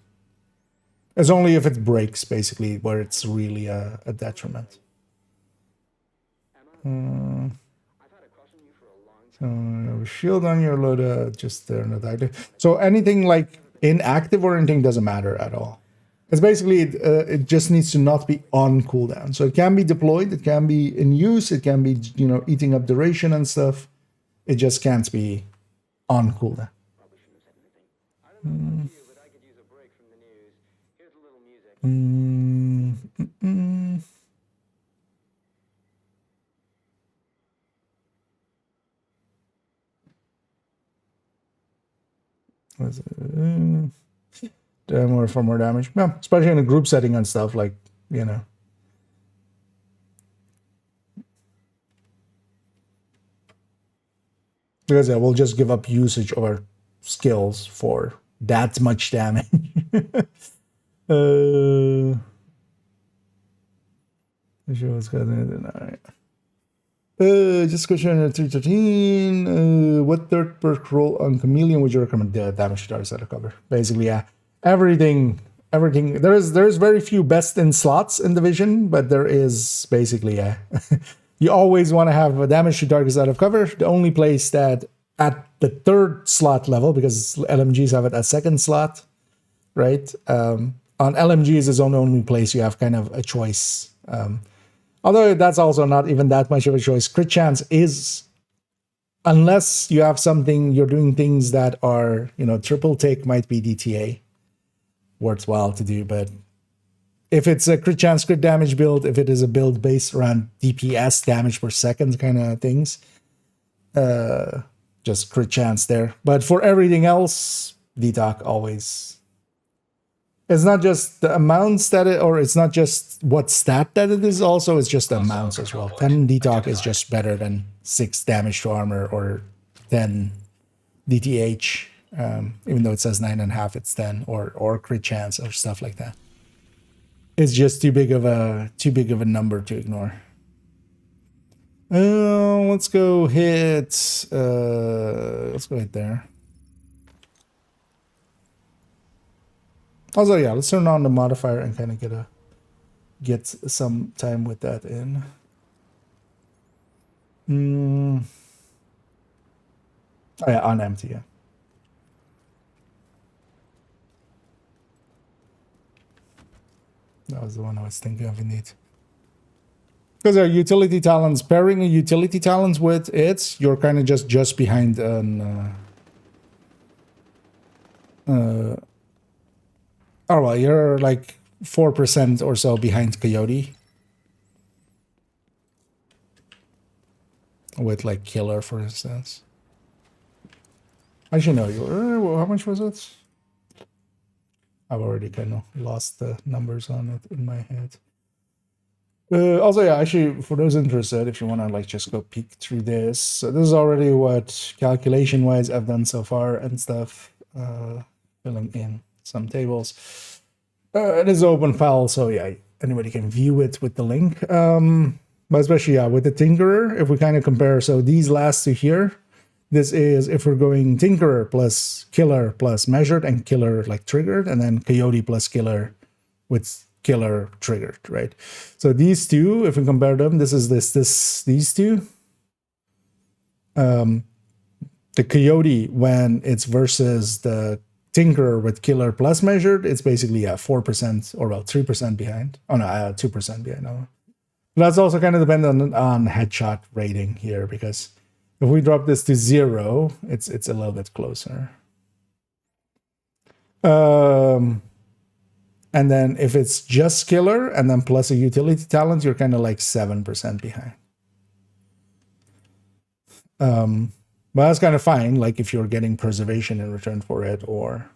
It's only if it breaks, basically, where it's really a detriment. So shield on your loader, just there, not active. So anything like inactive or anything doesn't matter at all. It's basically, it just needs to not be on cooldown. So it can be deployed, it can be in use, it can be, you know, eating up duration and stuff. It just can't be on cooldown. more for more damage. Yeah, especially in a group setting and stuff, like, you know. Because yeah, we'll just give up usage of our skills for that much damage. Sure what's going on. All right. Just question 313. What third perk roll on Chameleon would you recommend? The damage to targets out of cover. Basically, yeah. Everything. There's very few best in slots in Division, but there is basically, yeah. You always want to have a damage to targets out of cover. The only place that at the third slot level, because LMGs have it at second slot, right? On LMGs is the only place you have kind of a choice. Although that's also not even that much of a choice. Crit chance is, unless you have something, you're doing things that are, you know, triple take might be DTA. Worthwhile to do, but if it's a crit chance, crit damage build, if it is a build based around DPS, damage per second kind of things, just crit chance there. But for everything else, DTOC always. It's not just the amounts that it, or it's not just what stat that it is, also, it's just the amounts as well. 10 DTOC is just better than 6 damage to armor or 10 DTH. Even though it says 9.5, it's 10, or crit chance or stuff like that. It's just too big of a number to ignore. Let's go hit there. Also, yeah, let's turn on the modifier and kind of get some time with that in. Oh, yeah, on empty, yeah. That was the one I was thinking of indeed. Because our utility talents, pairing a utility talents with it, you're kind of just behind an oh well, you're like 4% or so behind Coyote. With like Killer, for instance. Actually, no, how much was it? I've already kind of lost the numbers on it in my head. Also, yeah, actually, for those interested, if you want to like just go peek through this, so this is already what calculation-wise I've done so far and stuff, filling in some tables. It is open file, so yeah, anybody can view it with the link. But especially, yeah, with the Tinkerer, if we kind of compare, so these last two here, this is if we're going Tinkerer plus Killer plus measured and Killer like triggered, and then Coyote plus Killer with Killer triggered, right? So these two, if we compare them, this is these two. The Coyote, when it's versus the Tinkerer with Killer plus measured, it's basically 4% or well 3% behind. Oh no, 2% behind. No. That's also kind of dependent on headshot rating here, because if we drop this to 0, it's a little bit closer. And then if it's just Killer and then plus a utility talent, you're kind of like 7% behind. But that's kind of fine, like if you're getting preservation in return for it, or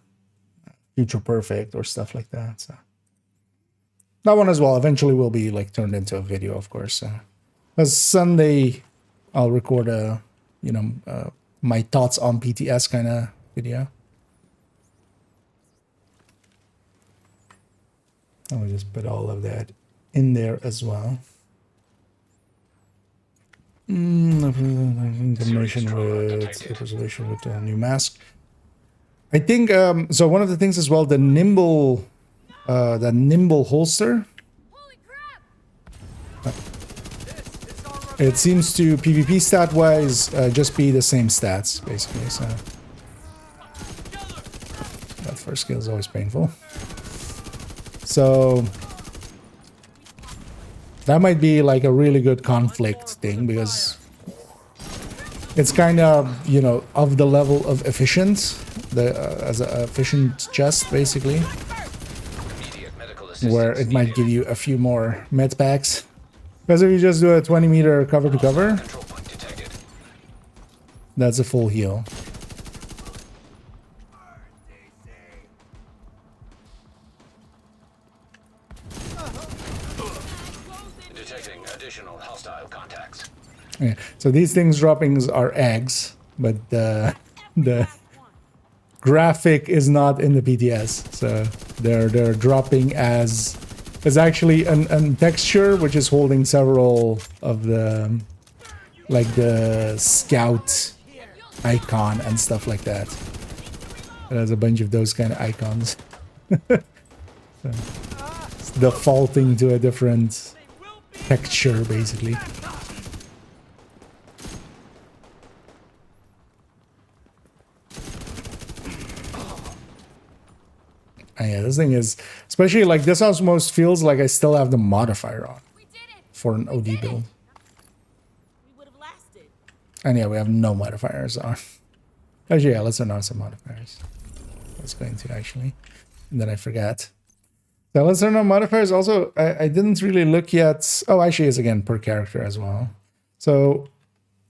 future perfect or stuff like that. So that one as well eventually will be like turned into a video, of course. Because Sunday I'll record a my thoughts on PTS kind of video. I'll just put all of that in there as well. Combination with preservation with a new mask. I think so. One of the things as well, the nimble holster. Holy crap! It seems to PvP stat wise just be the same stats basically. So that first skill is always painful. So that might be like a really good conflict thing, because it's kind of, of the level of efficient, as an efficient chest basically, where it might give you a few more med packs. Because if you just do a 20 meter cover to cover, that's a full heal. Additional hostile contacts. Yeah. So these things droppings are eggs, but the graphic is not in the PTS. So they're dropping as it's actually an texture which is holding several of the like the scout icon and stuff like that. It has a bunch of those kind of icons. So it's defaulting to a different texture basically. And yeah, this thing is, especially like this almost feels like I still have the modifier on for an OD build. And yeah, we have no modifiers on. Actually, yeah, let's turn on some modifiers. I was going to actually, and then I forgot. So let's turn on modifiers. Also, I didn't really look yet. Oh, actually, it's again per character as well. So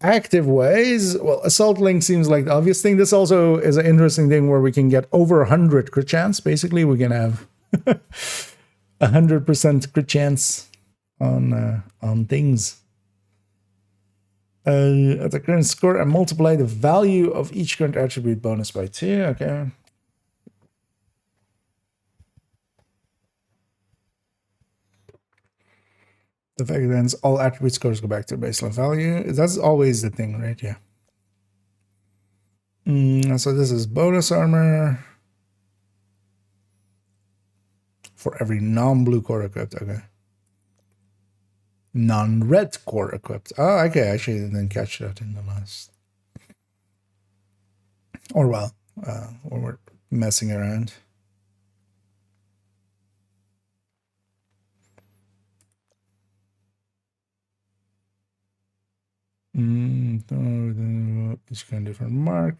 active ways. Well, assault link seems like the obvious thing. This also is an interesting thing where we can get over 100 crit chance. Basically, we can have 100% crit chance on things. At the current score, and multiply the value of each current attribute bonus by 2. Okay. The fact that ends all attribute scores go back to baseline value. That's always the thing, right? Yeah. So this is bonus armor for every non-blue core equipped. Okay. Non-red core equipped. Oh, okay. Actually, I didn't catch that in the last. Or well, when we're messing around. It's kind of different mark.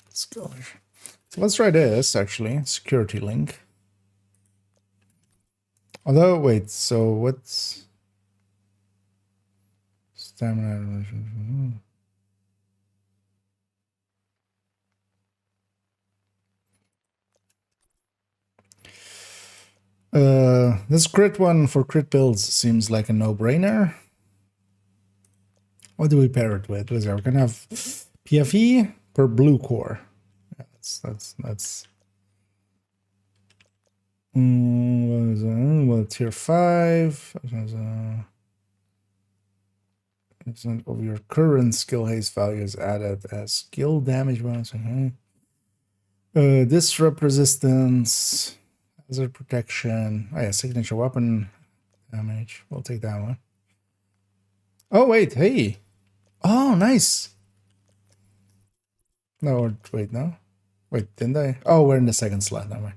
Let's go. So let's try this actually. Security link. Although, wait, so what's stamina? This crit one for crit builds seems like a no-brainer. What do we pair it with? We're gonna have PFE per blue core. Yeah, that's what is that? Well, tier 5. Percent of your current skill haste value is added as skill damage bonus. Disrupt resistance, hazard protection. Oh yeah, signature weapon damage. We'll take that one. Oh wait, hey. Oh, nice. No, wait, no. Wait, didn't I? Oh, we're in the second slot. Never mind.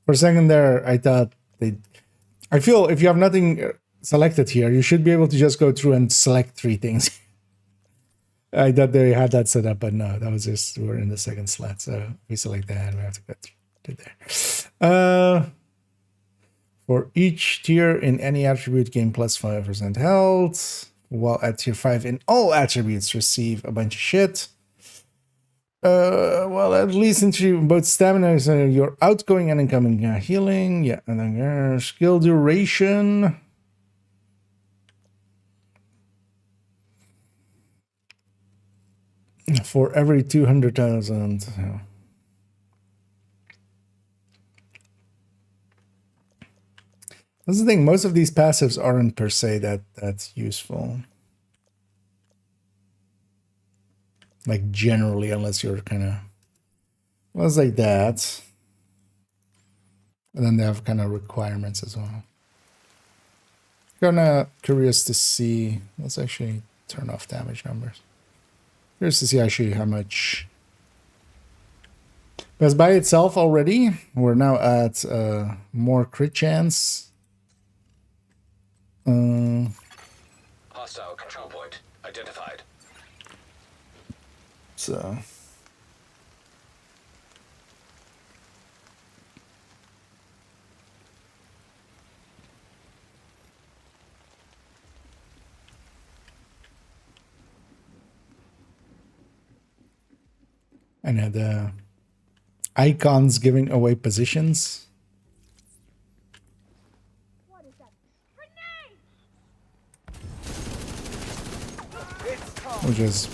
For a second there, I thought I feel if you have nothing selected here, you should be able to just go through and select 3 things. I thought they had that set up, but no, that was just we're in the second slot, so we select that and we have to go to there. For each tier in any attribute, gain plus 5% health, while at tier 5 in all attributes receive a bunch of shit. Well, at least into both stamina is your outgoing and incoming healing. Yeah, and then skill duration. For every 200,000. That's the thing. Most of these passives aren't per se that's useful. Like generally, unless you're kind of, well, it's like that. And then they have kind of requirements as well. Kind of curious to see. Let's actually turn off damage numbers. Curious to see actually how much. Because by itself already, we're now at more crit chance. Hostile control point identified. So. And icons giving away positions. What is that? Grenade! Which is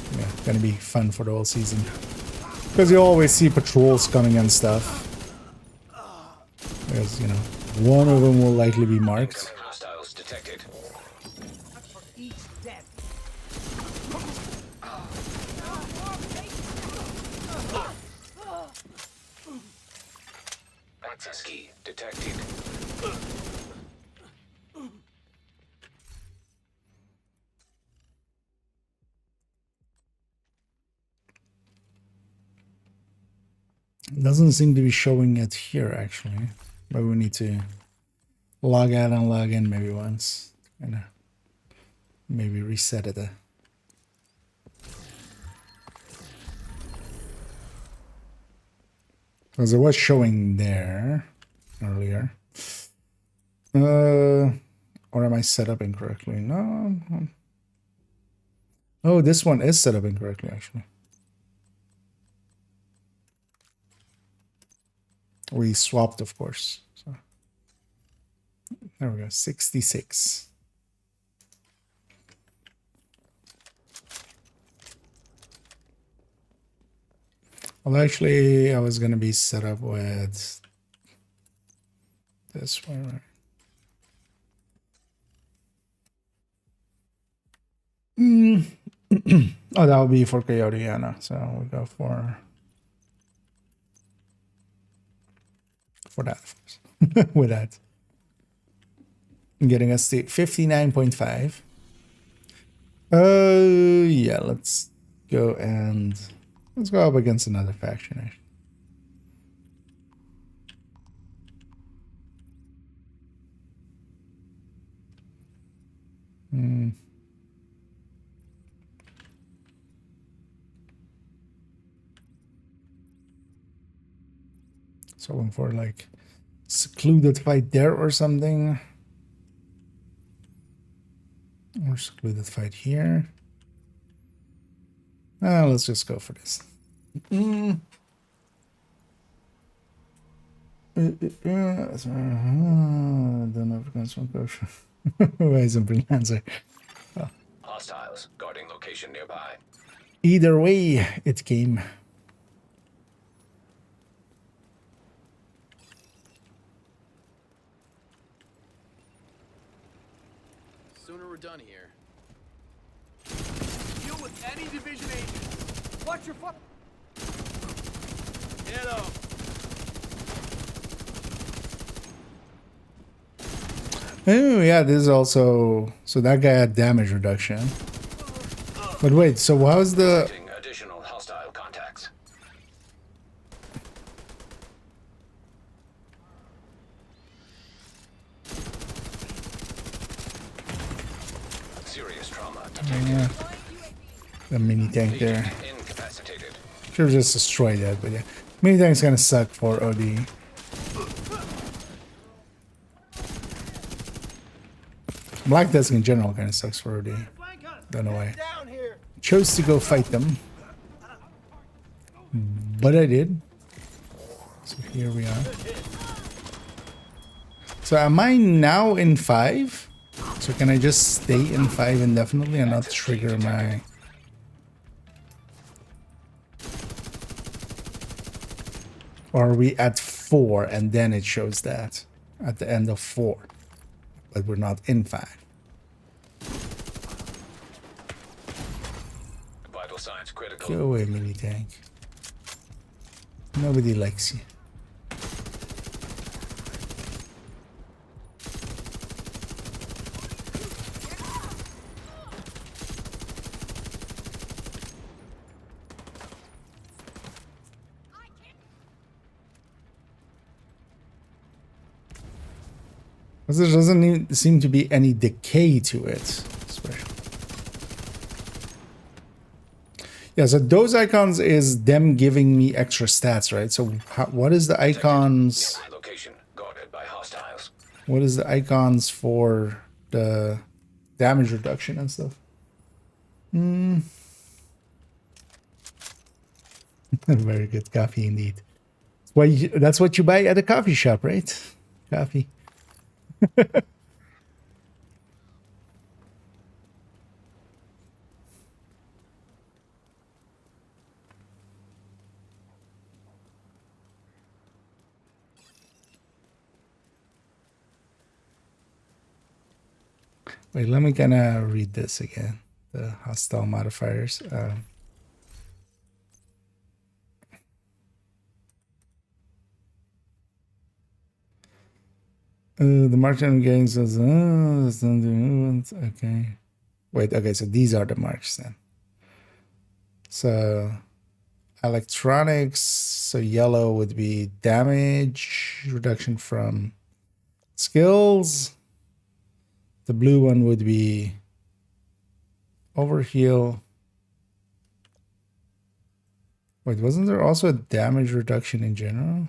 gonna be fun for the whole season. Because you always see patrols coming and stuff. Because, you know, one of them will likely be marked. Hostiles detected. Access key detected. Doesn't seem to be showing it here, actually. But we need to log out and log in maybe once. And maybe reset it. Because it was showing there earlier. Or am I set up incorrectly? No. Oh, this one is set up incorrectly, actually. We swapped, of course. So there we go, 66. Well, actually, I was going to be set up with this one. Oh, that would be for Coyote, yeah, no. So we go for that first. With that. Getting us to 59.5. Yeah, let's go up against another faction, actually. So I'm for like secluded fight there or something. Or secluded fight here. Let's just go for this. Don't have concentration. Why is it freelancer? Hostiles guarding location nearby. Either way, it came. Sooner we're done here. Deal with any division agent. Watch your fuck. Hello. Oh yeah, this is also so that guy had damage reduction. But wait, so how's the Additional hostile contacts. Serious trauma detected. the mini tank there? Incapacitated. Should have just destroyed that, but yeah. Mini tank's gonna suck for OD. Black Desk in general kind of sucks for OD. Don't know why. Down here. Chose to go fight them. But I did. So here we are. So am I now in 5? So can I just stay in 5 indefinitely and not trigger my... Or are we at 4 and then it shows that at the end of 4? But we're not in 5. Vital signs critical. Go away, mini tank. Nobody likes you. Because there doesn't seem to be any decay to it, especially. Yeah, so those icons is them giving me extra stats, right? So what is the icons? Location guarded by hostiles. What is the icons for the damage reduction and stuff? Very good coffee indeed. That's what you buy at a coffee shop, right? Coffee. Wait, let me kind of read this again. The hostile modifiers. The marksman gains says, okay. Wait, okay, so these are the marks then. So electronics, so yellow would be damage reduction from skills. The blue one would be overheal. Wait, wasn't there also a damage reduction in general?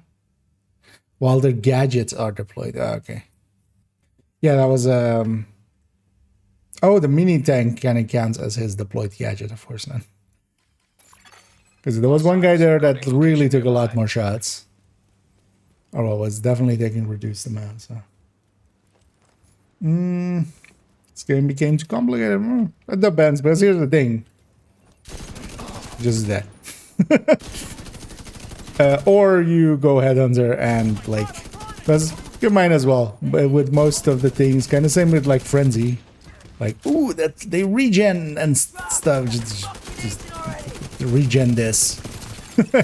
While their gadgets are deployed. Oh, okay. Yeah, that was oh, the mini tank kind of counts as his deployed gadget, of course not. Because there was one guy there that really took a lot more shots. Or well, was definitely taking reduced amount, so. This game became too complicated. It depends, because here's the thing. Just that. Or you go headhunter and like, because you might as well. But with most of the things, kind of same with like frenzy, like ooh, that they regen and stuff. Just regen this.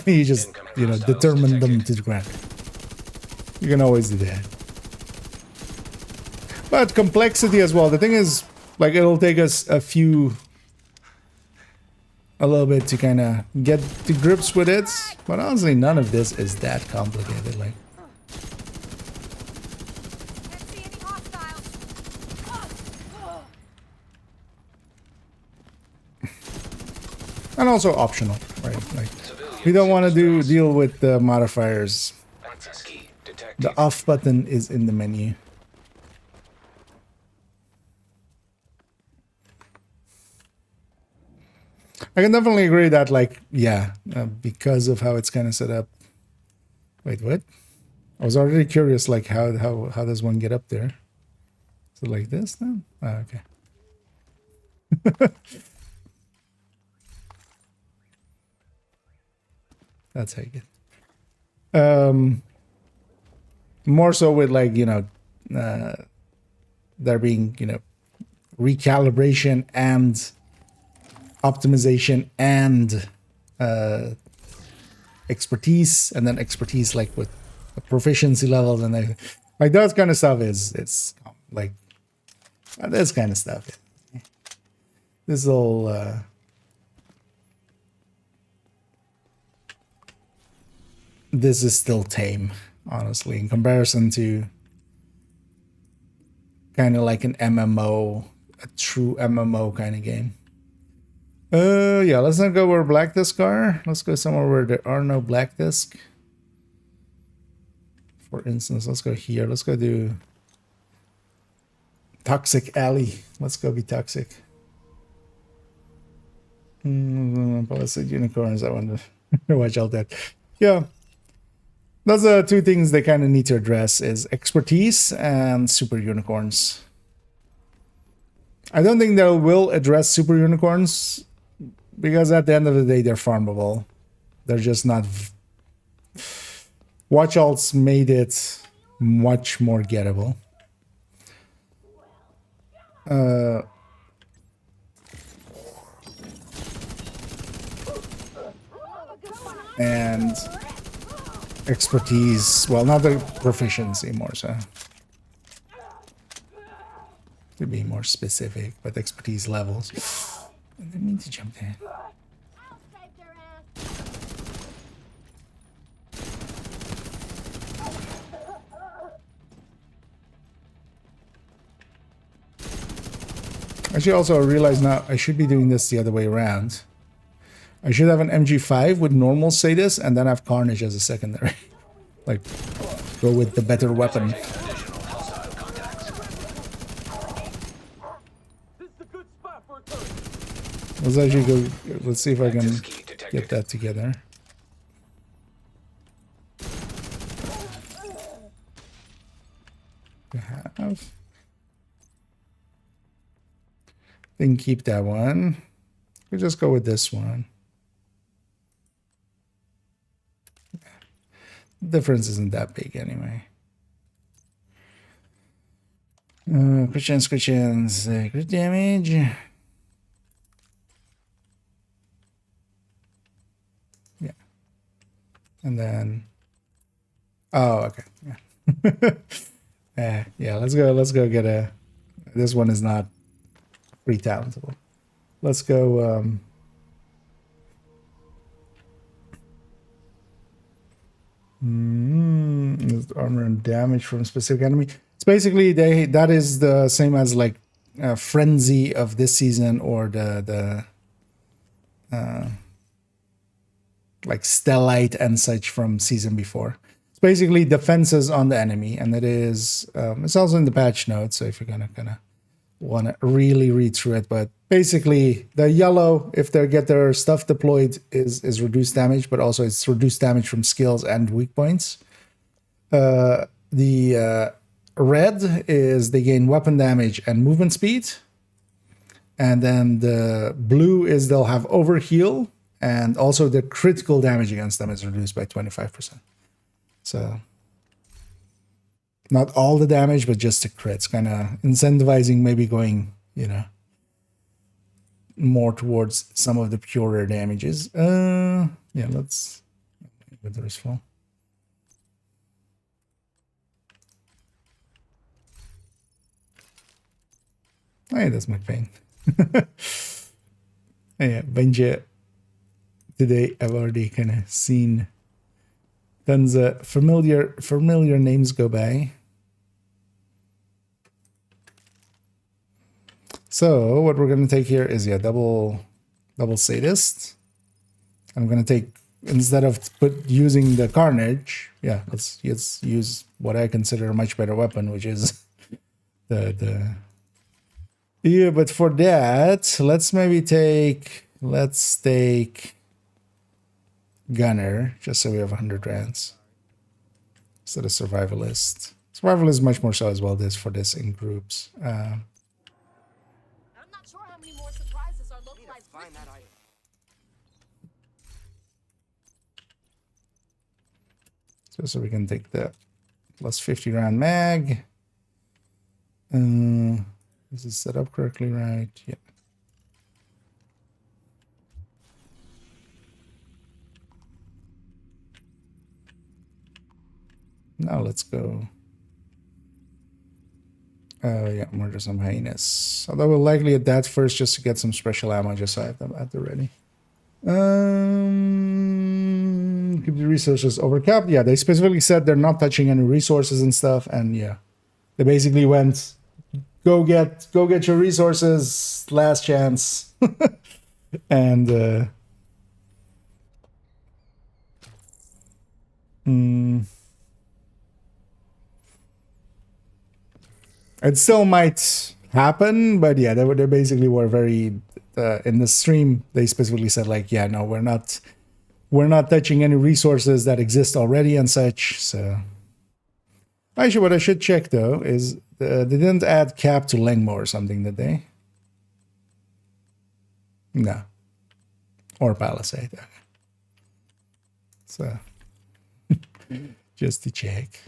You just determine them to the ground. You can always do that. But complexity as well. The thing is, like, it'll take us a little bit to kind of get to grips with it, but honestly none of this is that complicated. Like, Can't see any hostiles. and also optional, right? Like, we don't want to deal with the modifiers. Access key detected. The off button is in the menu. I can definitely agree that, like, yeah, because of how it's kind of set up. Wait, what? I was already curious, like, how does one get up there? Is it like this then? Oh, okay. That's how you get. More so with, like, there being, recalibration and optimization and expertise, and then expertise like with proficiency levels and everything. Like that kind of stuff it's like this kind of stuff. This all this is still tame, honestly, in comparison to kind of like an MMO, a true MMO kind of game. Yeah, let's not go where black discs are. Let's go somewhere where there are no black discs. For instance, let's go here. Let's go do Toxic Alley. Let's go be toxic. Palisade unicorns, I wonder. Watch out that. Yeah. Those are two things they kind of need to address, is expertise and super unicorns. I don't think they will address super unicorns, because at the end of the day, they're farmable. They're just not... Watch alts made it much more gettable. And expertise, well, not the proficiency more so. To be more specific, but expertise levels. I didn't mean to jump there. I'll save their ass. Actually, also I realize now I should be doing this the other way around. I should have an MG5 with normal status and then have Carnage as a secondary. Like, go with the better weapon. Additional hostile contacts. Let's actually go, let's see if I can Access key detected. get that together. Then keep that one. We'll just go with this one. Difference isn't that big anyway. Christians, crit damage. Yeah. And then, oh, okay. Yeah. Yeah, let's go get a, this one is not pretty talentable. Let's go, armor and damage from specific enemy. It's basically that is the same as like frenzy of this season, or the like stellite and such from season before. It's basically defenses on the enemy, and it is it's also in the patch notes. So if you're gonna kind of want to really read through it, but basically the yellow, if they get their stuff deployed, is reduced damage, but also it's reduced damage from skills and weak points. The red is they gain weapon damage and movement speed, and then the blue is they'll have overheal, and also the critical damage against them is reduced by 25%. So not all the damage, but just the crits, kind of incentivizing maybe going, you know, more towards some of the purer damages. Yeah, let's with the full. Hey, that's my pain. Yeah, Benja. Today I've already kind of seen tons of familiar names go by. So what we're going to take here is, yeah, double sadist. I'm going to take, instead of using the carnage, yeah, let's use what I consider a much better weapon, which is the yeah. But for that, let's take gunner, just so we have 100 rands instead of survivalist. Survivalist is much more so as well. This for this in groups. I'm not sure how many more surprises are localized. Find that item. So we can take the plus 50 round mag. Is it set up correctly, right? Yeah. Now let's go. Yeah, murder some hyenas. Although we'll likely at that first just to get some special ammo, just so I have them at the ready. Keep the resources overcapped. Yeah, they specifically said they're not touching any resources and stuff, and yeah, they basically went, go get your resources, last chance, and it still might happen, but yeah, they basically were very in the stream. They specifically said like, yeah, no, we're not touching any resources that exist already and such. So actually, what I should check though is they didn't add cap to Lengmo or something, did they? No, or Palisade. Okay. So just to check.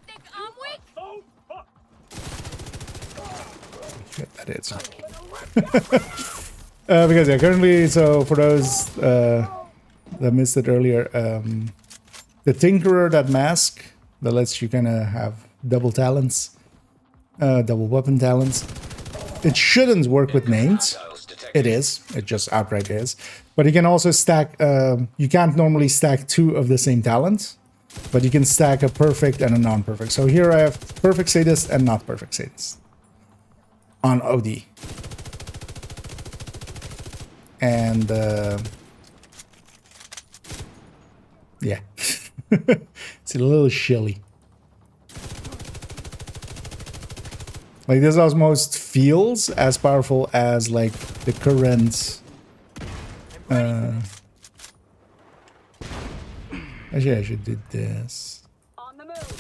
Think I'm weak? That is. Because yeah, currently, so for those that missed it earlier, the Tinkerer, that mask that lets you kind of have double talents, double weapon talents, it shouldn't work with names. It is. It just outright is. But you can also stack. You can't normally stack two of the same talent, but you can stack a perfect and a non-perfect. So here I have perfect sadist and not perfect sadist on OD. And Yeah. It's a little chilly. Like this almost feels as powerful as like the current actually I should do this. On the move.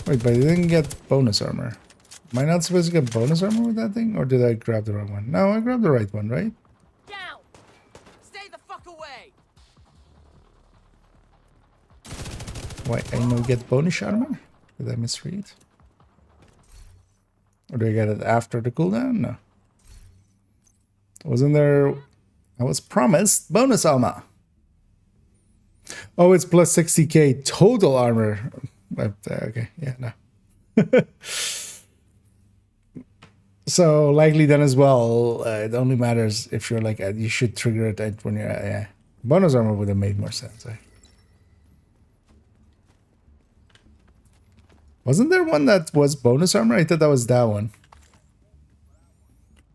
Wait, but I didn't get bonus armor. Am I not supposed to get bonus armor with that thing? Or did I grab the wrong one? No, I grabbed the right one, right? Down. Stay the fuck away. Why, I no get bonus armor? Did I misread? Or do I get it after the cooldown? No. Wasn't there... I was promised bonus armor. Oh, it's plus 60k total armor. Okay, yeah, no. So likely then as well, it only matters if you're like, you should trigger it at when you're, yeah. Bonus armor would have made more sense. Wasn't there one that was bonus armor? I thought that was that one.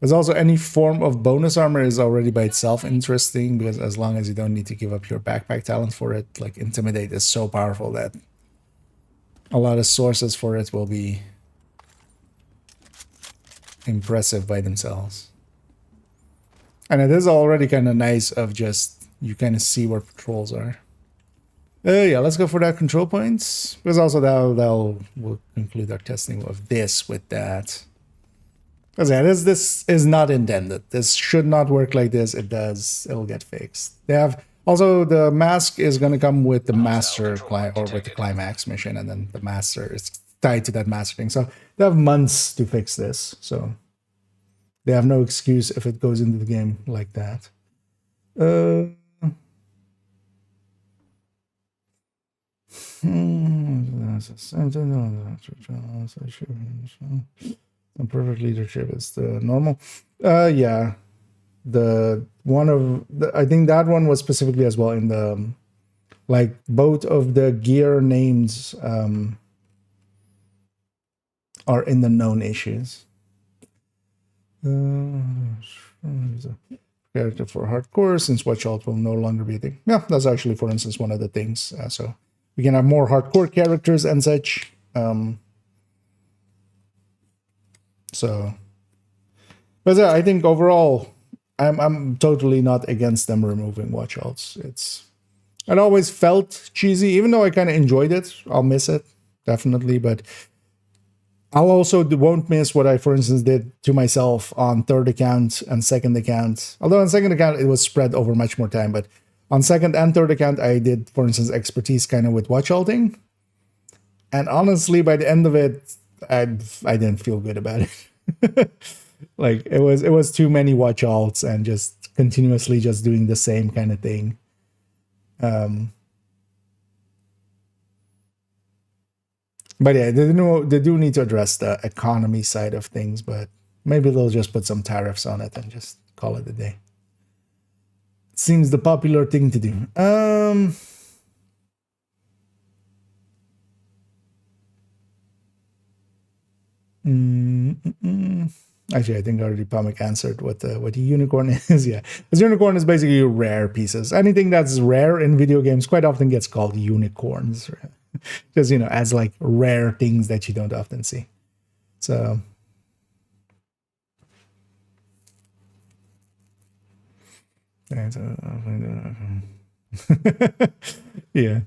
There's also any form of bonus armor is already by itself interesting because as long as you don't need to give up your backpack talent for it, like Intimidate is so powerful that a lot of sources for it will be impressive by themselves. And it is already kind of nice of just, you kind of see where patrols are. Yeah, let's go for that control points. Because also we'll conclude our testing of this with that. Because yeah, this is not intended. This should not work like this. It does. It'll get fixed. They have also the mask is going to come with the master or with the climax mission, and then the master is tied to that master thing. So they have months to fix this. So they have no excuse if it goes into the game like that. Perfect leadership is the normal. Yeah, the one of the, I think that one was specifically as well in the like both of the gear names are in the known issues. Character for hardcore since Watch Alt will no longer be a thing. Yeah, that's actually, for instance, one of the things. So we can have more hardcore characters and such. So, but yeah, I think overall, I'm totally not against them removing watch alts. It always felt cheesy, even though I kind of enjoyed it. I'll miss it definitely, but I'll also won't miss what I, for instance, did to myself on third account and second account. Although on second account it was spread over much more time, but on second and third account I did, for instance, expertise kind of with watch alting, and honestly, by the end of it, I didn't feel good about it. Like it was too many watch alts and just continuously just doing the same kind of thing. But yeah, they do need to address the economy side of things, but maybe they'll just put some tariffs on it and just call it a day. Seems the popular thing to do. Actually, I think already Pomic answered what the unicorn is. Yeah, because unicorn is basically rare pieces. Anything that's rare in video games quite often gets called unicorns, because as like rare things that you don't often see. So yeah.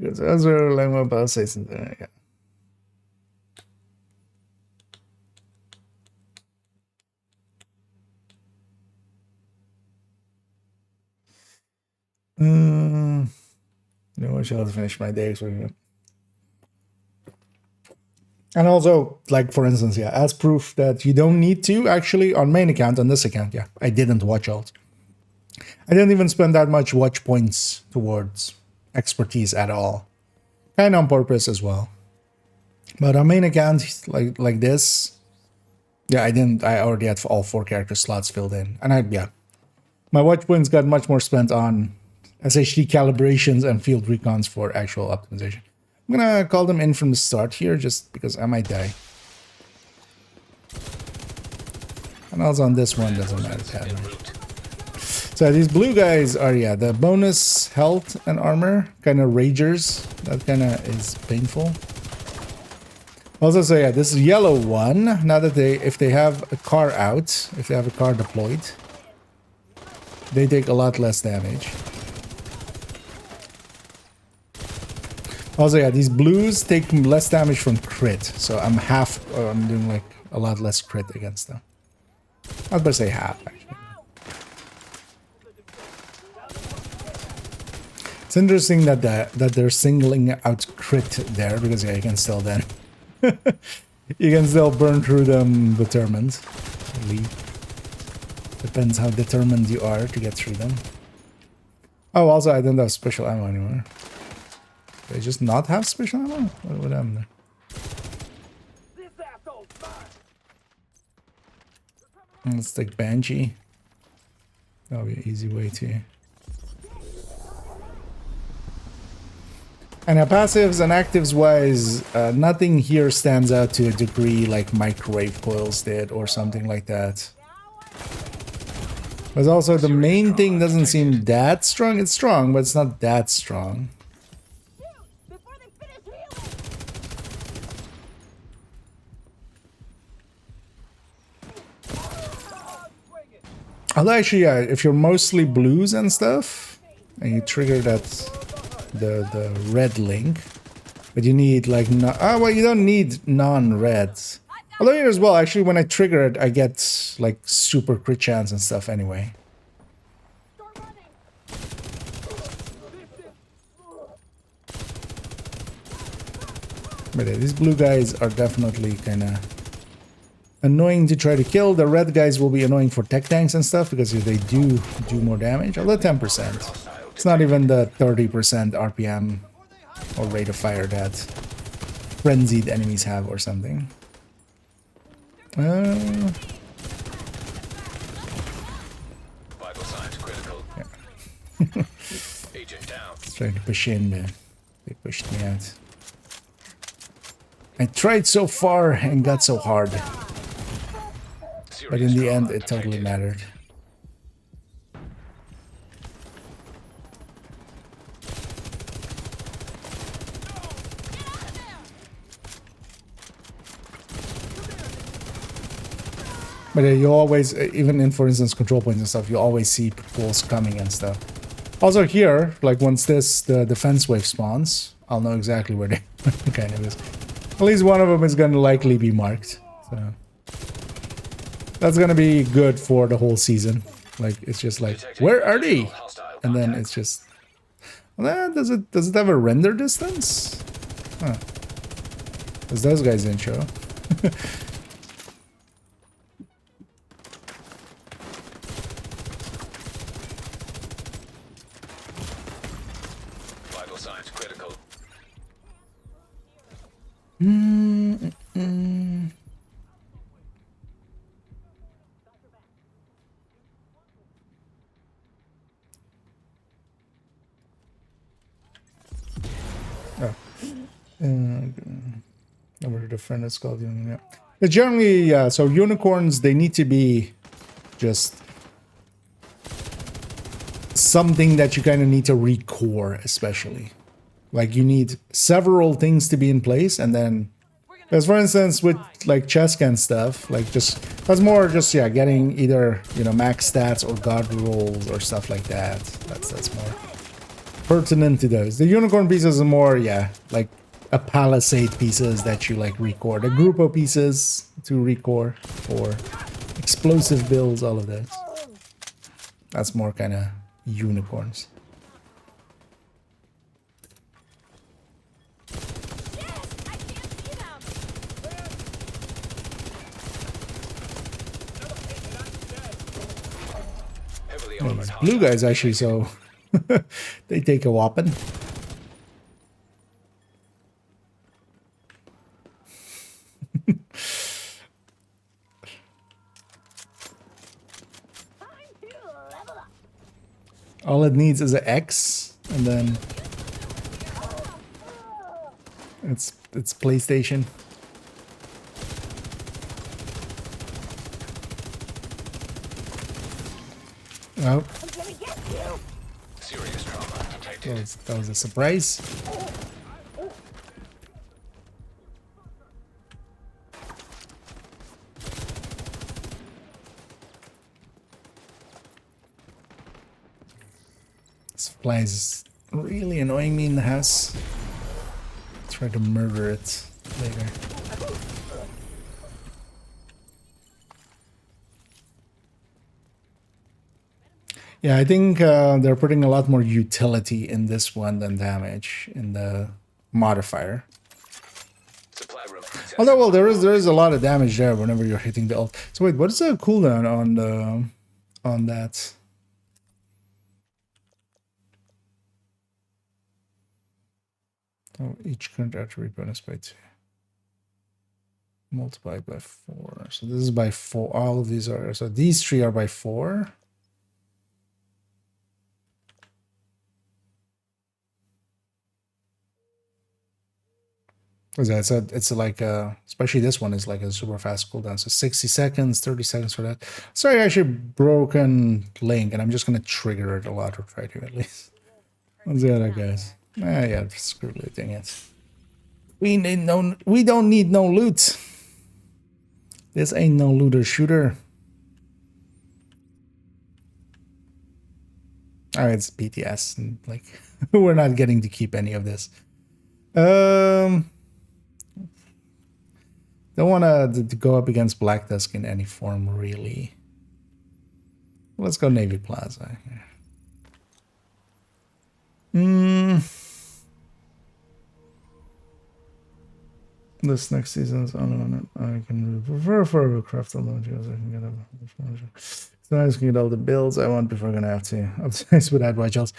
Those are like my boss says. Yeah. I shall finish my day. And also, like for instance, yeah, as proof that you don't need to actually on main account, on this account, yeah, I didn't watch alt. I didn't even spend that much watch points towards expertise at all, kind of on purpose as well. But on main account like this, yeah, I already had all 4 character slots filled in, and my watch points got much more spent on SHD calibrations and field recons for actual optimization. I'm gonna call them in from the start here just because I might die. And also on this one, doesn't matter that much. So these blue guys are, yeah, the bonus health and armor, kind of ragers. That kind of is painful. Also, so yeah, this yellow one, now that if they have a car out, if they have a car deployed, they take a lot less damage. Also, yeah, these blues take less damage from crit, so I'm doing like a lot less crit against them. I was about to say half, actually. It's interesting that they're singling out crit there, because yeah, you can still then you can still burn through them determined. Depends how determined you are to get through them. Oh, also I don't have special ammo anymore. Do I just not have special ammo? What happened there? Let's take Banshee. That'll be an easy way to. And passives and actives wise, nothing here stands out to a degree like microwave coils did or something like that. But also the main thing doesn't seem that strong. It's strong, but it's not that strong. Although actually, yeah, if you're mostly blues and stuff, and you trigger that the red link, but you need like well, you don't need non-reds. Although here as well, actually, when I trigger it, I get like super crit chance and stuff anyway. But yeah, these blue guys are definitely kind of annoying to try to kill. The red guys will be annoying for tech tanks and stuff because they do more damage. Although 10%. It's not even the 30% RPM or rate of fire that frenzied enemies have or something. Vital signs critical. Yeah. Agent down. Let's try to push in, but they pushed me out. I tried so far and got so hard. But in the end, it totally mattered. But you always, even in, for instance, control points and stuff, you always see patrols coming and stuff. Also here, like once the defense wave spawns, I'll know exactly where they kind of is. At least one of them is going to likely be marked. So that's going to be good for the whole season. Like, it's just like, where are they? And then it's just, well, does it have a render distance? Huh. Because those guys didn't show. Over the friend is called, yeah. But generally, yeah, so unicorns, they need to be just something that you kind of need to recore, especially. Like, you need several things to be in place, and then, because for instance, with like Cheska and stuff, like that's more just, yeah, getting either, you know, max stats or god rolls or stuff like that. That's more pertinent to those. The unicorn pieces are more, yeah, like a palisade pieces that you like record, a group of pieces to record, or explosive builds, all of that. That's more kind of unicorns. Oh, these blue guys actually, so they take a whopping. All it needs is an X, and then it's PlayStation. Oh, I'm gonna get you. Serious trauma detected. that was a surprise. This fly is really annoying me in the house. Try to murder it later. Yeah, I think they're putting a lot more utility in this one than damage in the modifier. Supply room. Although, well, there is a lot of damage there whenever you're hitting the ult. So wait, what is the cooldown on that? Oh, each current attribute bonus by 2. Multiplied by 4. So this is by 4. All of these are. So these 3 are by 4. It's like especially this one is like a super fast cooldown. So 60 seconds, 30 seconds for that. Sorry, I actually broken link, and I'm just gonna trigger it a lot or try to at least. Let's see how that goes. Yeah, screw looting it. We don't need no loot. This ain't no looter shooter. Oh, it's PTS, and like we're not getting to keep any of this. Don't want to go up against Black Dusk in any form, really. Let's go Navy Plaza. This next season's on I can prefer for a craft alone. I can get it's nice to get all the builds I want before I'm gonna have to optimize without watch else.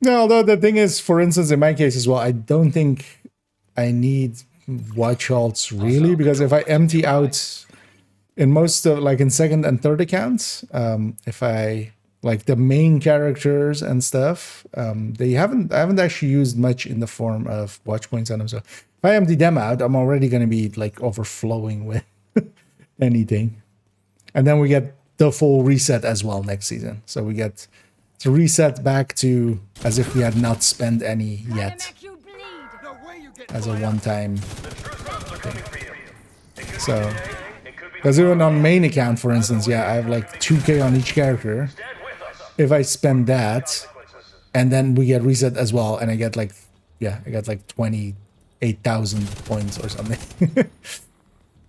No, although the thing is, for instance, in my case as well, I don't think I need watch alts really, because if I empty out in most of like in second and third accounts, if I like the main characters and stuff, I haven't actually used much in the form of watch points on them. So if I empty them out, I'm already going to be like overflowing with anything, and then we get the full reset as well next season. So we get to reset back to as if we had not spent any yet, as a one-time thing. So, because even on main account, for instance, yeah, I have like 2k on each character. If I spend that, and then we get reset as well, and I get like, yeah, I got like 28,000 points or something.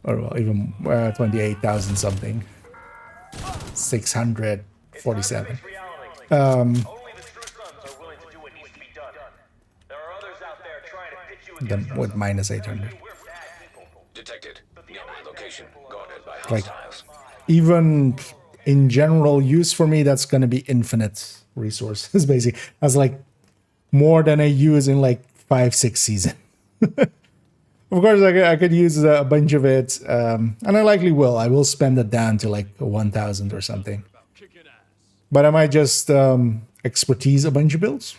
Or well, even 28,000 something. 647. Then with minus 800. Detected. Nearby location. Guarded by Like, hostiles. even in general use for me, that's going to be infinite resources, basically. That's like more than I use in like 5-6 seasons. Of course, I could use a bunch of it, and I likely will. I will spend it down to like 1,000 or something. But I might just expertise a bunch of builds.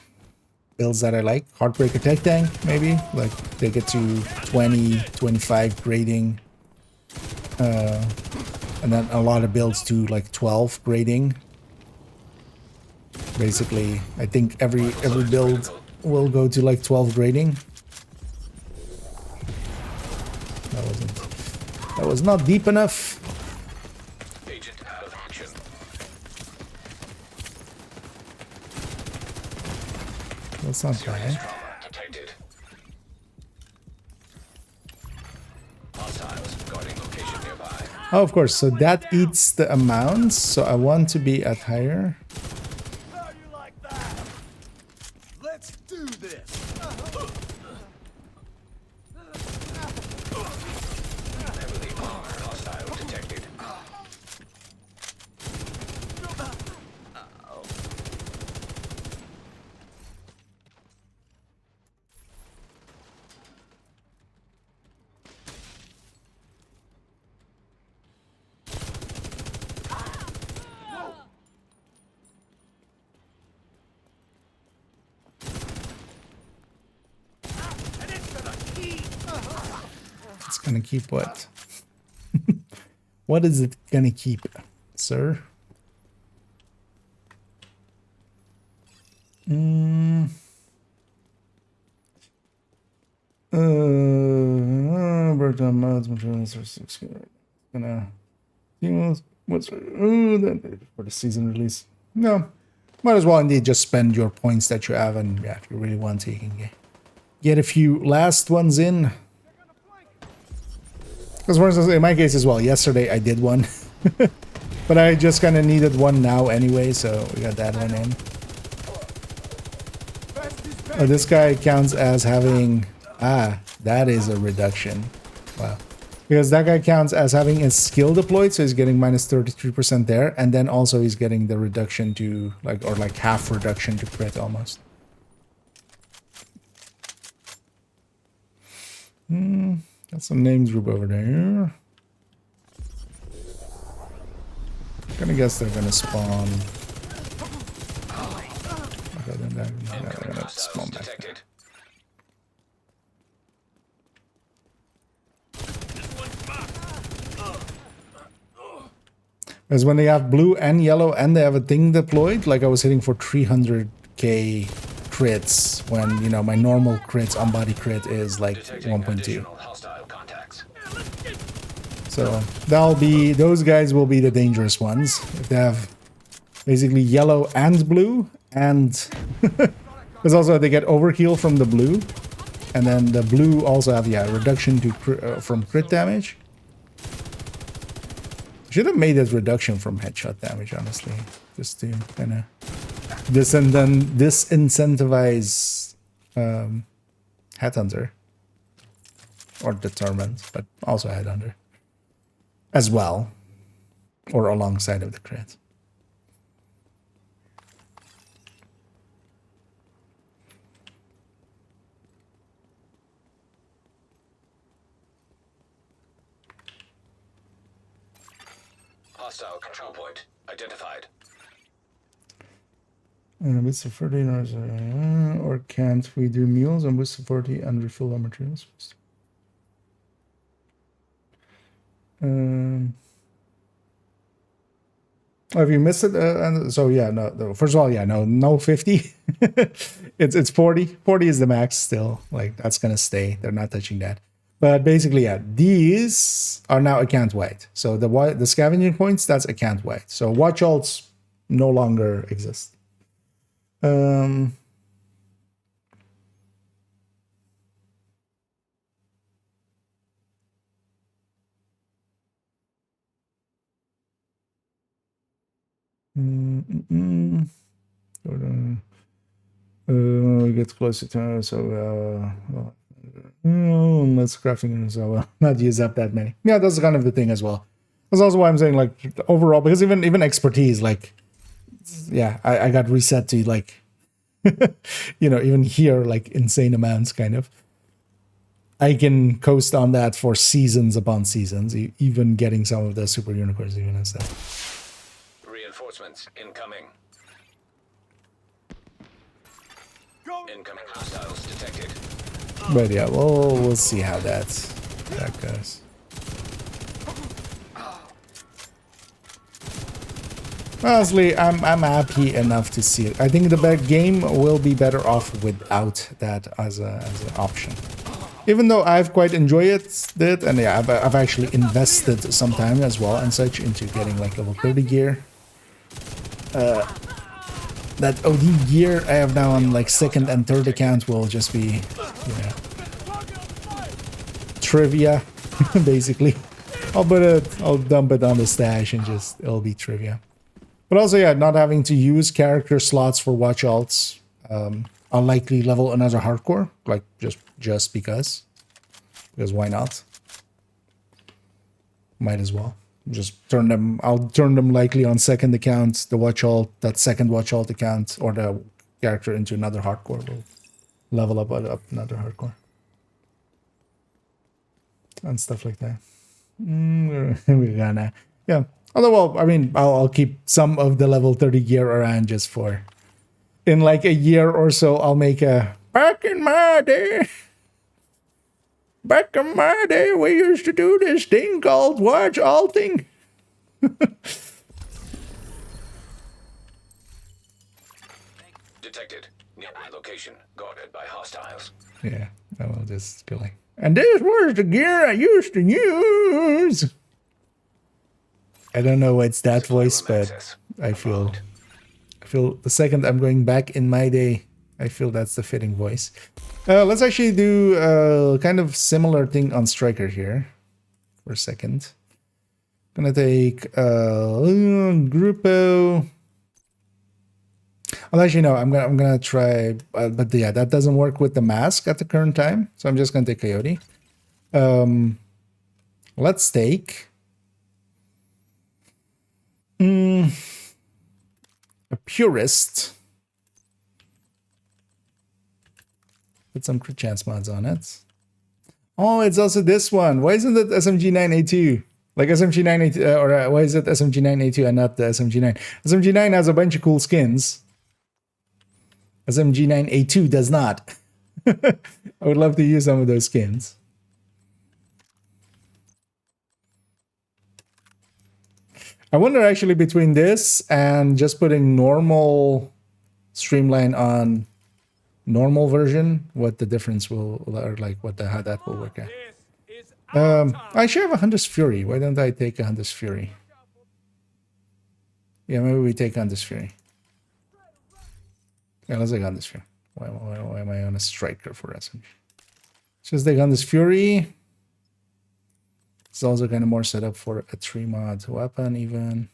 Builds that I like. Heartbreaker Tech Tank, maybe. Like, take it to 20, 25 grading. And then a lot of builds to like 12 grading. Basically, I think every build will go to like 12 grading. That was not deep enough. Agent out of action. That's not Serious bad. trauma detected. Hostiles guarding location nearby. Oh, of course. So that eats the amounts. So I want to be at higher. How you like that? Let's do this. Heavily armored hostile detected. It's gonna keep what? What is it gonna keep, sir? Mm. Breakdown mods, materials are 6. Gonna. What's for the season release? No. Might as well indeed just spend your points that you have, and yeah, if you really want to, you can get a few last ones in. Because for instance, in my case as well, yesterday I did one. But I just kind of needed one now anyway, so we got that one in. Oh, this guy counts as having... Ah, that is a reduction. Wow. Because that guy counts as having a skill deployed, so he's getting minus 33% there. And then also he's getting the reduction to, like, or like half reduction to crit almost. Got some names group over there. Gonna guess they're gonna spawn. Okay, then they're gonna spawn back there. Because when they have blue and yellow and they have a thing deployed, like I was hitting for 300k crits when, you know, my normal crits on body crit is like 1.2. So that'll be, those guys will be the dangerous ones. If they have basically yellow and blue, and because also they get overkill from the blue, and then the blue also have, yeah, reduction to from crit damage. Should have made that reduction from headshot damage, honestly, just to kind of disincentivize Headhunter or Determined, but also Headhunter as well, or alongside of the crit. Hostile control point identified. Boost of 40 or can't we do meals on boost of 40 and refill our materials? Have you missed it? So yeah, no. First of all, yeah, no 50. it's 40. 40 is the max still. Like that's gonna stay. They're not touching that. But basically, yeah, these are now account wide. So the scavenging points, that's account wide. So watch alts no longer exist. We get closer to so let's crafting, so not use up that many. Yeah, that's kind of the thing as well. That's also why I'm saying, like, overall, because even expertise, like, yeah, I got reset to, like, you know, even here, like, insane amounts, kind of. I can coast on that for seasons upon seasons, even getting some of the super unicorns even and stuff. Reinforcements incoming. Incoming hostiles detected. But yeah, we'll see how that goes. Honestly, I'm happy enough to see it. I think the game will be better off without that as an option. Even though I've quite enjoyed it, and yeah, I've actually invested some time as well and such into getting like level 30 gear. That OD gear I have now on like second and third account will just be, you know, trivia, basically. I'll dump it on the stash and just, it'll be trivia. But also, yeah, not having to use character slots for watch alts. I'll likely level another hardcore, like just because why not? Might as well. Just turn them, I'll turn them likely on second account, the watch alt, that second watch alt account, or the character into another hardcore. Will level up another hardcore. And stuff like that. We're gonna, yeah. Although, well, I mean, I'll keep some of the level 30 gear around just for, in like a year or so, I'll make a, back in my day, we used to do this thing called watch alting. Detected. Nearby location guarded by hostiles. Yeah, I will just be like, and this was the gear I used to use. I don't know why it's that Supply voice, room but access I feel unlocked. the second I'm going back in my day, I feel that's the fitting voice. Let's actually do a kind of similar thing on Striker here for a second. Gonna take Grupo. Well, actually, no. I'm gonna try, but yeah, that doesn't work with the mask at the current time. So I'm just gonna take Coyote. Let's take a Purist. Put some crit chance mods on it. Oh, it's also this one. Why isn't it SMG9A2? Like SMG9A2, or why is it SMG9A2 and not the SMG9? SMG9 has a bunch of cool skins. SMG9A2 does not. I would love to use some of those skins. I wonder actually between this and just putting normal Streamline on normal version, what the difference will, or like what the, how that will work out. I should have a Hunter's Fury. Why don't I take a Hunter's Fury? Yeah, maybe we take Hunter's Fury. Yeah, let's take Hunter's Fury. Why am I on a Striker for SMG? Just take Hunter's Fury. It's also kind of more set up for a 3-mod weapon even.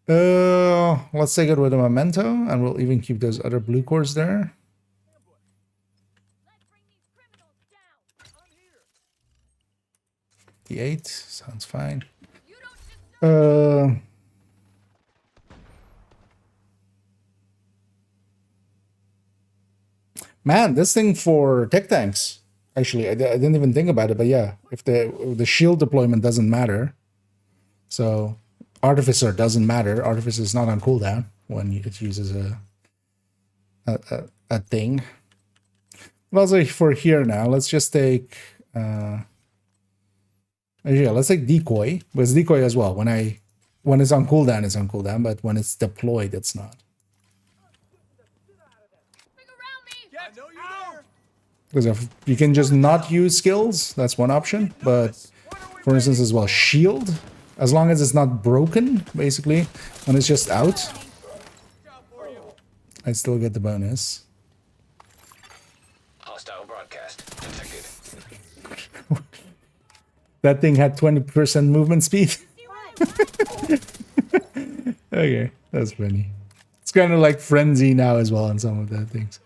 Let's take it with a Memento, and we'll even keep those other blue cores there. The 8 sounds fine. Man, this thing for tech tanks. Actually, I didn't even think about it, but yeah, if the shield deployment doesn't matter, so Artificer doesn't matter. Artificer is not on cooldown when it uses a thing. But also for here now, let's just take yeah, let's take Decoy, because Decoy as well. When it's on cooldown, it's on cooldown, but when it's deployed, it's not. Because if you can just not use skills, that's one option. But for instance, as well, shield, as long as it's not broken, basically, when it's just out, I still get the bonus. Hostile broadcast detected. That thing had 20% movement speed. Okay, that's funny. It's kind of like Frenzy now as well on some of the things.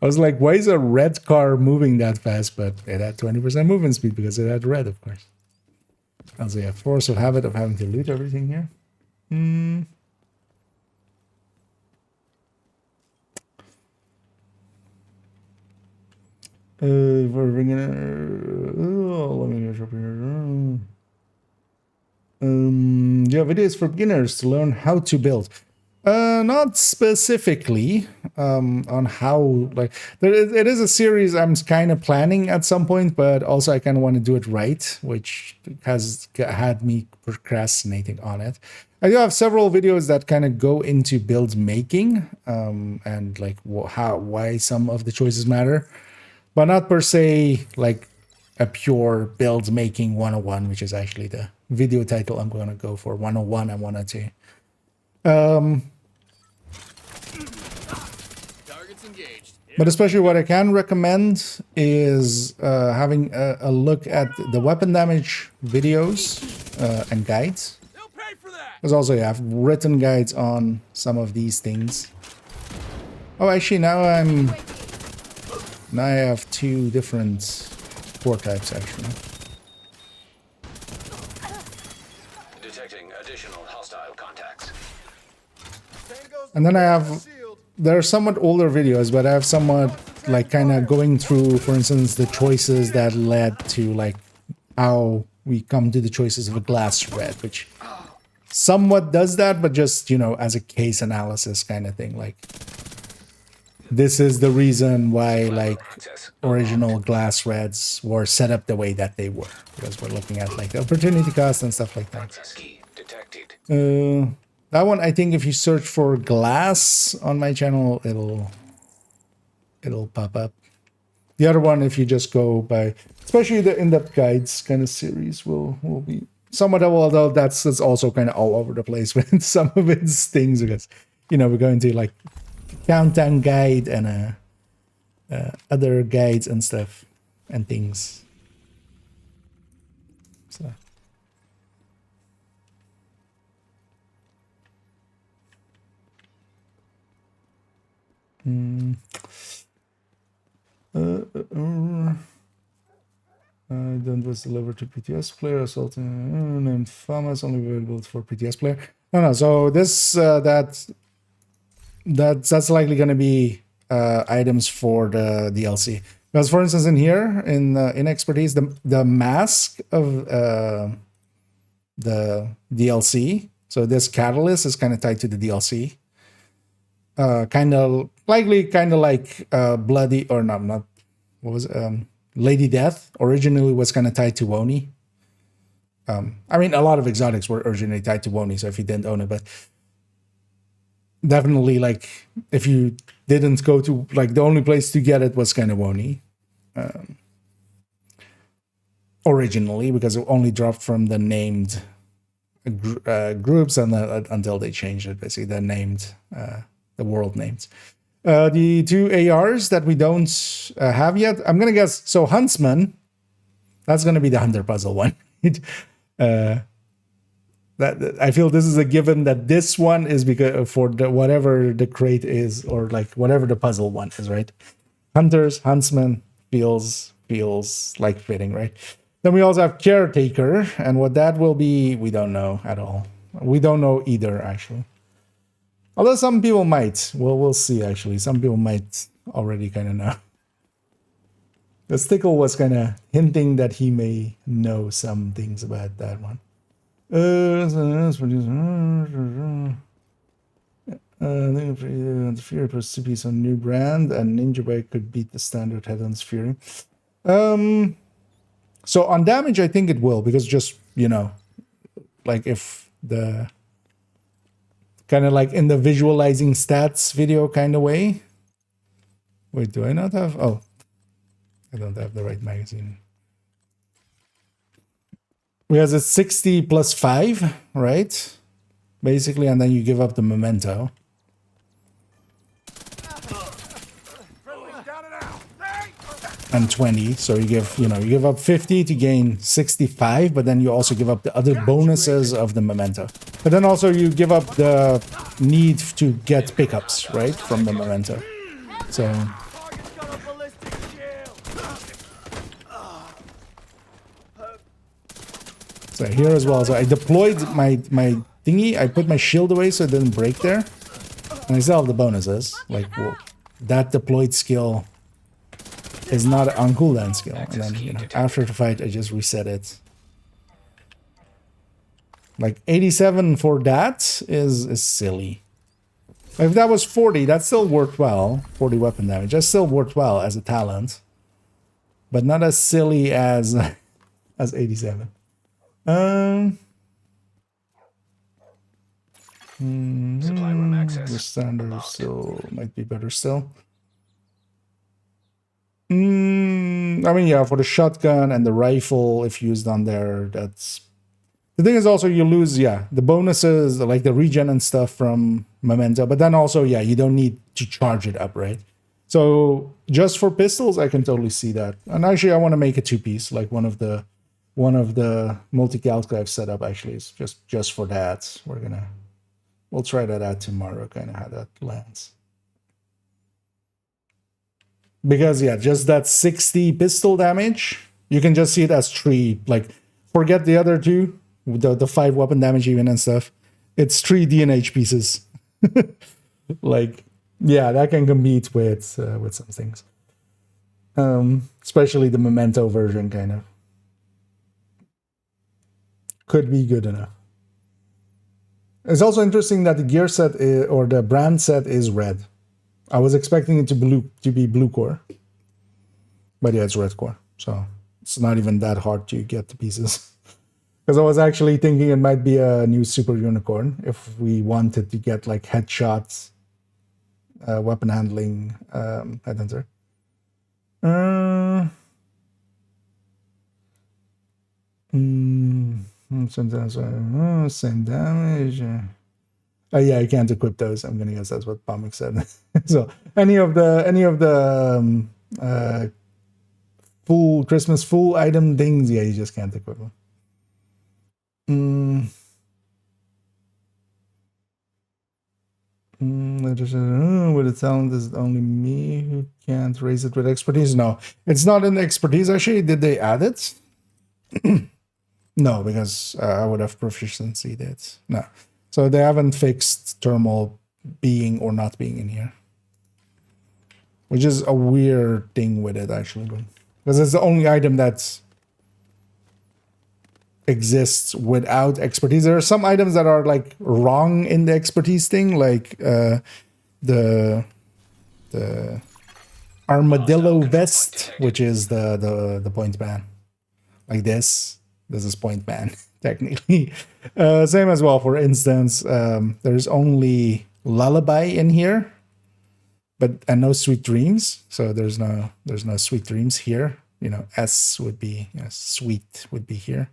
I was like, why is a red car moving that fast? But it had 20% movement speed because it had red, of course. Also, yeah, force of habit of having to loot everything here. We're bringing let me go up here. Yeah, videos for beginners to learn how to build. Not specifically on how, like, it is a series I'm kind of planning at some point, but also I kind of want to do it right, which has had me procrastinating on it. I do have several videos that kind of go into build making and like why some of the choices matter, but not per se like a pure build making 101, which is actually the video title I'm going to go for. 101 I wanted to. But especially what I can recommend is having a look at the weapon damage videos and guides. Because also, yeah, I've written guides on some of these things. Oh, actually, now I have 2 different core types, actually. Detecting additional hostile contacts. And then I have, there are somewhat older videos, but I have somewhat like kind of going through, for instance, the choices that led to like how we come to the choices of a glass red, which somewhat does that, but just, you know, as a case analysis kind of thing. Like, this is the reason why like original glass reds were set up the way that they were, because we're looking at like the opportunity cost and stuff like that. Access key detected. That one, I think if you search for glass on my channel, it'll it'll pop up. The other one, if you just go by, especially the in-depth guides kind of series, will be somewhat, although that's also kind of all over the place. But some of it stings because, you know, we're going to like countdown guide and other guides and stuff and things. So. Then was delivered to PTS player, assaulting named Famas, only available for PTS player. No. So this that's likely going to be items for the DLC. Because, for instance, in here in expertise, the mask of the DLC. So this catalyst is kind of tied to the DLC. Kind of like bloody or not what was Lady Death originally was kind of tied to Woni. I mean, a lot of exotics were originally tied to Woni, so if you didn't own it, but definitely, like, if you didn't go to, like, the only place to get it was kind of Woni. Originally, because it only dropped from the named groups and until they changed it, basically, the named, the world names. The two ARs that we don't have yet, I'm gonna guess. So Huntsman, that's gonna be the Hunter puzzle one. That I feel this is a given that this one is because for whatever the crate is, or like whatever the puzzle one is, right? Huntsman feels like fitting, right? Then we also have Caretaker, and what that will be, we don't know at all. We don't know either, actually. Although some people might. Well, we'll see, actually. Some people might already kind of know. The Stickle was kind of hinting that he may know some things about that one. The Fury plus 2 piece on new brand, and Ninja Bike could beat the standard head-ons Fury. So on damage, I think it will, because just, you know, like if the kind of like in the visualizing stats video kind of way. Wait, do I not have? Oh, I don't have the right magazine. Because it's 60 plus 5, right? Basically, and then you give up the memento. And 20, so you give up 50 to gain 65, but then you also give up the other bonuses of the memento. But then also you give up the need to get pickups, right, from the memento. So here as well. So I deployed my thingy. I put my shield away so it didn't break there, and I still have the bonuses. Like, well, that deployed skill is not an cooldown skill, and then, you know, after the fight I just reset it. Like 87 for that is silly. If that was 40, that still worked well. 40 weapon damage, that still worked well as a talent, but not as silly as 87. Supply room access. The standard still might be better still. I mean, yeah, for the shotgun and the rifle, if used on there, that's... The thing is also you lose, yeah, the bonuses, like the regen and stuff from Memento, but then also, yeah, you don't need to charge it up, right? So just for pistols, I can totally see that. And actually, I want to make a two-piece, like one of the multi-calcs I've set up actually is just for that. We'll try that out tomorrow, kind of how that lands. Because, yeah, just that 60 pistol damage, you can just see it as 3. Like, forget the other 2, the 5 weapon damage even and stuff. It's 3 DNH pieces. Like, yeah, that can compete with some things. Especially the Memento version, kind of. Could be good enough. It's also interesting that the gear set or the brand set is red. I was expecting it to be blue core, but yeah, it's red core, so it's not even that hard to get the pieces. Because I was actually thinking it might be a new super unicorn if we wanted to get like headshots, weapon handling, headhunter. Sometimes same damage. Oh yeah, I can't equip those. I'm gonna guess that's what Pomik said. So any of the full Christmas full item things, yeah, you just can't equip them. With the talent, is it only me who can't raise it with expertise? No, it's not in expertise. Actually, did they add it? No, because I would have proficiency it. No, so they haven't fixed thermal being or not being in here, which is a weird thing with it actually, because it's the only item that exists without expertise. There are some items that are like wrong in the expertise thing, like the armadillo vest, which is the point ban. Like this is point ban technically. Same as well. For instance, there's only lullaby in here, and no sweet dreams. So there's no sweet dreams here. You know, S would be, you know, sweet would be here.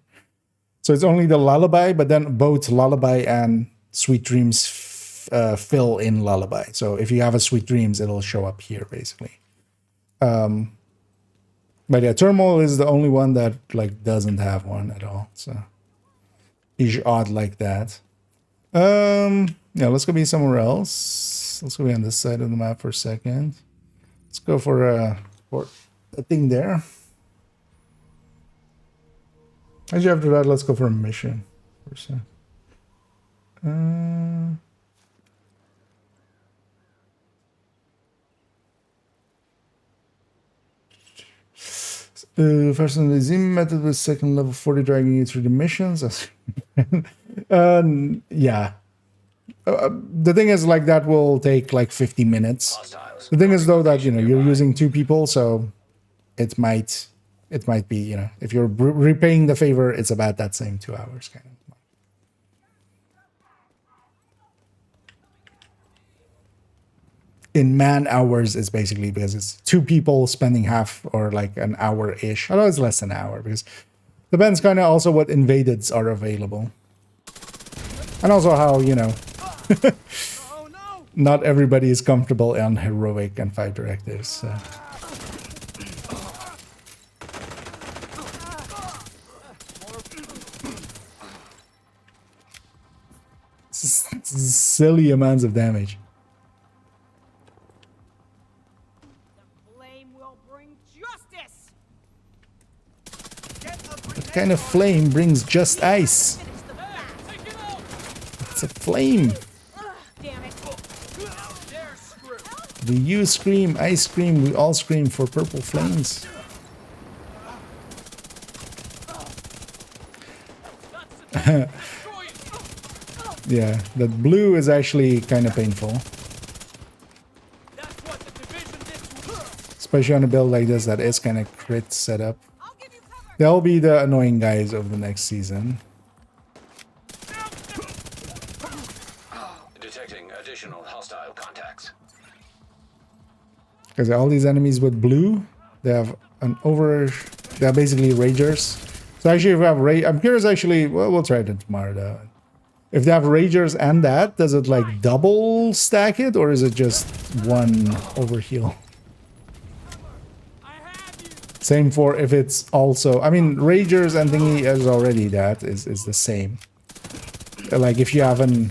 So it's only the lullaby, but then both lullaby and sweet dreams fill in lullaby. So if you have a sweet dreams, it'll show up here basically. But yeah, thermal is the only one that like doesn't have one at all. So it's odd like that. Yeah, let's go be somewhere else. Let's go be on this side of the map for a second. Let's go for a thing there. Actually, after that, let's go for a mission. For a sec. First on the Zim method with second level 40 dragging you through the missions. Yeah. The thing is, like, that will take like 50 minutes. Hostiles. The thing is, though, that, you know, you're using 2 people, so it might be, you know, if you're repaying the favor, it's about that same 2 hours kind of. In man hours, it's basically because it's 2 people spending half or like an hour-ish. Although it's less than an hour, because depends kind of also what invadeds are available. And also how, you know, not everybody is comfortable on heroic and 5 directives. So. Silly amounts of damage. What kind of flame brings just ice? It's a flame. Do you scream, I scream, we all scream for purple flames. Yeah, that blue is actually kind of painful. Especially on a build like this that is kind of crit setup. They'll be the annoying guys of the next season. Detecting additional hostile contacts. Because all these enemies with blue, they have they're basically ragers. So actually, if we have I'm curious actually, well, we'll try it tomorrow though. If they have ragers and that, does it like double stack it, or is it just one overheal? Same for if it's also, I mean, ragers and thingy is already that is the same. Like if you have a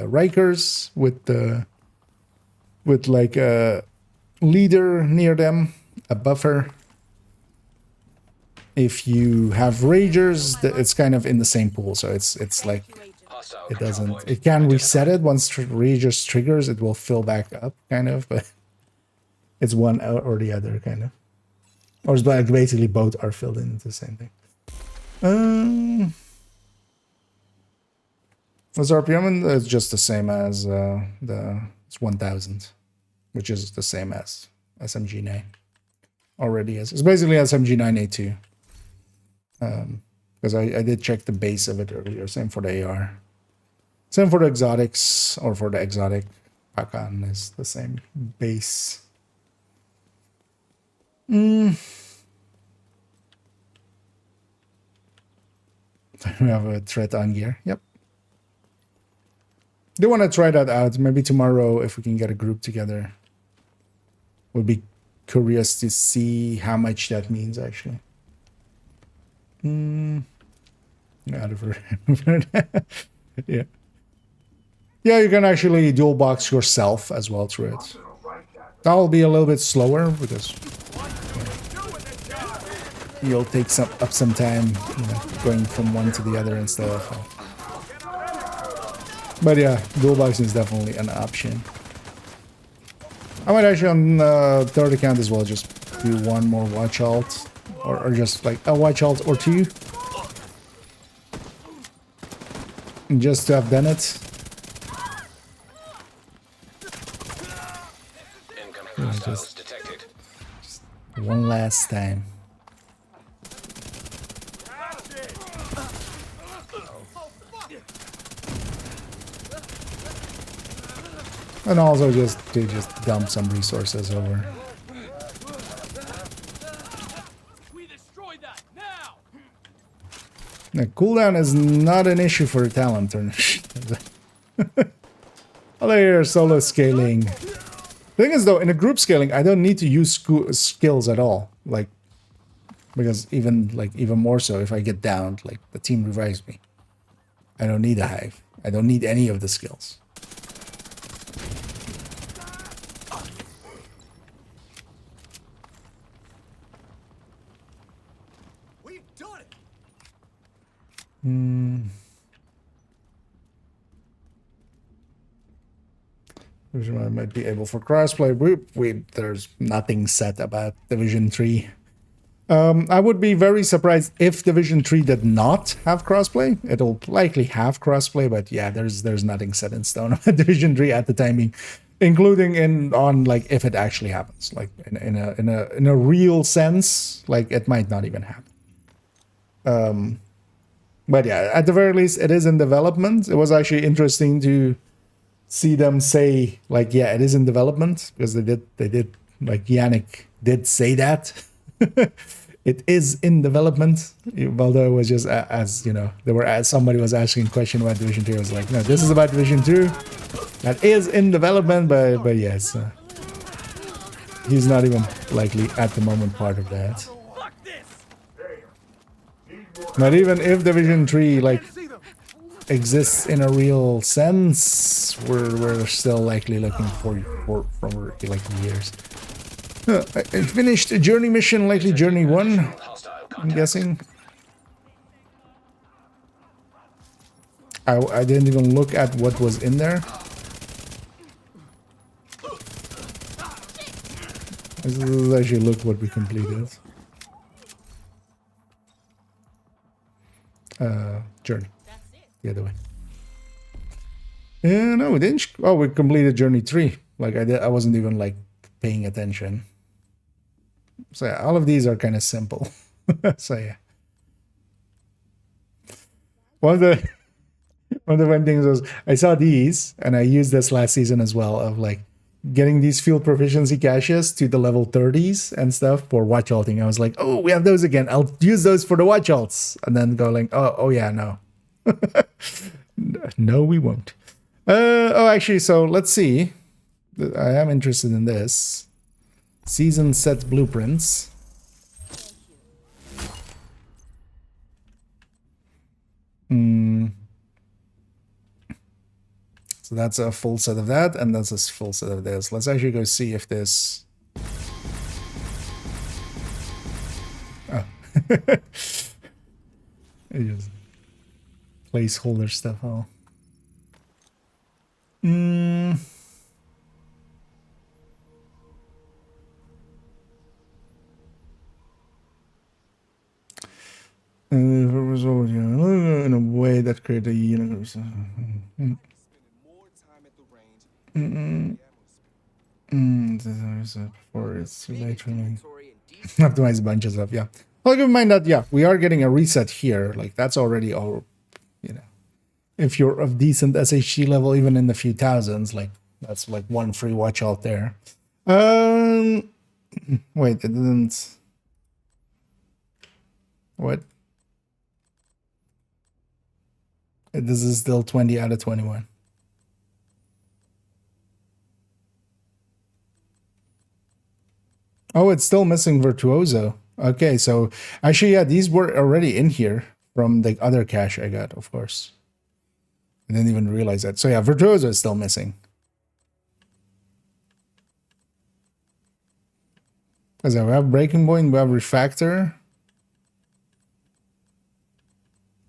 Rikers with like a leader near them, a buffer. If you have ragers, it's kind of in the same pool, so it's like it can reset it once ragers triggers. It will fill back up, kind of, but. It's one or the other, kind of. Or it's like basically both are filled into the same thing. What's RPM? It's just the same as it's 1000, which is the same as SMG9 already is. It's basically SMG9A2. Because I did check the base of it earlier. Same for the AR. Same for the exotics, or for the exotic. Pakan is the same base. We have a threat on gear. Yep. Do want to try that out. Maybe tomorrow, if we can get a group together. Would be curious to see how much that means, actually. Out of her. Yeah. Yeah, you can actually dual box yourself as well through it. That'll be a little bit slower because you'll take up some time, you know, going from one to the other and stuff. But yeah, dual boxing is definitely an option. I might actually on third account as well just do one more watch alt, or just like a watch alt or two, just to have done it. Incoming hostiles detected. One last time. And also just to dump some resources over. We destroy that now. Now, cooldown is not an issue for a talent. Although you're solo scaling. The thing is though, in a group scaling, I don't need to use skills at all. Like, because even more so, if I get downed, like the team revives me. I don't need a hive. I don't need any of the skills. We've done it. I might be able for crossplay. There's nothing set about Division 3. I would be very surprised if Division 3 did not have crossplay. It'll likely have crossplay, but yeah, there's nothing set in stone about Division 3 at the timing, including on like if it actually happens, like in a real sense, like it might not even happen. But yeah, at the very least, it is in development. It was actually interesting to see them say like, yeah, it is in development, because they did like Yannick did say that. It is in development, although it was just as you know, somebody was asking a question about Division 2. I was like, no, this is about Division 2. That is in development, but yes, he's not even likely at the moment part of that. Not even if Division 3 like exists in a real sense, we're still likely looking for like years. I finished a journey mission, likely journey 1, I'm guessing. I didn't even look at what was in there. Let's actually look what we completed. Journey. The other way. Yeah, no, we didn't. Oh, we completed journey 3. Like I wasn't even like paying attention. So yeah, all of these are kind of simple. So yeah. One of the fun things was I saw these, and I used this last season as well, of like getting these field proficiency caches to the level 30s and stuff for watch alting. I was like, oh, we have those again. I'll use those for the watch alts. And then go like, oh yeah, no. No, we won't. Oh, actually, so let's see. I am interested in this. Season set blueprints. So that's a full set of that, and that's a full set of this. Let's actually go see if this... Oh. It just placeholder stuff. Oh. In a way that created a universe. Before it's too late for me. Optimize a bunch of stuff, yeah. Well, keep in mind that, yeah, we are getting a reset here. Like, that's already all, you know. If you're of decent SHC level, even in the few thousands, like, that's like one free watch out there. Wait, it didn't. What? This is still 20 out of 21. Oh, it's still missing Virtuoso. Okay, so actually, yeah, these were already in here from the other cache I got, of course. I didn't even realize that. So yeah, Virtuoso is still missing. Because we have Breaking Point, we have Refactor.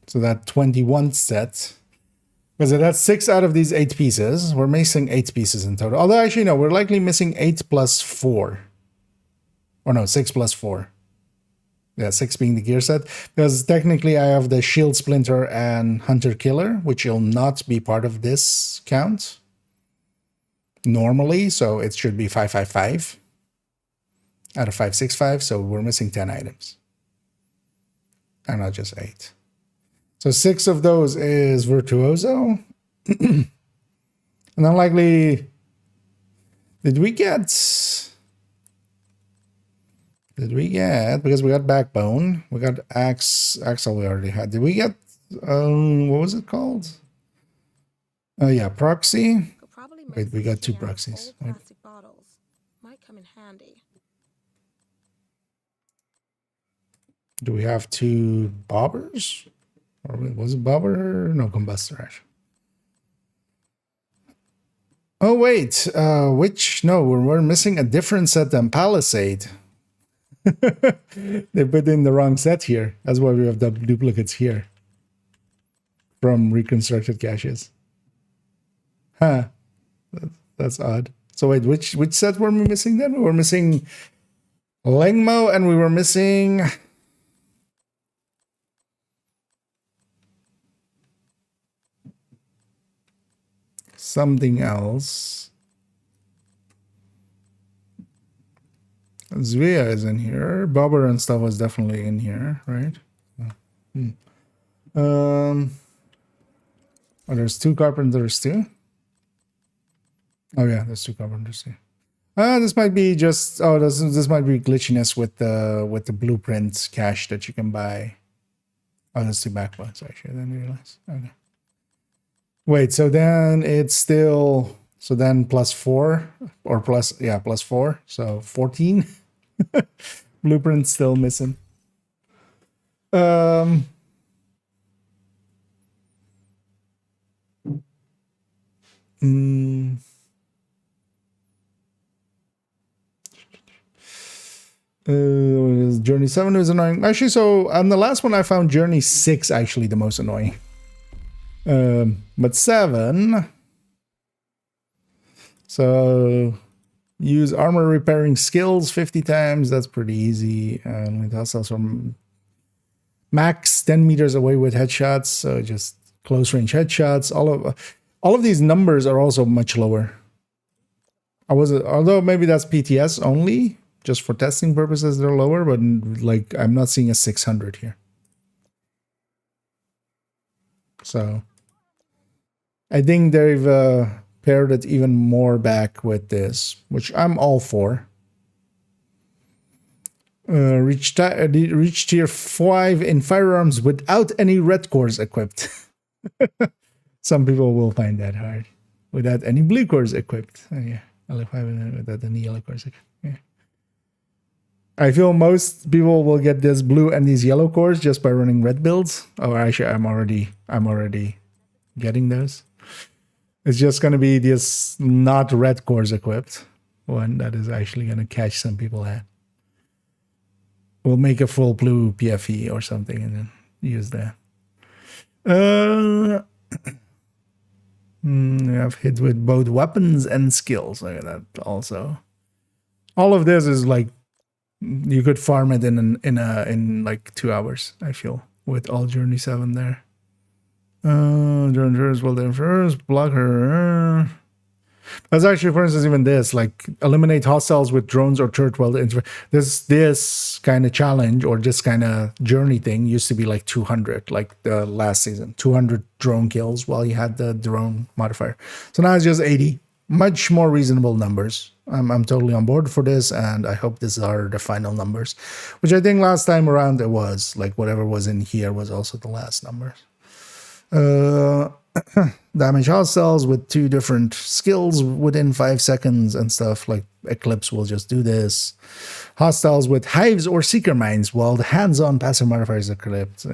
So that 21 set. Because that's 6 out of these 8 pieces. We're missing 8 pieces in total. Although actually, no, we're likely missing 8 plus 4. Or no, 6 plus 4. Yeah, 6 being the gear set. Because technically I have the Shield Splinter and Hunter Killer, which will not be part of this count. Normally, so it should be 555 out of 565. So we're missing 10 items. And not just 8. So 6 of those is Virtuoso. And unlikely, did we get, because we got Backbone, we got Axle we already had. Did we get, what was it called? Oh yeah, Proxy. Wait, we got 2 proxies. Right? Plastic bottles might come in handy. Do we have 2 bobbers? Or was it bobber? No, combustor actually. Oh wait, which, no, we're missing a different set than Palisade. They put in the wrong set here. That's why we have the duplicates here from reconstructed caches. Huh. That's odd. So wait, which set were we missing then? We were missing Lengmo and we were missing something else. Zvia is in here. Bobber and stuff was definitely in here, right? Oh, there's 2 carpenters too. Oh yeah, there's 2 carpenters too. This might be just, oh, this might be glitchiness with the blueprint cache that you can buy. Oh, there's 2 backbones actually. I didn't realize. Okay. Wait, so then it's still, so then plus 4 or plus, yeah, plus 4. So 14. Blueprint still missing. Journey 7 is annoying. Actually, so on the last one I found Journey 6 actually the most annoying. But 7. So use armor repairing skills 50 times. That's pretty easy. And with us also max 10 meters away with headshots. So just close range headshots. All of these numbers are also much lower. Although maybe that's PTS only, just for testing purposes, they're lower. But like I'm not seeing a 600 here. So I think they've paired it even more back with this, which I'm all for. Reach tier 5 in firearms without any red cores equipped. Some people will find that hard. Without any blue cores equipped. Oh, yeah, L5 without any yellow cores equipped. Yeah. I feel most people will get this blue and these yellow cores just by running red builds. Oh, actually, I'm already getting those. It's just going to be this not red cores equipped one that is actually going to catch some people at. We'll make a full blue PFE or something and then use that. You have hit with both weapons and skills. Look at that also. All of this is like you could farm it in like 2 hours, I feel, with all Journey 7 there. Journey well then first, block her. That's actually, for instance, even this, like eliminate hostiles with drones or turret while this kind of challenge or this kind of journey thing used to be like 200, like the last season, 200 drone kills while you had the drone modifier. So now it's just 80. much more reasonable numbers. I'm totally on board for this, and I hope these are the final numbers, which I think last time around it was like whatever was in here was also the last numbers. Damage hostiles with 2 different skills within 5 seconds and stuff. Like Eclipse will just do this. Hostiles with hives or seeker mines while the hands-on passive modifier is Eclipse.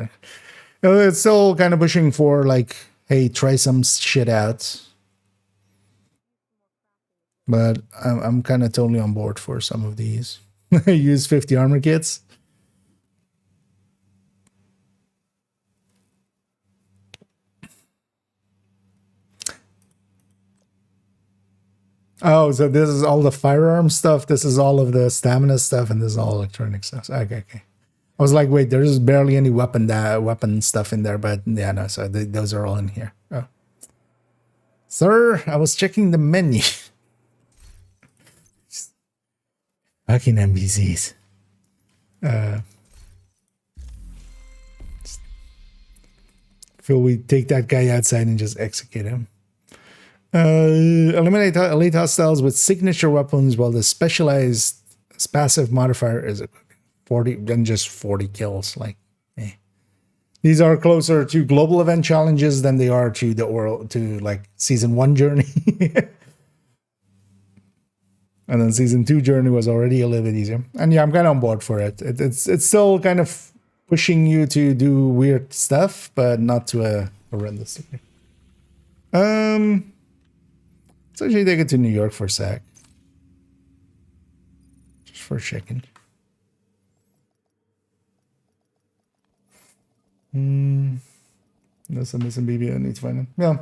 It's still kind of pushing for like, hey, try some shit out. But I'm kind of totally on board for some of these. Use 50 armor kits. Oh, so this is all the firearm stuff. This is all of the stamina stuff, and this is all electronic stuff. Okay. I was like, wait, there's barely any weapon stuff in there, but yeah, no. So those are all in here. Oh, sir, I was checking the menu. Fucking NPCs. Feel we take that guy outside and just execute him. Eliminate elite hostiles with signature weapons while the specialized passive modifier is 40, then just 40 kills. Like, these are closer to global event challenges than they are to the oral to like season 1 journey. And then season 2 journey was already a little bit easier. And yeah, I'm kind of on board for it. It's still kind of pushing you to do weird stuff, but not to a horrendous degree. Let's actually take it to New York for a sec. Just for a second. There's a missing BB. I need to find it. Yeah.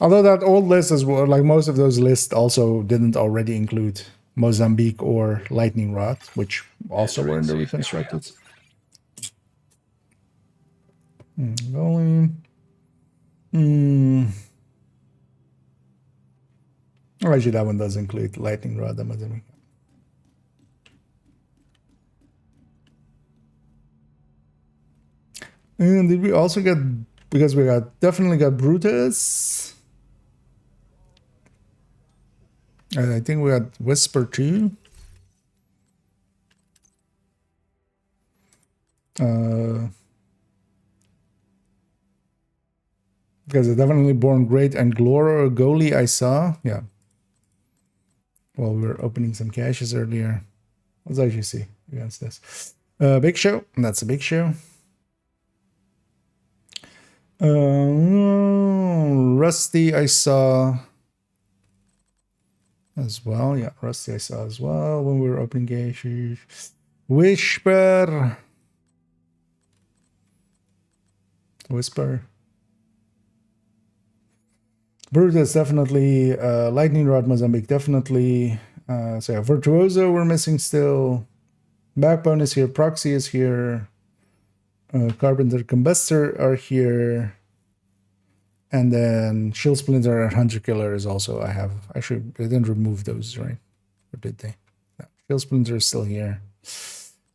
Although that old list as well, like most of those lists also didn't already include Mozambique or Lightning Rod, which also were in the reconstructed. Going. Oh, actually, that one does include Lightning Rod and Mozambique. And did we also get, because we definitely got Brutus. And I think we got Whisper too. Because it definitely Born Great and Glora Goalie I saw. Yeah. While we were opening some caches earlier. Let's actually see against this. Big Show. That's a Big Show. Rusty I saw as well. Yeah, Rusty I saw as well when we were opening caches. Whisper. Brutus definitely. Lightning Rod Mozambique definitely. So yeah, Virtuoso we're missing still. Backbone is here. Proxy is here. Carpenter Combustor are here. And then Shield Splinter and Hunter Killer is also, I didn't remove those, right? Or did they? No, Shield Splinter is still here.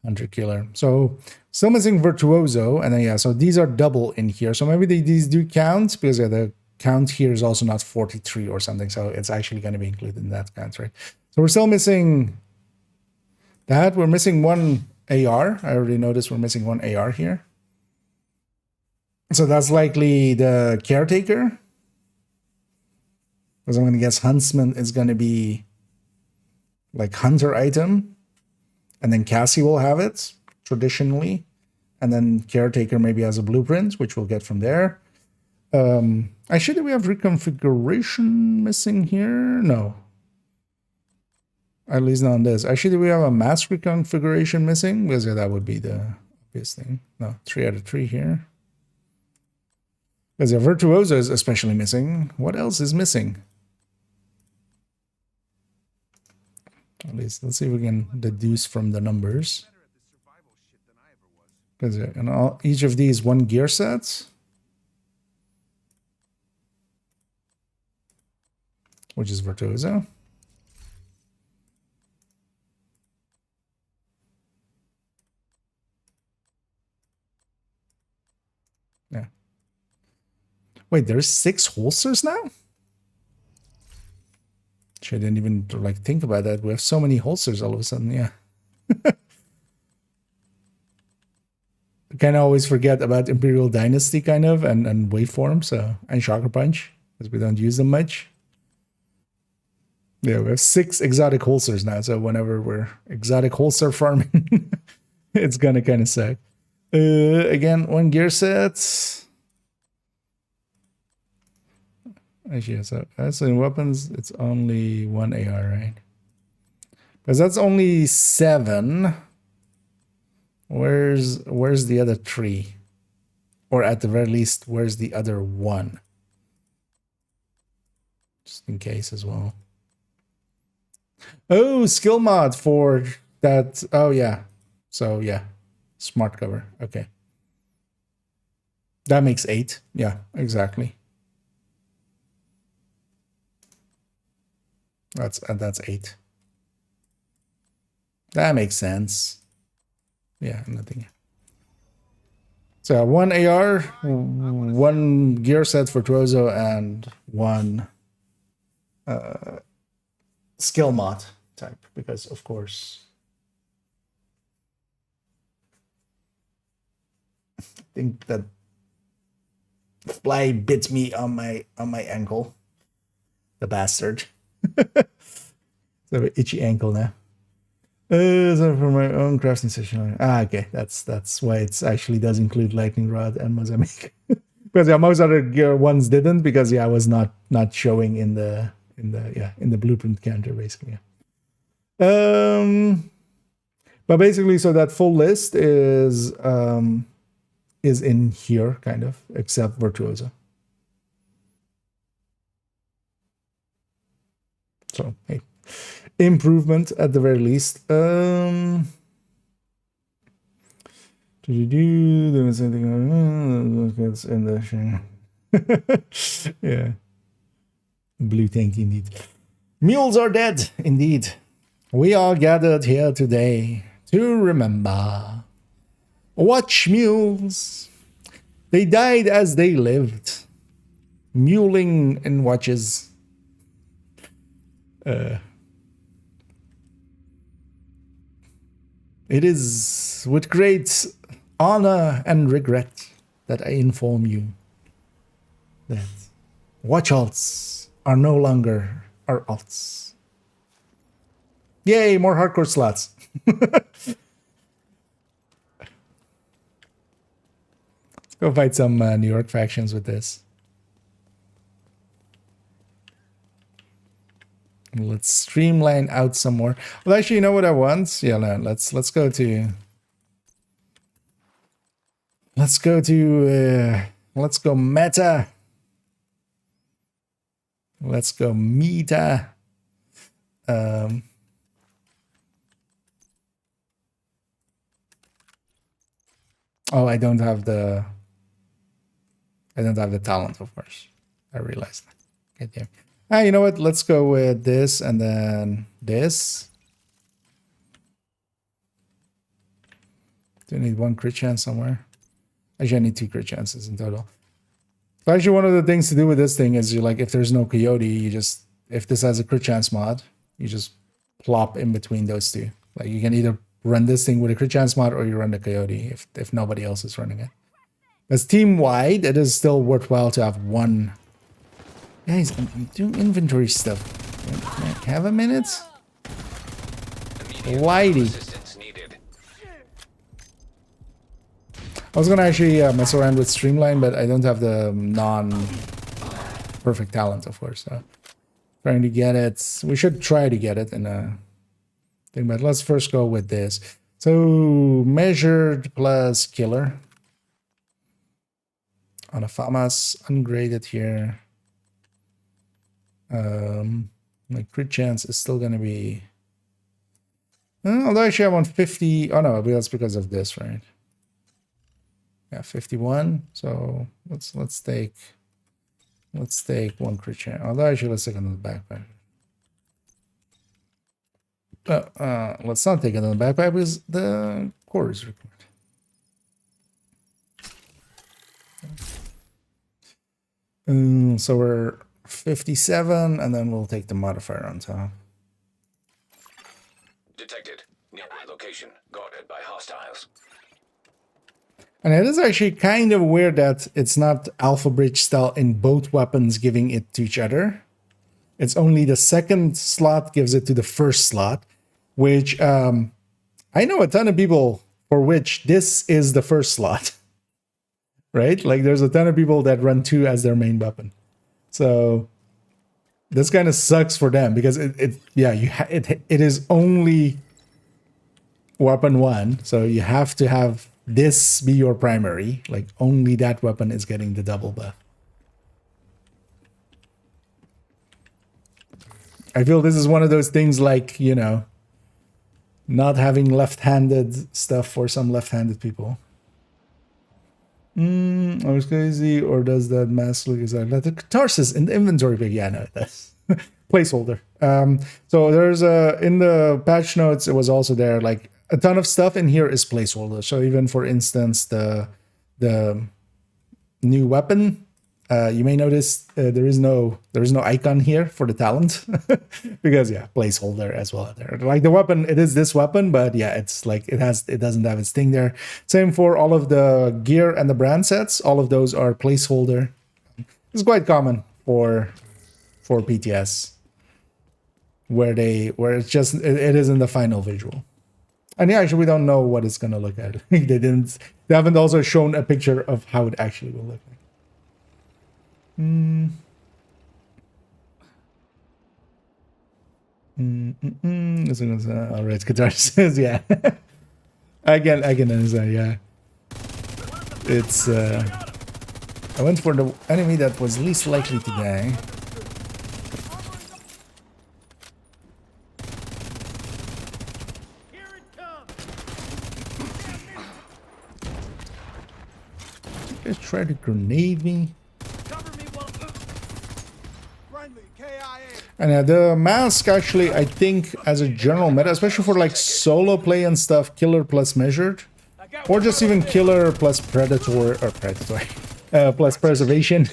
Hunter Killer. So still missing Virtuoso. And then yeah, so these are double in here. So maybe these do count, because yeah, the count here is also not 43 or something. So it's actually going to be included in that count, right? So we're still missing that. We're missing one AR. I already noticed we're missing one AR here. So that's likely the Caretaker. Because I'm going to guess Huntsman is going to be like Hunter item. And then Cassie will have it, traditionally. And then Caretaker maybe has a blueprint, which we'll get from there. Actually, do we have reconfiguration missing here? No. At least not on this. Actually, do we have a mask reconfiguration missing? Because yeah, that would be the obvious thing. No, 3 out of 3 here. Because yeah, Virtuoso is especially missing. What else is missing? At least, let's see if we can deduce from the numbers. Because yeah, in each of these one gear sets, which is Virtuoso. Yeah. Wait, there's 6 holsters now? I didn't even like think about that. We have so many holsters all of a sudden. Yeah. I kind of always forget about Imperial Dynasty kind of and Waveform, so and Shocker Punch because we don't use them much. Yeah, we have 6 exotic holsters now, so whenever we're exotic holster farming, it's gonna kind of suck. Again, 1 gear set. Actually, so that's in weapons. It's only 1 AR, right? Because that's only 7. Where's the other 3? Or at the very least, where's the other 1? Just in case as well. Oh, skill mod for that. Oh, yeah. So, yeah. Smart cover. Okay. That makes 8. Yeah, exactly. That's 8. That makes sense. Yeah, nothing. So 1 AR, 1 gear set for Trozo, and 1 skill mod type, because of course I think that fly bit me on my ankle. The bastard. So I have an itchy ankle now. So for my own crafting session. Okay, that's why it actually does include lightning rod and mosaic. Because yeah, most other gear ones didn't, because yeah, I was not showing in the blueprint counter basically. Yeah. But basically, so that full list is in here kind of, except Virtuoso. So hey, improvement at the very least. Do something in the yeah. Blue tank indeed. Mules are dead, indeed. We are gathered here today to remember. Watch mules. They died as they lived. Muling in watches. It is with great honor and regret that I inform you that watch alts are no longer our alts. Yay, more hardcore slots. Let's go fight some New York factions with this. Let's streamline out some more. Well, actually, you know what I want? Yeah, no, let's go to meta. Let's go meta. Oh, I don't have the talent, of course. I realized that. Okay, damn. You know what? Let's go with this and then this. Do I need 1 crit chance somewhere? Actually, I need 2 crit chances in total. So actually, one of the things to do with this thing is you like, if there's no coyote, you just, if this has a crit chance mod, you just plop in between those two. Like you can either run this thing with a crit chance mod or you run the coyote if nobody else is running it. As team wide, it is still worthwhile to have 1. Guys, I'm doing inventory stuff. Can I have a minute? Whitey. I was gonna actually mess around with Streamline, but I don't have the non-perfect talent, of course. So trying to get it. We should try to get it in a thing, but let's first go with this. So measured plus killer on a FAMAS, ungraded here. My crit chance is still gonna be. Although actually I want 50. Oh no, but that's because of this, right? Yeah, 51. So let's take 1 crit chance. Although actually let's take another backpack. Let's not take another backpack because the core is required. So we're 57, and then we'll take the modifier on top. Detected. Nearby location. Guarded by hostiles. And it is actually kind of weird that it's not Alpha Bridge style in both weapons giving it to each other. It's only the second slot gives it to the first slot, which I know a ton of people for which this is the first slot, right? Like there's a ton of people that run 2 as their main weapon. So this kind of sucks for them because it is only weapon 1. So you have to have this be your primary. Like only that weapon is getting the double buff. I feel this is one of those things like, you know, not having left-handed stuff for some left-handed people. I was crazy, or does that mask look exactly like the catharsis in the inventory pick? Yeah, no, that's placeholder. So there's in the patch notes, it was also there, like a ton of stuff in here is placeholder. So even for instance, the new weapon, you may notice there is no icon here for the talent because yeah, placeholder as well there. Like the weapon, it is this weapon, but yeah, it's like it doesn't have its thing there. Same for all of the gear and the brand sets. All of those are placeholder. It's quite common for PTS where it's just it is in the final visual. And yeah, actually we don't know what it's gonna look at. They haven't also shown a picture of how it actually will look like. All right, catharsis. Yeah, I can understand. Yeah, it's. I went for the enemy that was least likely to die. Just try to grenade me. And the mask actually, I think, as a general meta, especially for like solo play and stuff, killer plus measured, or just even killer plus predator or predatory, plus preservation.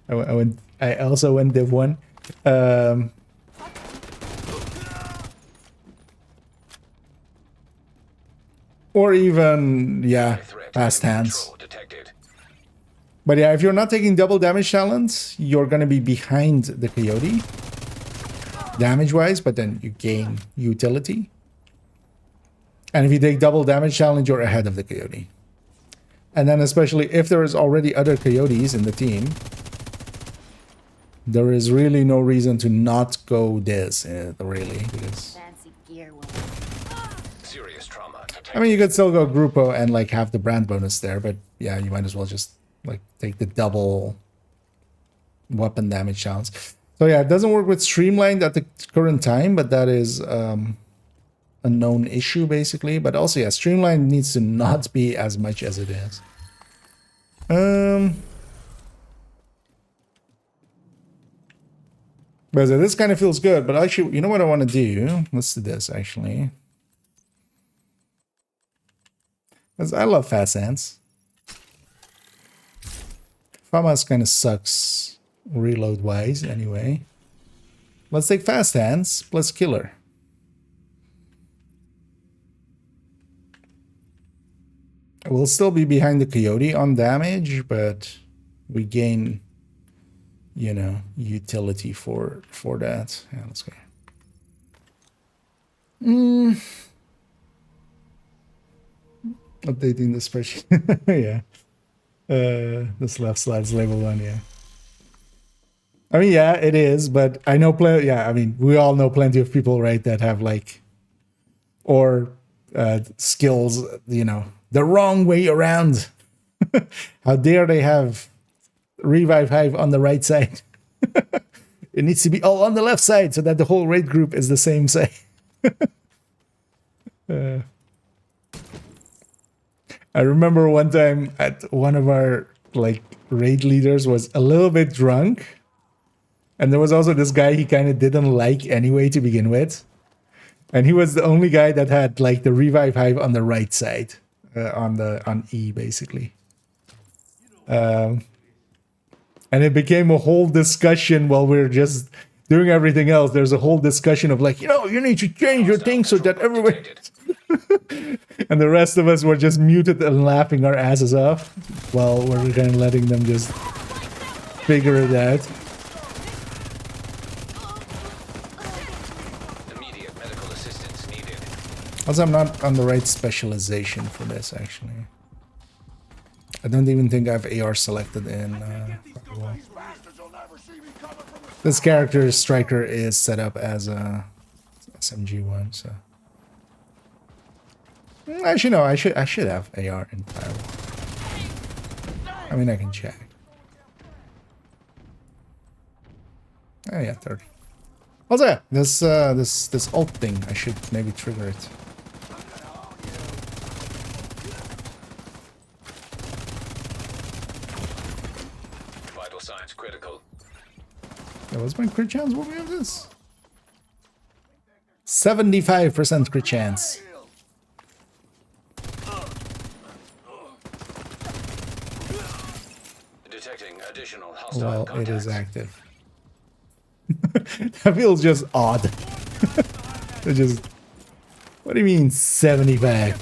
I also went div 1. Or even, yeah, fast hands. But yeah, if you're not taking double damage talents, you're going to be behind the Coyote damage-wise, but then you gain utility. And if you take double damage challenge, you're ahead of the Coyote. And then especially if there is already other Coyotes in the team, there is really no reason to not go this, really, because... Serious trauma. I mean, you could still go Grupo and like have the brand bonus there, but yeah, you might as well just like take the double weapon damage challenge. So yeah, it doesn't work with Streamlined at the current time, but that is a known issue basically. But also, yeah, Streamlined needs to not be as much as it is. But this kind of feels good. But actually, you know what I want to do? Let's do this actually. Because I love fast hands. FAMAS kind of sucks reload-wise anyway. Let's take fast hands plus killer. We'll still be behind the Coyote on damage, but we gain, you know, utility for that. Yeah, let's go. Updating the spreadsheet. Yeah. This left slide's level 1, yeah. I mean, yeah, it is, but I know I mean, we all know plenty of people, right, that have like, or skills, you know, the wrong way around. How dare they have Revive Hive on the right side? It needs to be all on the left side so that the whole raid group is the same side. I remember one time at one of our like raid leaders was a little bit drunk, and there was also this guy he kind of didn't like anyway to begin with, and he was the only guy that had like the Revive Hive on the right side, on E basically. And And it became a whole discussion while we are just doing everything else. There's a whole discussion of like, you know, you need to change your thing so that everybody... And the rest of us were just muted and laughing our asses off while we're kind of letting them just figure it out. Immediate medical assistance needed. Also, I'm not on the right specialization for this, actually. I don't even think I have AR selected in Firewall. This character's striker is set up as a SMG one, so... Actually, no, I should have AR in Firewall. I mean, I can check. Oh yeah, 30. Also, yeah, this ult thing, I should maybe trigger it. Vital signs critical. Yeah, what's my crit chance? What we have this? 75% crit chance. Detecting additional hostile Well, contacts. it is active. That feels just odd. It just... What do you mean 75?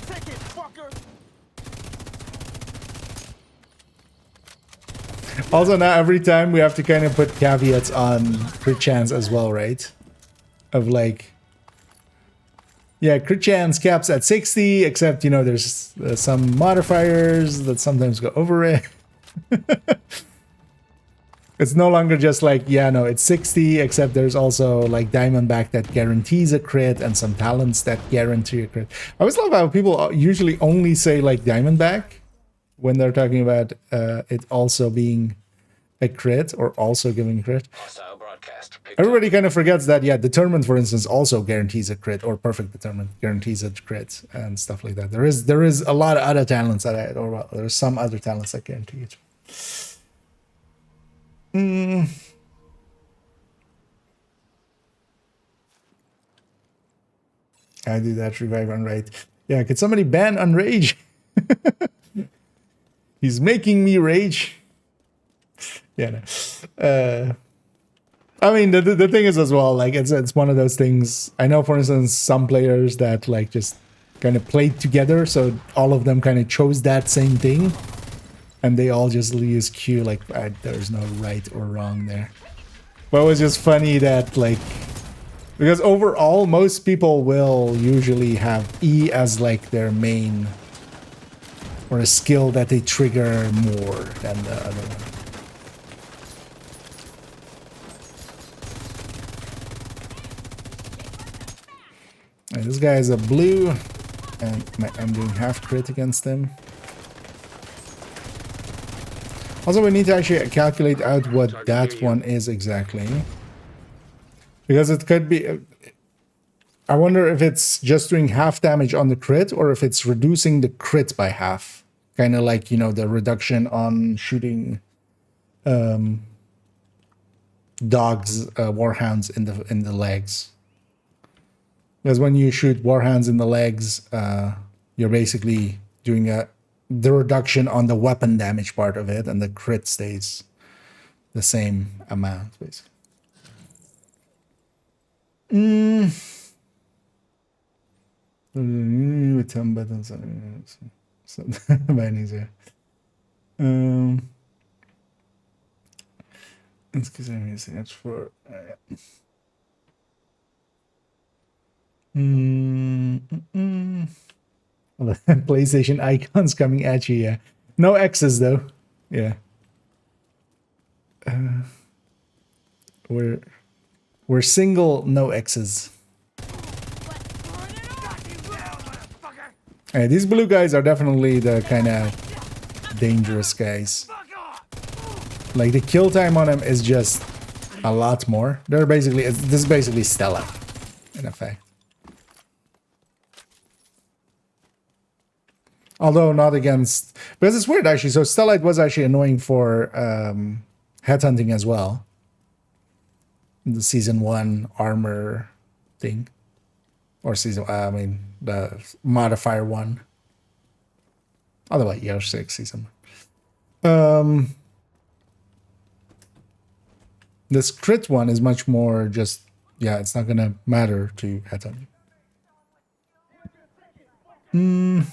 Also, now every time we have to kind of put caveats on crit chance as well, right? Of like... Yeah, crit chance caps at 60, except, you know, there's some modifiers that sometimes go over it. It's no longer just like, yeah, no, it's 60, except there's also like Diamondback that guarantees a crit and some talents that guarantee a crit. I always love how people usually only say like Diamondback when they're talking about it also being a crit or also giving a crit. Hostile broadcast. Everybody kind of forgets that, yeah, Determined, for instance, also guarantees a crit, or Perfect Determined guarantees a crit and stuff like that. There is a lot of other talents that, or well, there's some other talents that guarantee it. I do that revive Unrage. Yeah, could somebody ban Unrage? He's making me rage. Yeah, no. I mean, the thing is as well, like it's one of those things. I know, for instance, some players that like just kind of played together, so all of them kind of chose that same thing. And they all just use Q, like, there's no right or wrong there. But it was just funny that, like, because overall, most people will usually have E as, like, their main, or a skill that they trigger more than the other one. Right, this guy is a blue, and I'm doing half crit against him. Also, we need to actually calculate out what that one is exactly. Because it could be... I wonder if it's just doing half damage on the crit, or if it's reducing the crit by half. Kind of like, you know, the reduction on shooting dogs, warhounds in the legs. Because when you shoot warhounds in the legs, you're basically doing the reduction on the weapon damage part of it, and the crit stays the same amount, basically. With 10 buttons. So easier. Excuse me, that's for PlayStation icons coming at you, yeah. No X's though. Yeah. We're single, no X's. Hey, these blue guys are definitely the kind of dangerous guys. Like the kill time on them is just a lot more. They're basically, this is basically Stella, in effect. Although not against, because it's weird actually. So Stellite was actually annoying for headhunting as well. The season 1 armor thing, or season, I mean the modifier 1. Otherwise, year 6 season. This crit one is much more just, yeah, it's not gonna matter to hit on you.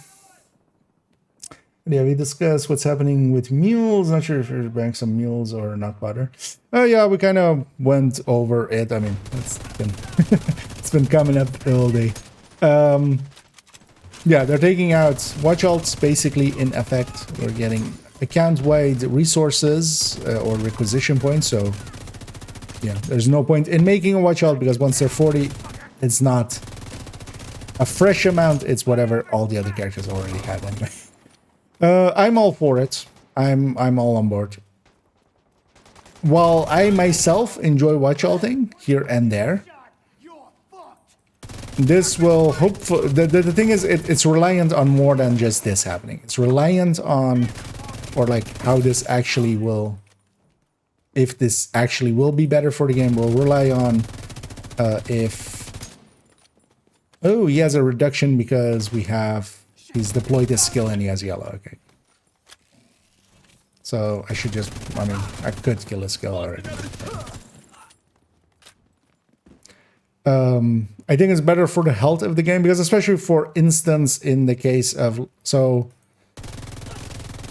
Yeah, we discussed what's happening with mules. Not sure if you're buying some mules or not butter. Oh yeah, we kind of went over it. I mean, it's been it's been coming up all day. Yeah, they're taking out watch alts basically in effect. We're getting account-wide resources or requisition points. So yeah, there's no point in making a watch alt because once they're 40, it's not a fresh amount. It's whatever all the other characters already had anyway. I'm all for it. I'm all on board. While I myself enjoy watch alting here and there, this will hopefully the thing is it's reliant on more than just this happening. It's reliant on, or like how this actually will, if this actually will be better for the game, will rely on if, oh, he has a reduction because he's deployed his skill and he has yellow. Okay. So I should just, I mean, I could kill his skill already. I think it's better for the health of the game because especially for instance in the case of, so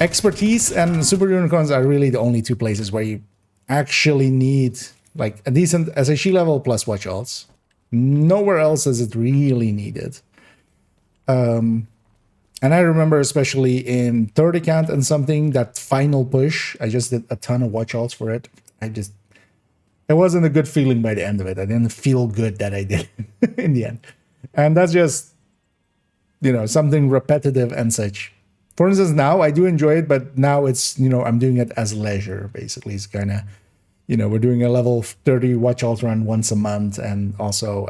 expertise and super unicorns are really the only two places where you actually need like a decent SHE level plus watch alts. Nowhere else is it really needed. And I remember especially in third account and something, that final push, I just did a ton of watch alts for it. It wasn't a good feeling by the end of it. I didn't feel good that I did in the end. And that's just, you know, something repetitive and such. For instance, now I do enjoy it, but now it's, you know, I'm doing it as leisure, basically. It's kind of, you know, we're doing a level 30 watch alt run once a month. And also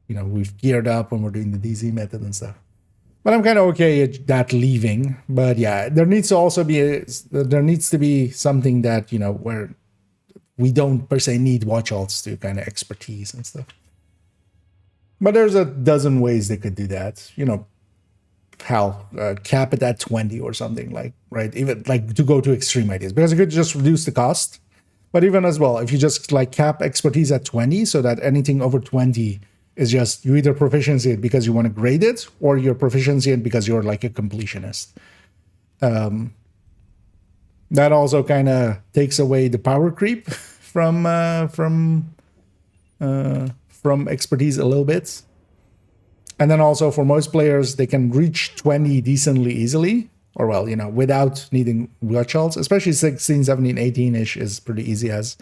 we've geared up when we're doing the DZ method and stuff. But I'm kind of okay at that leaving. But yeah, there needs to be something that, you know, where we don't per se need watch alts to kind of expertise and stuff. But there's a dozen ways they could do that. You know, cap it at 20 or something, like, right? Even like to go to extreme ideas, because you could just reduce the cost. But even as well, if you just like cap expertise at 20 so that anything over 20 is just you either proficiency it because you want to grade it, or you're proficiency it because you're like a completionist. That also kind of takes away the power creep from expertise a little bit. And then also for most players, they can reach 20 decently easily, or well, you know, without needing watch alts, especially 16, 17, 18-ish is pretty easy as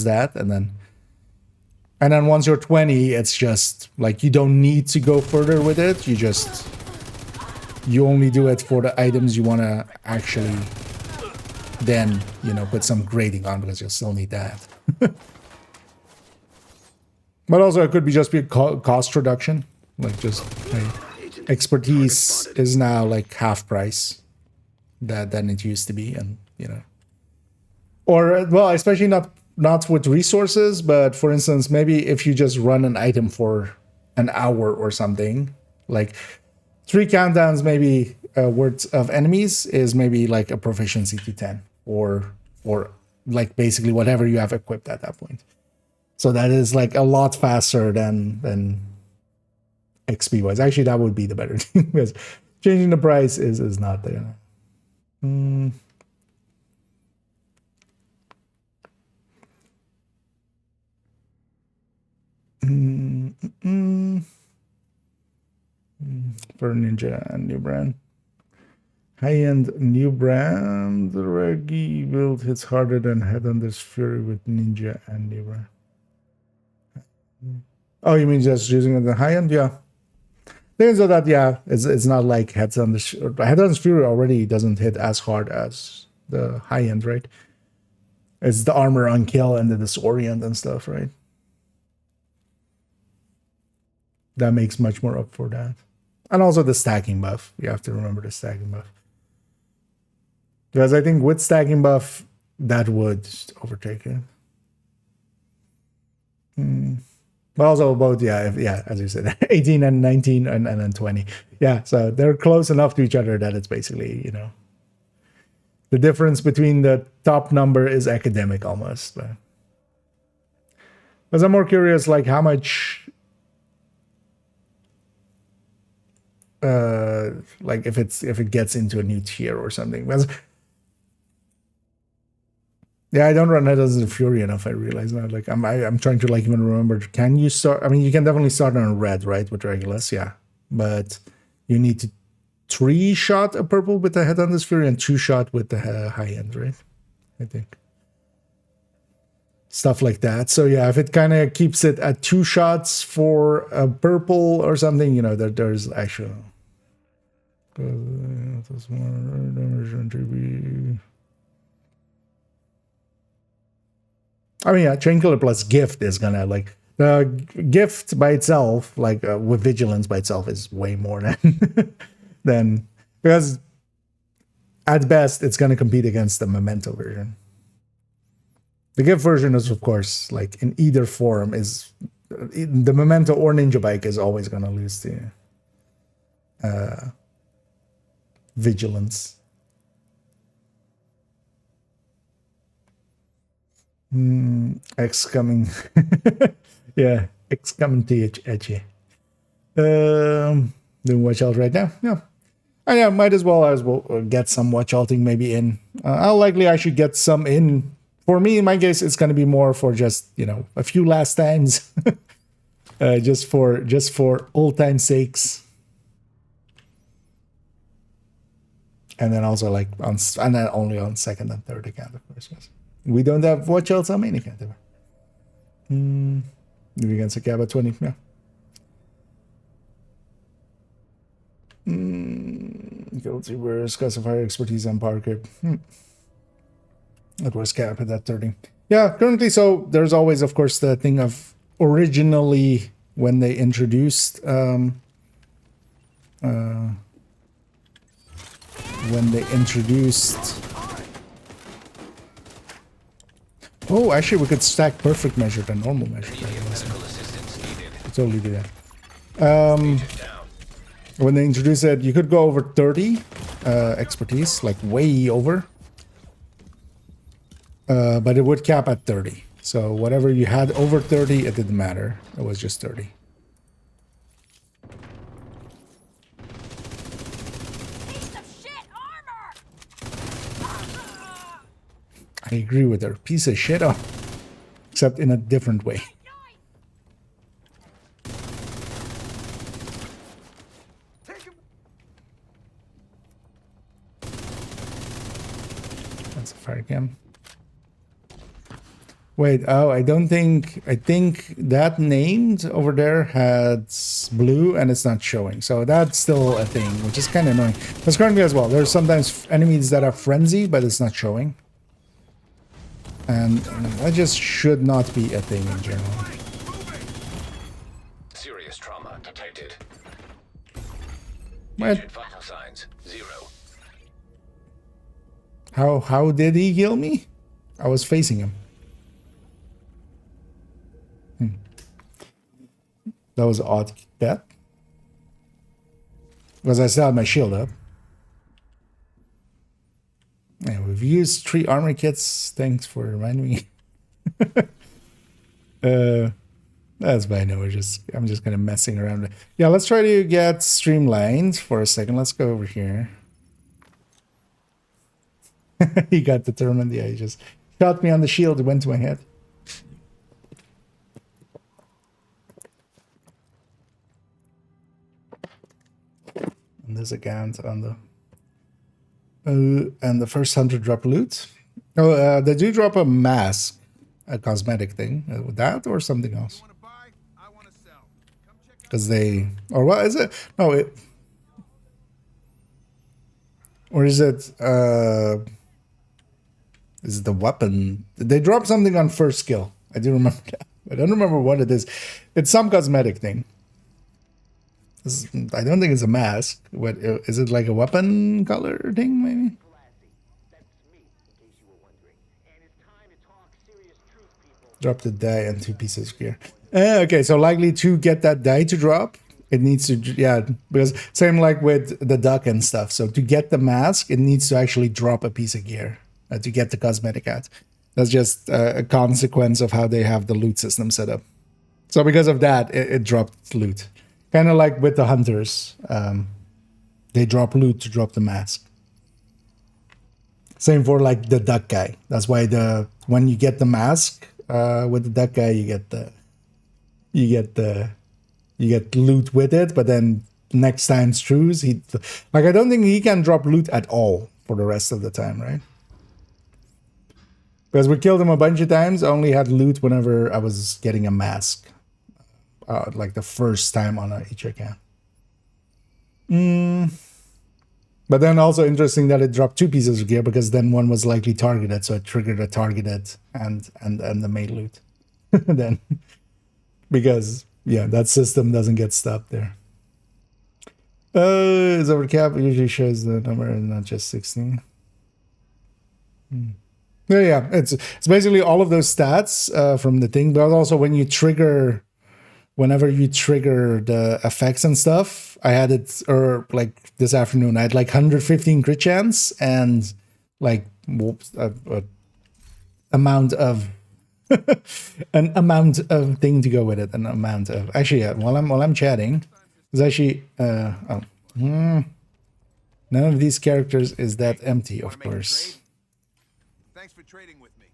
that. And then once you're 20, it's just like you don't need to go further with it. You only do it for the items you want to actually then, you know, put some grading on, because you'll still need that. But also it could be just be cost reduction. Like just expertise is now like half price than it used to be. And, you know, or well, especially not with resources, but for instance, maybe if you just run an item for an hour or something, like 3 countdowns maybe worth of enemies is maybe like a proficiency to 10 or like basically whatever you have equipped at that point. So that is like a lot faster than XP wise. Actually, that would be the better thing, because changing the price is not there. For Ninja and new brand. High-end new brand. Reggie build hits harder than Headhunter's Fury with Ninja and new brand. Oh, you mean just using it in the high-end? Yeah. Things like that, yeah. It's not like Headhunter's Fury already doesn't hit as hard as the high-end, right? It's the armor on kill and the disorient and stuff, right? That makes much more up for that. And also the stacking buff. You have to remember the stacking buff. Because I think with stacking buff, that would overtake it. But also both, yeah, as you said, 18 and 19 and then 20. Yeah, so they're close enough to each other that it's basically, you know, the difference between the top number is academic almost. But Because I'm more curious, like how much, like if it gets into a new tier or something. Because yeah, I don't run Headless and Fury enough. I realize now. Like I'm trying to like even remember. Can you start? I mean, you can definitely start on red, right, with Regulus, yeah. But you need to 3-shot a purple with the Headless Fury and 2-shot with the high end, right? I think. Stuff like that. So yeah, if it kind of keeps it at 2 shots for a purple or something, you know, there's actual. I mean, yeah, Chain Killer plus Gift is gonna like the Gift by itself, like with Vigilance by itself, is way more than because at best it's gonna compete against the Memento version. The Gift version is, of course, like in either form, is the Memento or Ninja Bike is always going to lose to Vigilance. X coming. Yeah, X coming to edgy. Doing watch out right now. Yeah. And yeah, might as well get some watch alting maybe in. How likely I should get some in. For me, in my case, it's going to be more for just, you know, a few last times, just for old time sakes, and then also like and then only on second and third account, of course. Yes. We don't have watch outs on main account ever. Against a Gaba 20, yeah. Guilty whereas classifier expertise on Parker. It was capped at that 30. Yeah, currently, so there's always, of course, the thing of originally when they introduced Oh, actually, we could stack perfect measure to normal measure. Totally do that. When they introduced it, you could go over 30 expertise, like way over. But it would cap at 30. So whatever you had over 30, it didn't matter. It was just 30. Piece of shit armor! I agree with her. Piece of shit up. Except in a different way. That's a fire cam. Wait, oh, I think that named over there had blue and it's not showing. So that's still a thing, which is kind of annoying. That's currently as well. There's sometimes enemies that are frenzy, but it's not showing. And that just should not be a thing in general. Serious trauma detected. What? Agent vital signs 0. How did he kill me? I was facing him. That was an odd bet. Because I still had my shield up. And we've used 3 armor kits. Thanks for reminding me. That's fine. No, I'm just kind of messing around. Yeah, let's try to get streamlined for a second. Let's go over here. He got determined. Yeah, he just shot me on the shield. It went to my head. And this account on the and the first 100 drop loot. Oh, they do drop a mask, a cosmetic thing. That or something else. Because they, or what is it? No, it, or is it? Is it the weapon? They drop something on first skill. I do remember that. I don't remember what it is. It's some cosmetic thing. I don't think it's a mask. What is it, like a weapon color thing, maybe? Drop the die and 2 pieces of gear. Okay, so likely to get that die to drop, it needs to, yeah, because same like with the duck and stuff. So to get the mask, it needs to actually drop a piece of gear to get the cosmetic out. That's just a consequence of how they have the loot system set up. So because of that, it dropped loot. Kind of like with the hunters. They drop loot to drop the mask. Same for like the duck guy. That's why when you get the mask with the duck guy, you get loot with it. But then next time Strues, I don't think he can drop loot at all for the rest of the time, right? Because we killed him a bunch of times. I only had loot whenever I was getting a mask, like the first time on each account. But then also interesting that it dropped 2 pieces of gear, because then one was likely targeted, so it triggered a targeted and the main loot. Then, because yeah, that system doesn't get stopped there. Is over cap. It usually shows the number and not just 16. Yeah, it's basically all of those stats from the thing, but also whenever you trigger the effects and stuff, I had it, or like this afternoon, I had like 115 crit chance and like amount of an amount of thing to go with it, an amount of actually while I'm chatting, there's actually none of these characters is that empty, of course. Thanks for trading with me.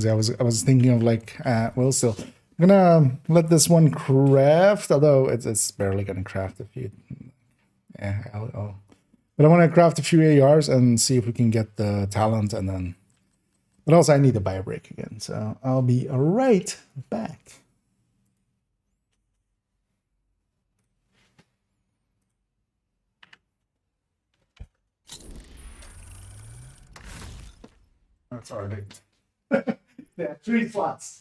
I was thinking of like well, still I'm gonna let this one craft, although it's barely gonna craft a few. Yeah, but I want to craft a few ARs and see if we can get the talent, and then. But also I need to buy a break again, so I'll be right back. That's all right. Yeah, 3 slots.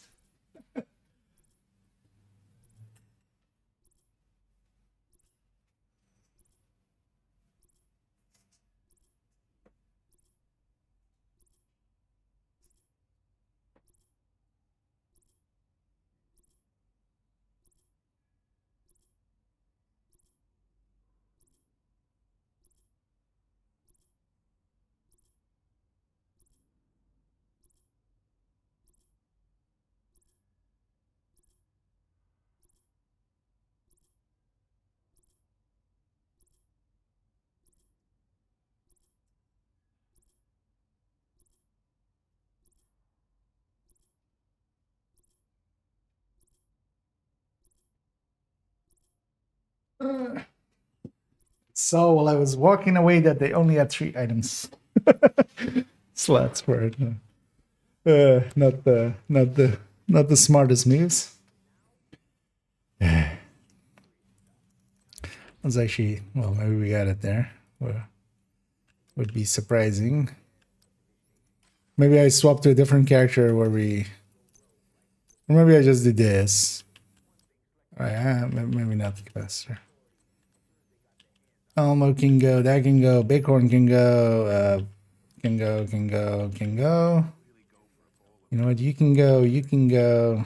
So while I was walking away, that they only had 3 items slots for it. Not the smartest moves. That's actually, well, maybe we got it there. Would be surprising. Maybe I swapped to a different character or maybe I just did this. Maybe not the capacitor. Elmo can go, that can go, Bighorn can go, can go. You know what? You can go.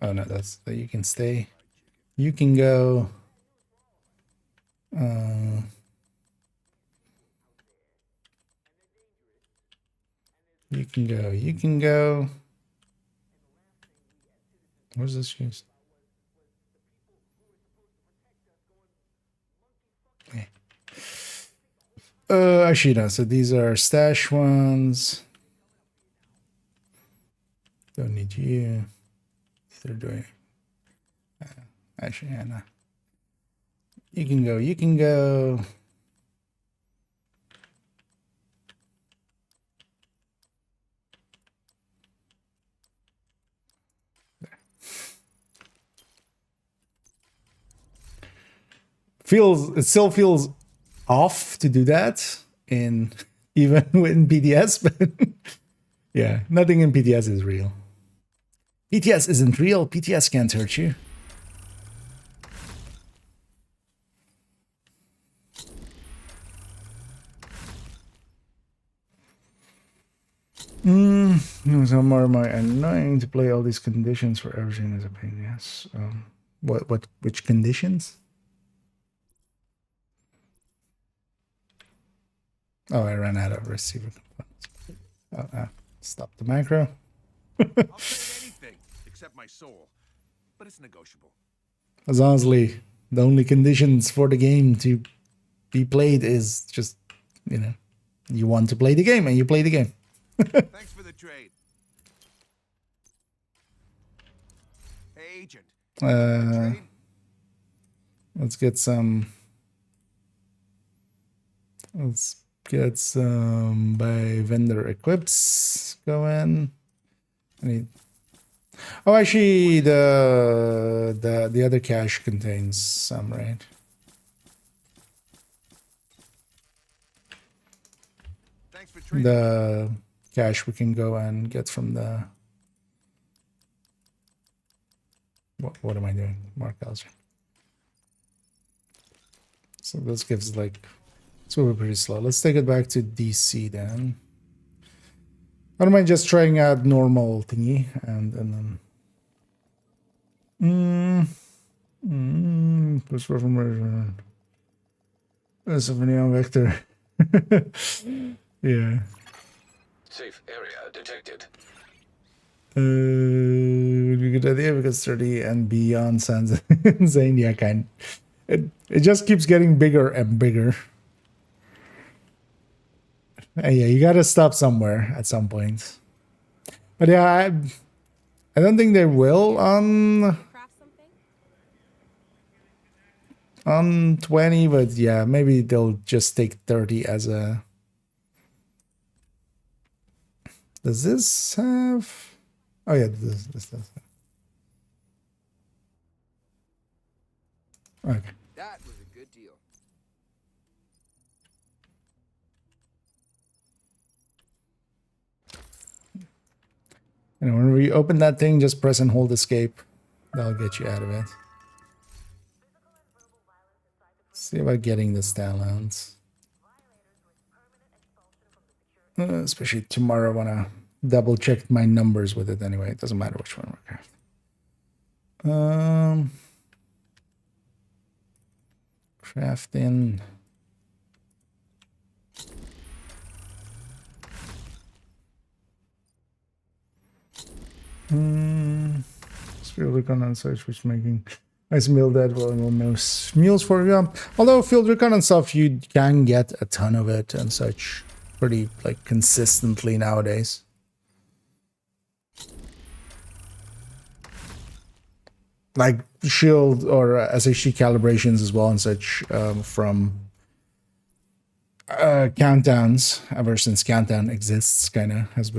Oh no, that's you can stay. You can go. You can go. Where's this use? Actually, no. So these are stash ones. Don't need you. They're doing. Actually, yeah, no. You can go. You can go. It still feels off to do that in even in PTS, but yeah, nothing in PTS is real. PTS isn't real. PTS can't hurt you. Some more my annoying to play all these conditions for everything is a pain. Yes. which conditions? Oh, I ran out of receiver components. Oh, stop the macro. I'll trade anything except my soul, but it's negotiable. As honestly, the only conditions for the game to be played is just, you know, you want to play the game and you play the game. Thanks for the trade. Hey, agent. Trade? Let's get some. Let's get some by vendor equips going. I need. Oh, actually, the other cache contains some, right? Thanks for trading. The cache we can go and get from the. What am I doing? Mark Alger. So this gives like. So we're pretty slow. Let's take it back to DC then. I don't mind just trying out normal thingy and then. Push version. That's a video vector. Yeah. Safe area detected. Would be a good idea because 30 and beyond sounds insane. Yeah, kind. It just keeps getting bigger and bigger. Yeah, you gotta stop somewhere at some point. But yeah, I don't think they will on Craft something? 20, but yeah, maybe they'll just take 30 as a. Does this have? Oh yeah, this does. Okay. That was a good deal. And when we open that thing, just press and hold escape. That'll get you out of it. See about getting this downloads. Especially tomorrow, I want to double check my numbers with it anyway. It doesn't matter which one we're crafting. Crafting. Field recon and such, which making nice meal that will most meals for you. Although field recon and stuff, you can get a ton of it and such pretty like consistently nowadays. Like shield or SHD calibrations as well and such from countdowns ever since countdown exists, kind of has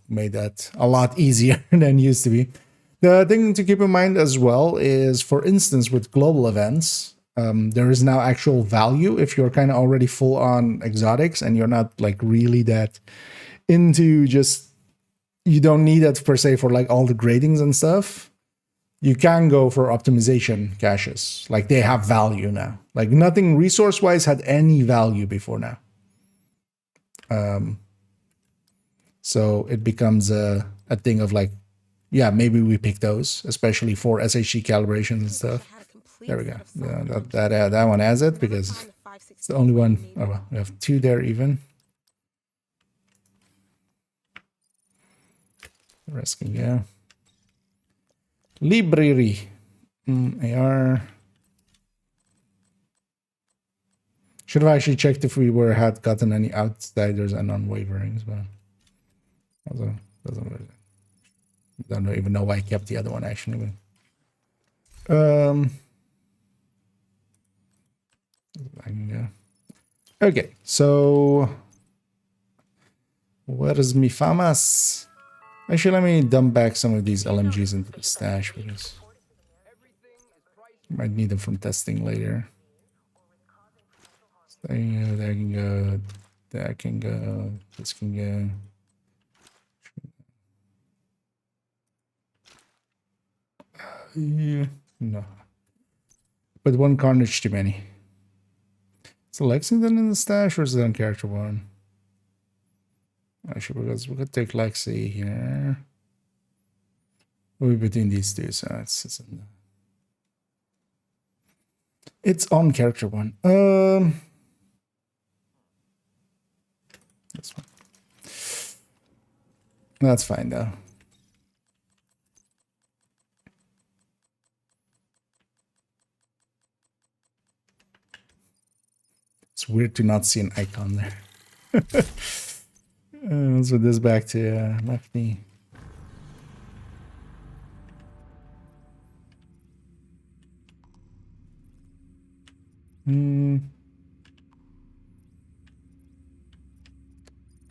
made that a lot easier than it used to be. The thing to keep in mind as well is, for instance, with global events, there is now actual value if you're kind of already full on exotics and you're not like really that into just, you don't need it per se for like all the gradings and stuff. You can go for optimization caches. Like they have value now. Like nothing resource wise had any value before now. So it becomes a thing of like, yeah, maybe we pick those, especially for SHD calibrations and stuff. There we go. Yeah, that one has it because it's the only one. Oh, well, we have two there even. The rest can go. Library. AR. Should have actually checked if we had gotten any outsiders and unwaverings, but doesn't don't even know why I kept the other one actually. I can go. Okay, so what is mi famas? Actually, let me dump back some of these LMGs into the stash because I might need them from testing later. So, that can go. That can go. This can go. Yeah, no. But one carnage too many. Is Lexington in the stash or is it on character one? Actually, because we could take Lexi here. We'll be between these two, so it's in It's on character one. This one. That's fine though. It's weird to not see an icon there. Let's put this back to left knee.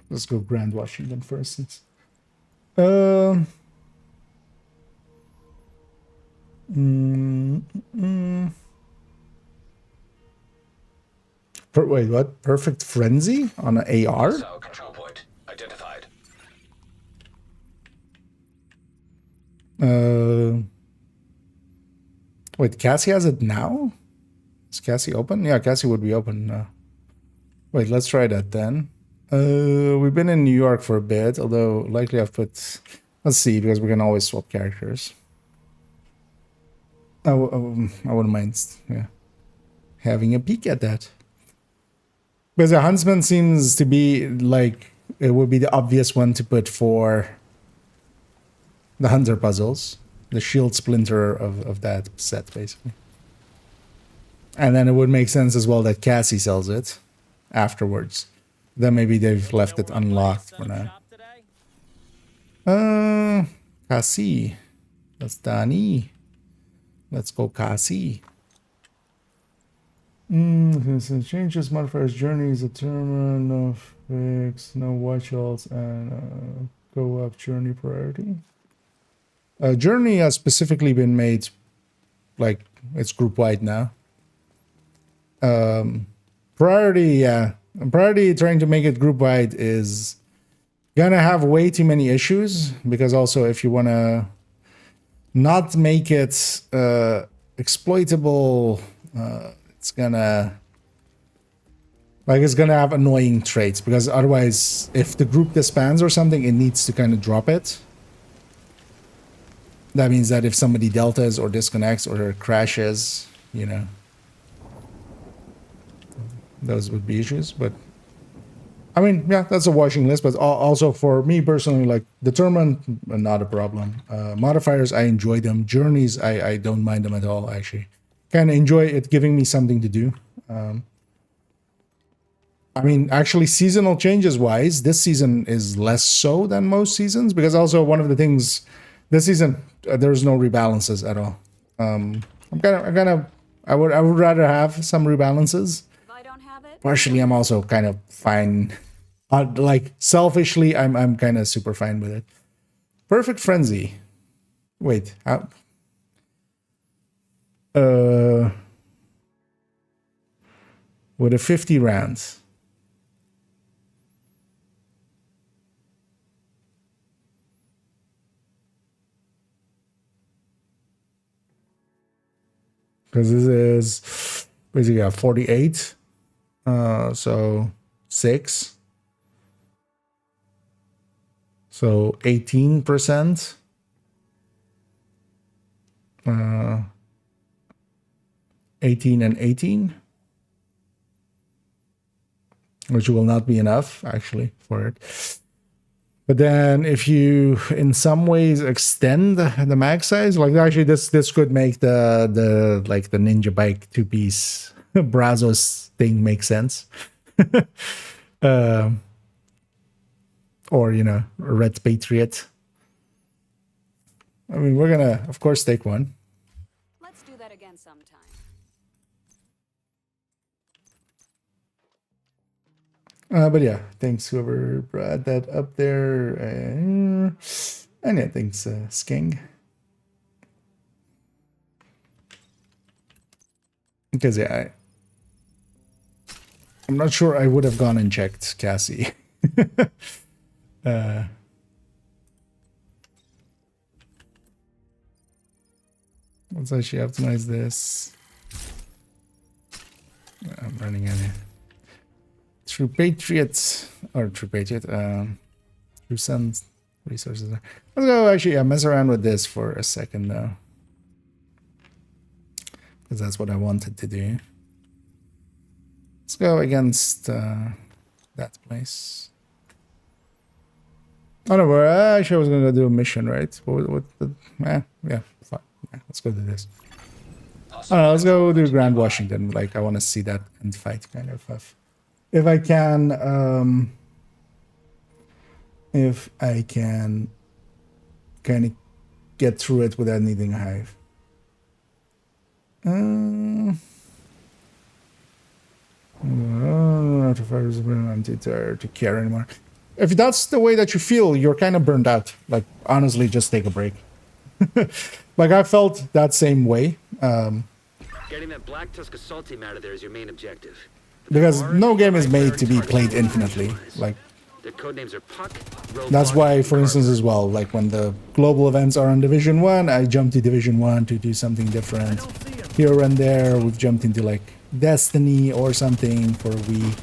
Let's go Grand Washington for instance. Wait, what? Perfect Frenzy on an AR? Missile control point identified. Wait, Cassie has it now? Is Cassie open? Yeah, Cassie would be open now. Wait, let's try that then. We've been in New York for a bit, although likely I've put... Let's see, because we can always swap characters. I wouldn't mind, yeah, having a peek at that. Because the Huntsman seems to be like... It would be the obvious one to put for the Hunter puzzles. The shield splinter of that set, basically. And then it would make sense as well that Cassie sells it afterwards. Then maybe they've left it unlocked for now. Cassie. That's Danny. Let's go Cassie. Changes, modifiers, journeys, determine, no fix, no watch outs, and go up journey priority. Journey has specifically been made, like, it's group wide now. Priority, yeah. Priority trying to make it group wide is gonna have way too many issues, because also if you want to not make it exploitable, it's gonna have annoying traits, because otherwise if the group disbands or something, it needs to kind of drop it. That means that if somebody deltas or disconnects or crashes, you know, those would be issues. But I mean, yeah, that's a washing list. But also for me personally, like determined, not a problem. Modifiers, I enjoy them. Journeys, I don't mind them at all, actually. Kind of enjoy it giving me something to do. I mean, actually, seasonal changes wise, this season is less so than most seasons, because also one of the things this season there's no rebalances at all. I would rather have some rebalances. If I don't have it, Partially, I'm also kind of fine. Like selfishly, I'm kind of super fine with it. Perfect Frenzy. Wait, with a 50 rounds. Because this is basically a 48. So 6. So 18%. 18 and 18. Which will not be enough, actually, for it. But then if you in some ways extend the mag size, like actually this could make the like the Ninja Bike 2-piece Brazos thing make sense. Or, you know, Red Patriot. I mean, we're gonna of course take one. let's do that again sometime. But yeah, thanks whoever brought that up there. And yeah, thanks Skeng. Because yeah, I'm not sure I would have gone and checked Cassie. Let's actually optimize this. I'm running out of here. True Patriot, or True Patriot, True Sun's resources. Let's go actually mess around with this for a second though. because that's what I wanted to do. Let's go against that place. Oh no, actually I was gonna do a mission, right? Yeah, fine. Yeah, let's go do this. Let's go do Grand Washington. Like, I want to see that end fight kind of. If I can kind of get through it without needing a hive. Not I'm too tired to care anymore. If that's the way that you feel, you're kind of burned out. Like, honestly, just take a break. Like, I felt that same way. Getting that black tusk assault team out of there is your main objective. Because no game is made to be played infinitely. Like, their codenames are Puck, that's why, for instance, as well, like when the global events are on Division 1, I jump to Division 1 to do something different. Here and there, we've jumped into like Destiny or something for Wii.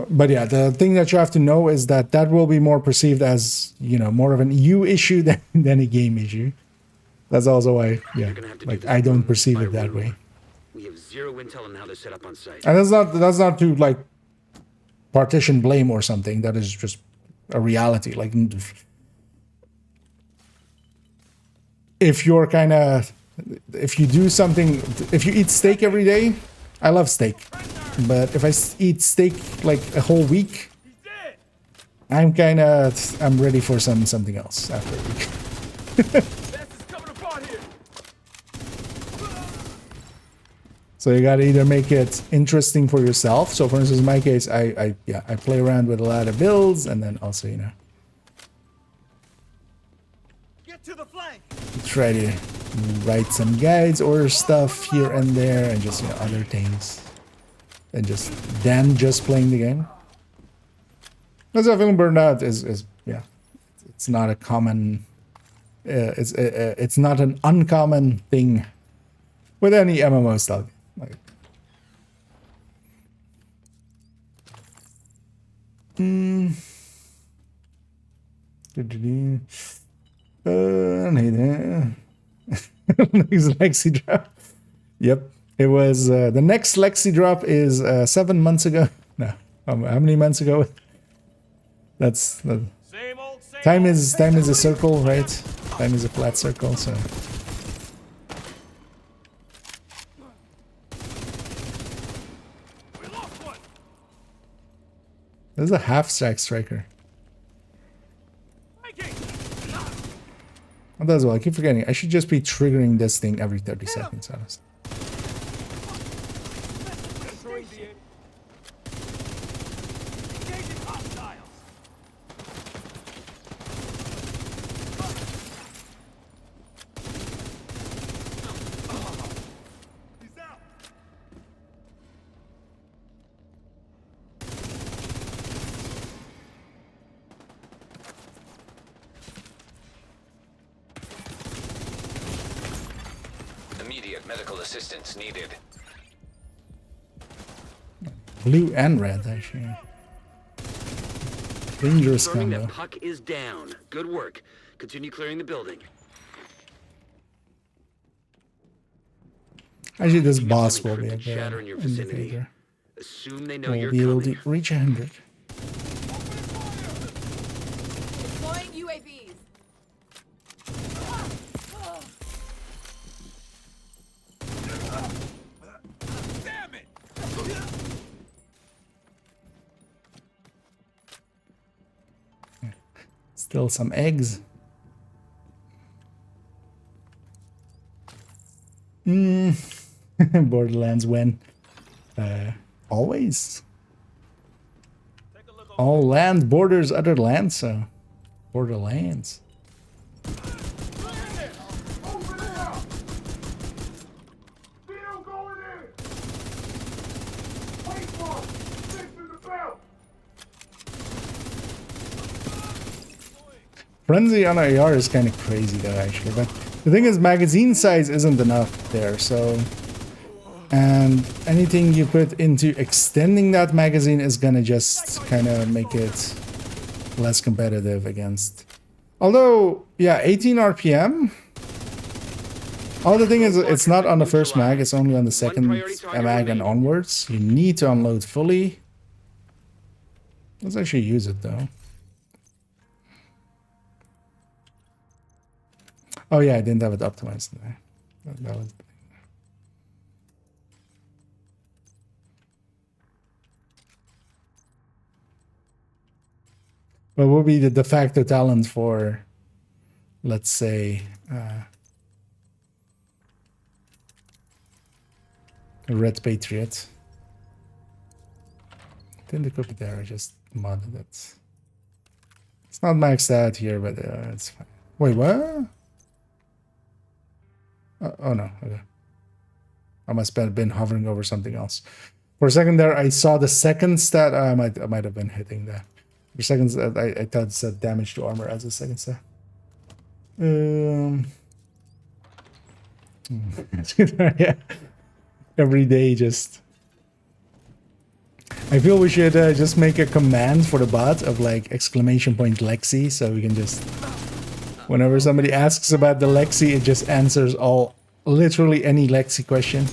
But yeah, the thing that you have to know is that that will be more perceived as, you know, more of an EU issue than a game issue. That's also why, yeah, like I don't perceive it that way. We have zero intel on how they're set up on site. And that's not to like partition blame or something. That is just a reality. Like, if you're kind of, if you do something, if you eat steak every day, I love steak. But if I eat steak like a whole week, I'm ready for something else after a week. So you gotta either make it interesting for yourself. So for instance, in my case, I play around with a lot of builds, and then also, you know, Get to the flank. try to write some guides or stuff here and there, and just, you know, other things, and just playing the game. Because I feel burned out is yeah, it's not a common, it's not an uncommon thing with any MMO style. Like, next Lexi drop. Yep, it was the next Lexi drop is 7 months ago. No, how many months ago? That's the Same old, same time old, is a circle, right? Time is a flat circle, so. We lost one. This is a half-stack striker. Flanking. Oh, that's well. I keep forgetting. I should just be triggering this thing every 30 seconds, honestly. Destroying the enemy. Engaging hostiles. He's out. Immediate medical assistance needed. Blue and red, actually. Dangerous Confirming combo. that Puck is down. Good work. Continue clearing the building. Actually, this Seeing boss some will be a encrypted chatter in your good vicinity. indicator. Assume they know We'll you're be able to coming. reach 100. Deploying UAVs. Damn it. Still some eggs. Borderlands when? Always. Take a look over. All land borders other land, so Borderlands. Frenzy on AR is kind of crazy though, actually, but the thing is magazine size isn't enough there, so, and anything you put into extending that magazine is gonna just kind of make it less competitive against. Although, yeah, 18 RPM. All the thing is, it's not on the first mag, it's only on the second mag and onwards. You need to unload fully. Let's actually use it though. Oh yeah, I didn't have it optimized there. That was... What would be the de facto talent for, let's say, a Red Patriot? Didn't equip it there, I just modded it. It's not maxed out here, but it's fine. Wait, what? Oh no, okay. I must have been hovering over something else. For a second there, I saw the second stat. I might have been hitting that. For seconds, I thought it said damage to armor as a second stat. Yeah. Every day, just. I feel we should just make a command for the bot of like !Lexi, so we can just. Whenever somebody asks about the Lexi, it just answers literally any Lexi question.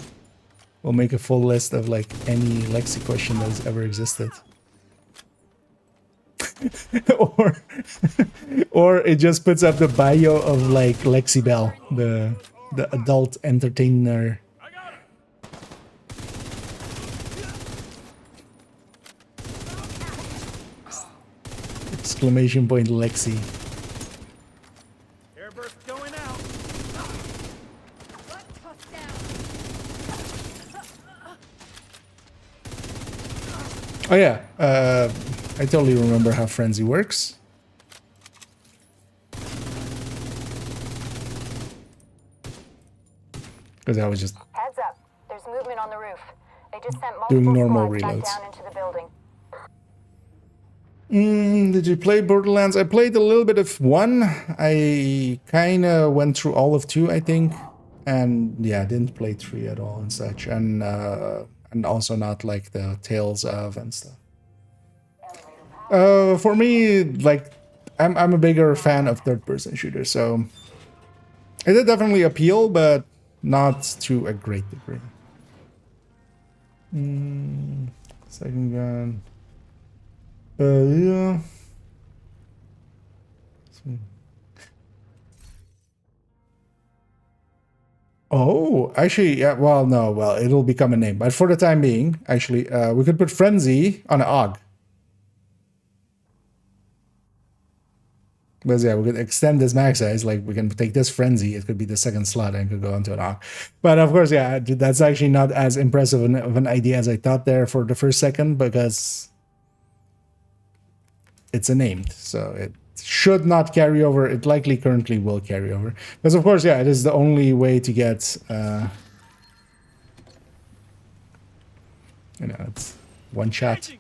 We'll make a full list of like any Lexi question that's ever existed. or it just puts up the bio of like Lexi Bell, the adult entertainer. !Lexi. Airburst going out. Oh yeah, I totally remember how Frenzy works. Because I was just Heads up, there's movement on the roof. They just sent doing multiple normal squads back reloads. down into the building. Did you play Borderlands? I played a little bit of 1. I kind of went through all of 2, I think. And yeah, didn't play 3 at all and such. And also not like the Tales of and stuff. For me, like, I'm a bigger fan of third-person shooters, so it did definitely appeal, but not to a great degree. Second gun. Yeah. Oh, actually, yeah, well, no, well, it'll become a name. But for the time being, actually, we could put Frenzy on an AUG. Because, yeah, we could extend this max size. Like, we can take this Frenzy. It could be the second slot and could go onto an AUG. But, of course, yeah, that's actually not as impressive of an idea as I thought there for the first second, because it's a named, so it should not carry over. It likely currently will carry over. Because, of course, yeah, it is the only way to get, you know, it's one shot.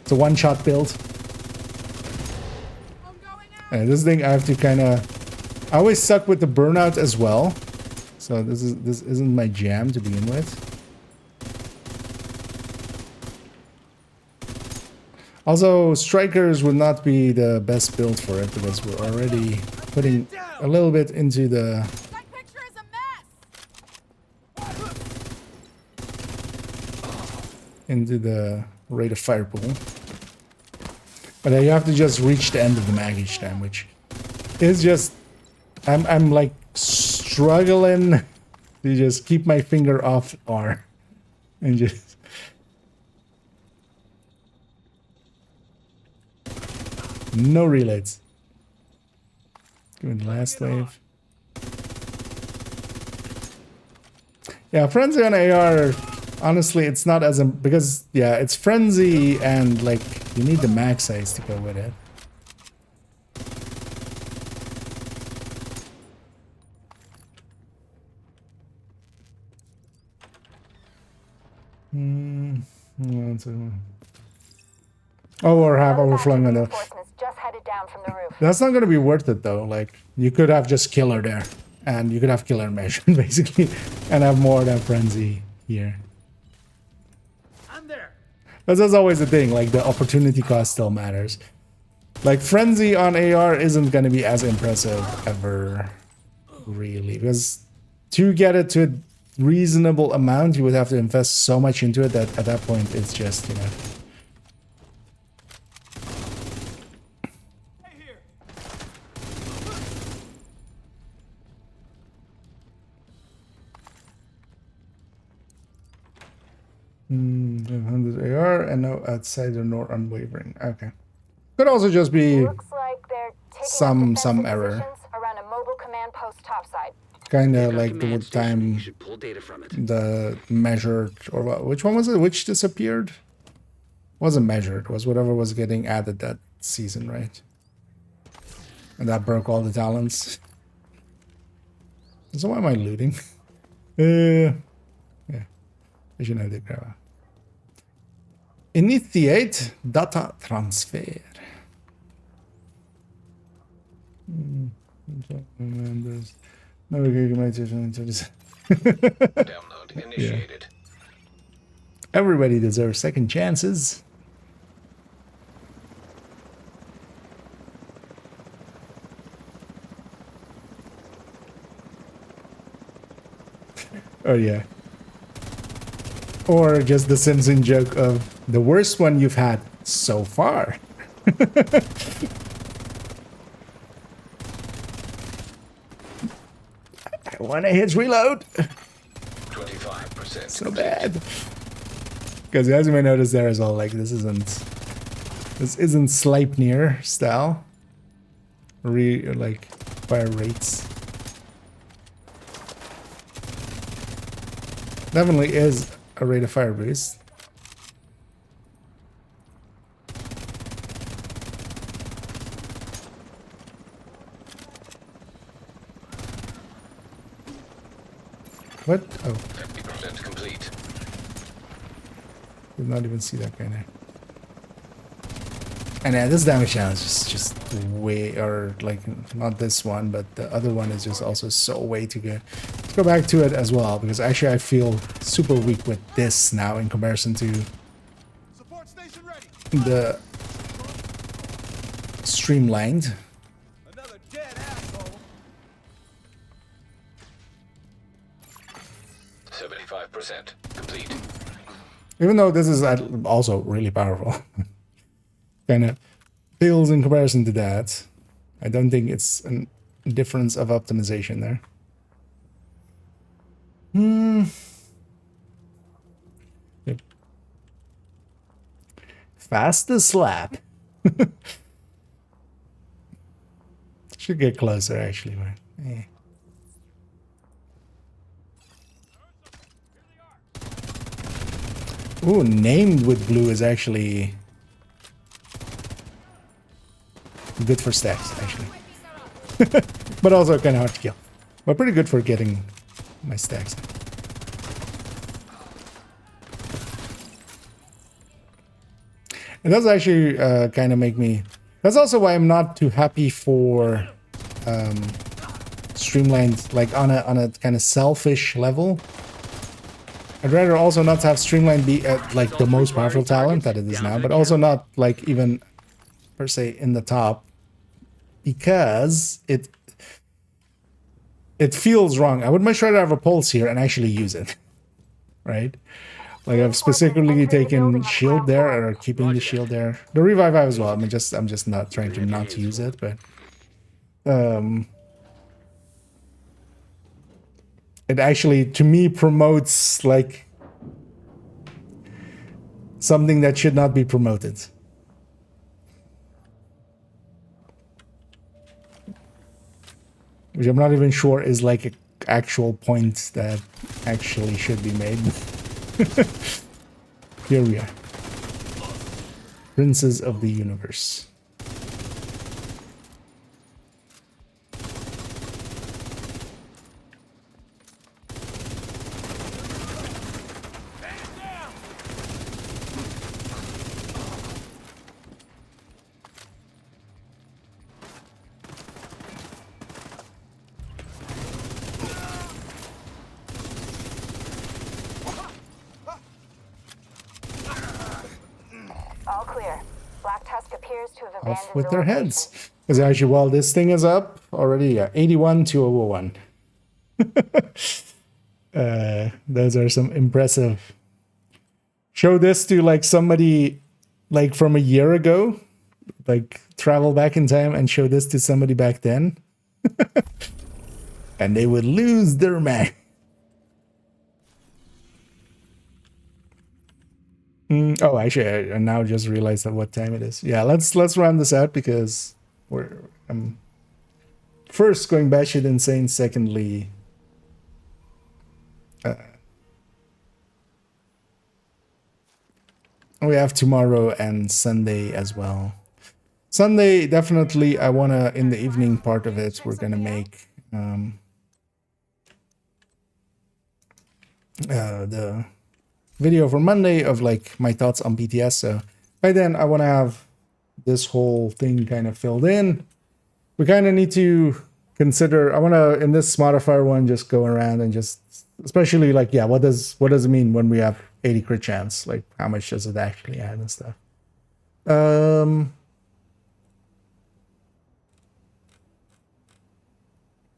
It's a one-shot build. And this thing, I have to kind of... I always suck with the burnout as well. So this isn't my jam to begin with. Also, strikers would not be the best build for it, because we're already putting a little bit into the... That picture is a mess. into the rate of fire pool. But you have to just reach the end of the mag each time, which is just... I'm like struggling to just keep my finger off R. And just... No relays. Give me the last wave. Yeah, Frenzy on AR, honestly, it's not as... because, yeah, it's Frenzy and, like, you need the mag size to go with it. Oh, or have overflowing on the... Just headed down from the roof. That's not going to be worth it, though. Like, you could have just killer there. And you could have killer mission, basically. And have more than Frenzy here. I'm there. That's always the thing. Like, the opportunity cost still matters. Like frenzy on AR isn't going to be as impressive ever, really, because to get it to a reasonable amount, you would have to invest so much into it that at that point it's just, you know. Hey here. Mm, 100 AR and no outsider nor unwavering. Okay. Could also just be Looks like they're taking some up defensive error. positions around a mobile command post topside. Kind We've of got like the command station. You time should pull data from it. the measured, or what, which one was it? Which disappeared? Wasn't measured. Was whatever was getting added that season, right? And that broke all the talents. So why am I looting? Yeah. I should have the grab. Initiate data transfer. Download initiated. Everybody deserves second chances. Oh yeah. Or just the Simpson joke of the worst one you've had so far. I want to hit reload. 25%. So bad. Because as you may notice there as well, like this isn't Sleipnir style. Like fire rates. Definitely is a rate of fire boost. What? Oh, 50% complete. did not even see that guy now. And yeah, this damage challenge is just way, or like not this one, but the other one is just also so way too good. Let's go back to it as well, because actually I feel super weak with this now in comparison to Support station ready. the streamlined. Another dead asshole. 75% complete. Even though this is also really powerful. Kind of pales in comparison to that. I don't think it's a difference of optimization there. Yep. Fast as slap. Should get closer actually, but eh. Ooh, named with blue is actually good for stacks, actually. But also kind of hard to kill. But pretty good for getting my stacks. It does actually kind of make me... That's also why I'm not too happy for streamlined, like on a kind of selfish level. I'd rather also not have streamlined be at like the most powerful talent that it is now, but also not like even per se in the top, because it feels wrong. I would much rather have a pulse here and actually use it, right? Like I've specifically taken shield there, or keeping the shield there. The revive as well. I mean, I'm just not trying to not use it, but it actually to me promotes like something that should not be promoted. Which I'm not even sure is like an actual point that actually should be made. Here we are. Princes of the Universe. All clear. Black Tusk appears to have abandoned Off with the their location. heads. Because actually, while this thing is up already, 81 to 001. Those are some impressive. Show this to like somebody like from a year ago, like travel back in time and show this to somebody back then, and they would lose their mind. Oh, actually, I now just realized that what time it is. Yeah, let's round this out because I'm first going batshit insane. Secondly, we have tomorrow and Sunday as well. Sunday, definitely, I want to, in the evening part of it, we're going to make the video for Monday of like my thoughts on PTS. So by then, I want to have this whole thing kind of filled in. We kind of need to consider, I want to, in this modifier one, just go around and just, especially like, yeah, what does it mean when we have 80 crit chance? Like, how much does it actually add and stuff?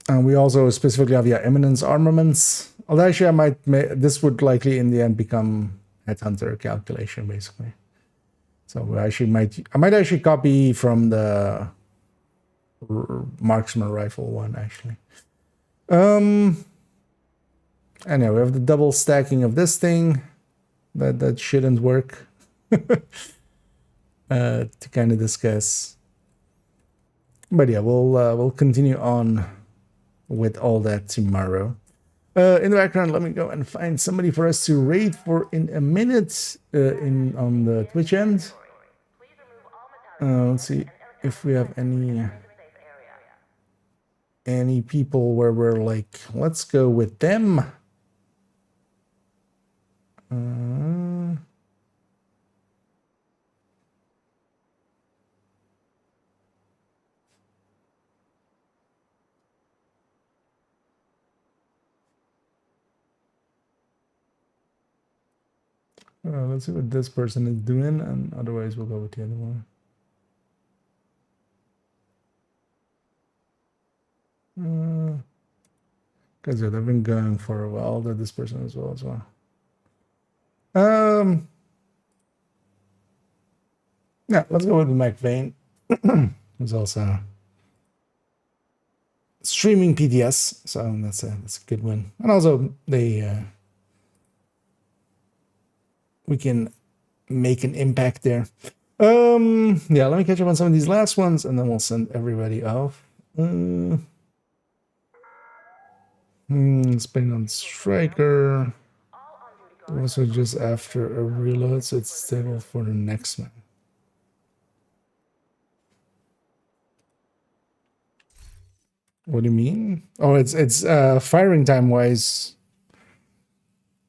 And we also specifically have, yeah, Eminence Armaments. Although actually, this would likely in the end become Headhunter calculation, basically. So I might actually copy from the Marksman Rifle one, actually. Anyway, we have the double stacking of this thing. That shouldn't work. To kind of discuss. But yeah, we'll continue on with all that tomorrow. In the background, let me go and find somebody for us to raid for in a minute on the Twitch end. Let's see if we have any people where we're like, let's go with them. Let's see what this person is doing, and otherwise we'll go with the other one. Because yeah, they've been going for a while. That this person as well. Yeah, let's go with McVeigh. Who's also streaming PTS, so that's a good one. And also we can make an impact there. Yeah, let me catch up on some of these last ones, and then we'll send everybody off. Spin on Striker. Also just after a reload, so it's stable for the next one. What do you mean? Oh, it's firing time wise.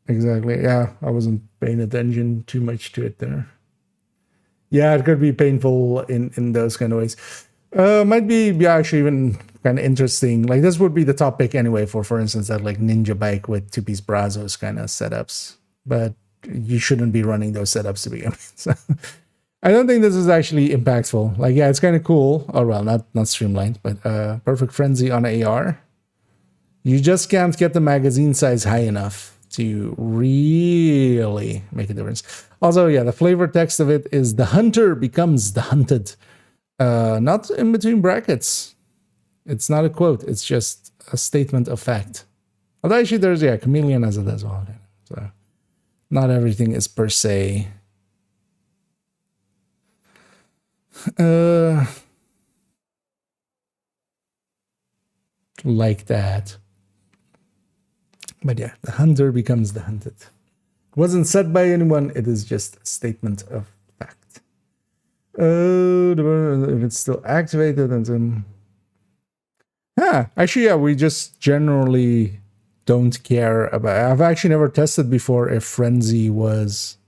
Exactly. Yeah, I wasn't paying attention too much to it there. Yeah, it could be painful in those kind of ways. Might be, yeah, actually even kind of interesting. Like this would be the top pick anyway for instance, that like ninja bike with two-piece Brazos kind of setups. But you shouldn't be running those setups to begin with. So I don't think this is actually impactful. Like, yeah, it's kind of cool. Oh, well, not streamlined, but Perfect Frenzy on AR. You just can't get the magazine size high enough to really make a difference. Also, yeah, the flavor text of it is the hunter becomes the hunted. Not in between brackets. It's not a quote. It's just a statement of fact. Although actually there's, yeah, Chameleon has it as well. So not everything is per se like that. But yeah, the hunter becomes the hunted. It wasn't said by anyone. It is just a statement of fact. If it's still activated and then... actually, yeah, we just generally don't care about... I've actually never tested before if Frenzy was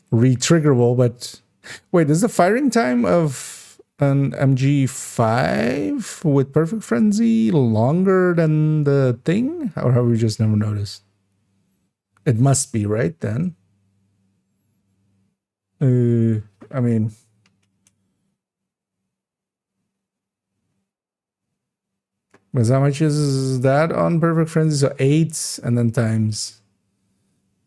re-triggerable, but... Wait, is the firing time of an MG5 with Perfect Frenzy longer than the thing? Or have we just never noticed? It must be, right, then? I mean, because how much is that on Perfect Frenzy? So 8 and then times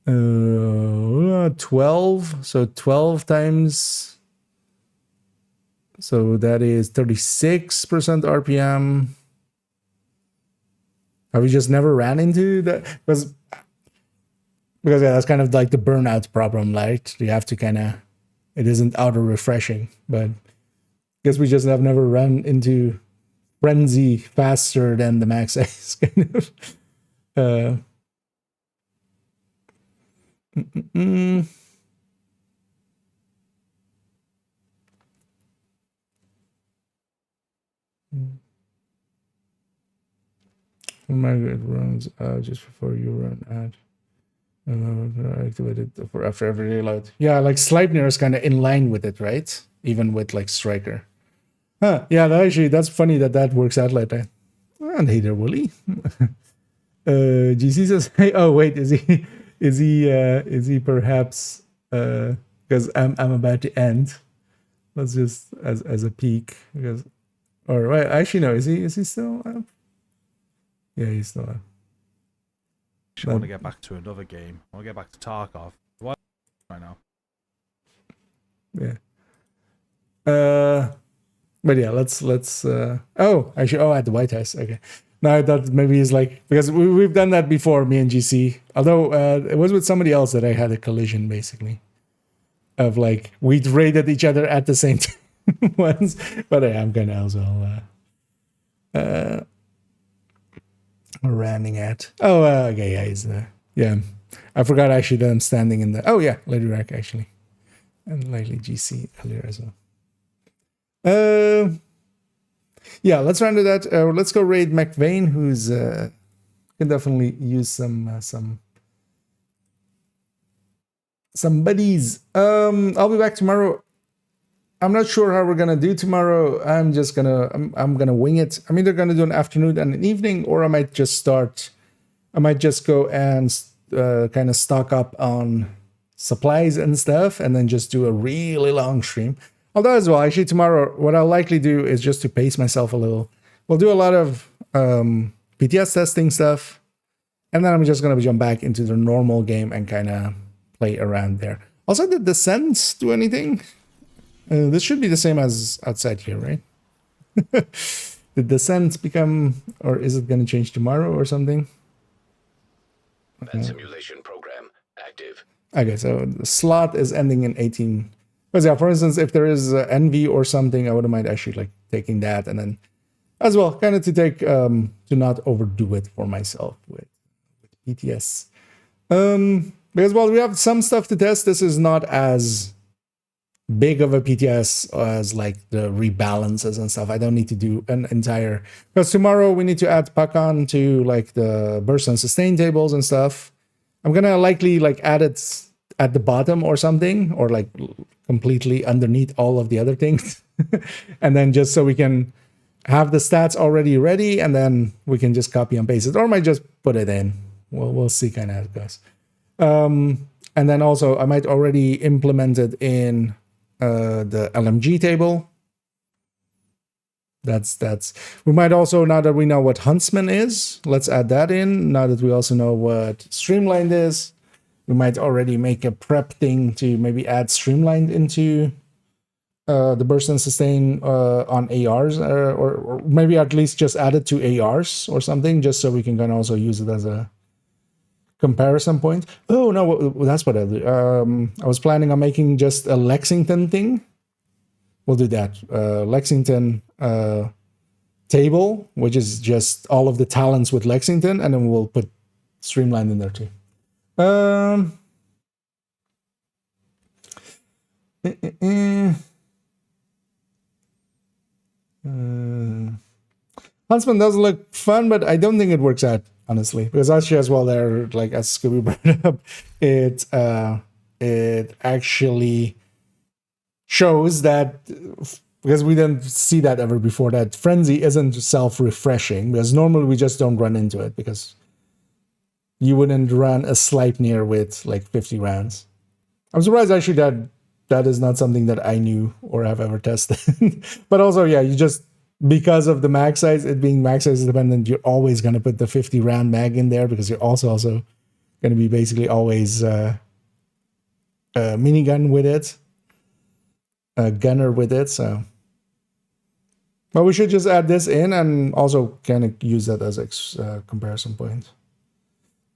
12. So 12 times. So that is 36% RPM. Have we just never ran into that? Because yeah, that's kind of like the burnout problem, right? You have to kind of, it isn't auto refreshing, but I guess we just have never run into frenzy faster than the max ice kind of. Oh my god, it runs just before you run ad. Activated for after every reload. Yeah, like Sleipnir is kind of in line with it, right? Even with like Striker. Huh, yeah, that's funny that works out like that. And hey there, Willie. GC says, hey, oh wait, is he perhaps because I'm about to end. Let's just as a peek because or right, actually no, is he still up? Yeah, he's still up. I want to get back to another game. I want to get back to Tarkov. What right now? Yeah. But yeah, let's oh, actually at the White House. Okay. No, I thought maybe it's like because we've done that before, me and GC. Although it was with somebody else that I had a collision basically. Of like we raided each other at the same time once. But yeah, I'm gonna also ramming at. Oh, okay, yeah, he's yeah. I forgot actually that I'm standing in the. Oh yeah, Lady Rack actually, and likely GC earlier as well. Yeah, let's run to that. Let's go raid McVeigh, who's can definitely use some buddies. I'll be back tomorrow. I'm not sure how we're gonna do tomorrow. I'm gonna wing it. I'm either gonna do an afternoon and an evening, or I might just go and kind of stock up on supplies and stuff, and then just do a really long stream. Although as well, actually tomorrow, what I'll likely do is just to pace myself a little. We'll do a lot of PTS testing stuff, and then I'm just gonna jump back into the normal game and kind of play around there. Also, did the Descents do anything? This should be the same as outside here, right? Did the Descent become, or is it going to change tomorrow or something? That simulation program active. Okay, so the slot is ending in 18. But yeah, for instance, if there is Envy or something, I wouldn't mind actually like taking that, and then as well, kind of to take to not overdo it for myself with PTS. Because while we have some stuff to test, this is not as big of a PTS as like the rebalances and stuff. I don't need to do an entire, because tomorrow we need to add Pakan to like the burst and sustain tables and stuff. I'm gonna likely like add it at the bottom or something, or like completely underneath all of the other things. And then just so we can have the stats already ready, and then we can just copy and paste it, or I might just put it in. We'll see kind of how it goes. And then also I might already implement it in the LMG table. That's we might also, now that we know what Huntsman is, let's add that in. Now that we also know what Streamlined is, we might already make a prep thing to maybe add Streamlined into the burst and sustain on ARs, or maybe at least just add it to ARs or something, just so we can kind of also use it as a comparison point. Oh no, that's what I do. I was planning on making just a Lexington thing. We'll do that. Lexington table, which is just all of the talents with Lexington, and then we'll put Streamlined in there too. Huntsman doesn't look fun, but I don't think it works out, honestly, because actually as well, there, like as Scooby brought up, it actually shows that, because we didn't see that ever before, that frenzy isn't self-refreshing, because normally we just don't run into it, because you wouldn't run a Sleipnir with like 50 rounds. I'm surprised actually that that is not something that I knew or have ever tested. But also, yeah, you just, because of the mag size, it being mag size dependent, you're always going to put the 50 round mag in there because you're also going to be basically always a minigun with it, a gunner with it. So, but we should just add this in and also kind of use that as a comparison point.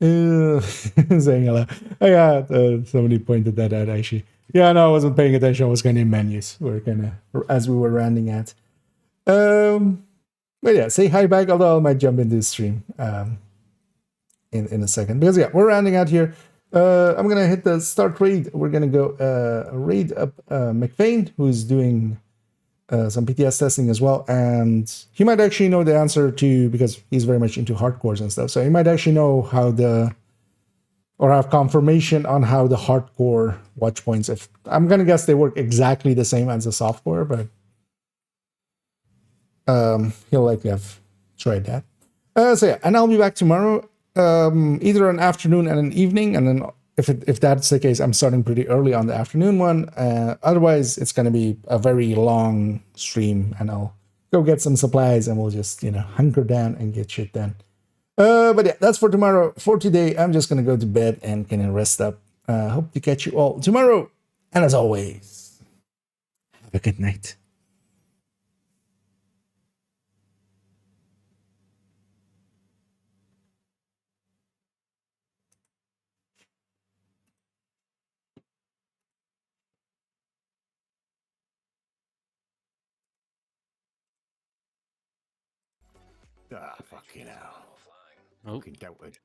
Saying hello. Oh, yeah, somebody pointed that out actually. Yeah, no, I wasn't paying attention. I was kind of in menus. We're kind of as we were rounding at. But yeah, say hi back. Although I might jump into the stream in a second because yeah, we're rounding out here. I'm gonna hit the start raid. We're gonna go raid up McFain, who's doing some PTS testing as well, and he might actually know the answer to, because he's very much into hardcores and stuff. So he might actually know how or have confirmation on how the hardcore watch points. If I'm gonna guess they work exactly the same as the softcore, but he'll likely have tried that. So yeah, and I'll be back tomorrow, either an afternoon and an evening, and then if that's the case, I'm starting pretty early on the afternoon one. Otherwise, it's going to be a very long stream, and I'll go get some supplies, and we'll just hunker down and get shit done. But yeah, that's for tomorrow. For today, I'm just going to go to bed and kind of rest up. Hope to catch you all tomorrow, and as always, have a good night. Ah, fucking hell. Oh. Fucking doubted.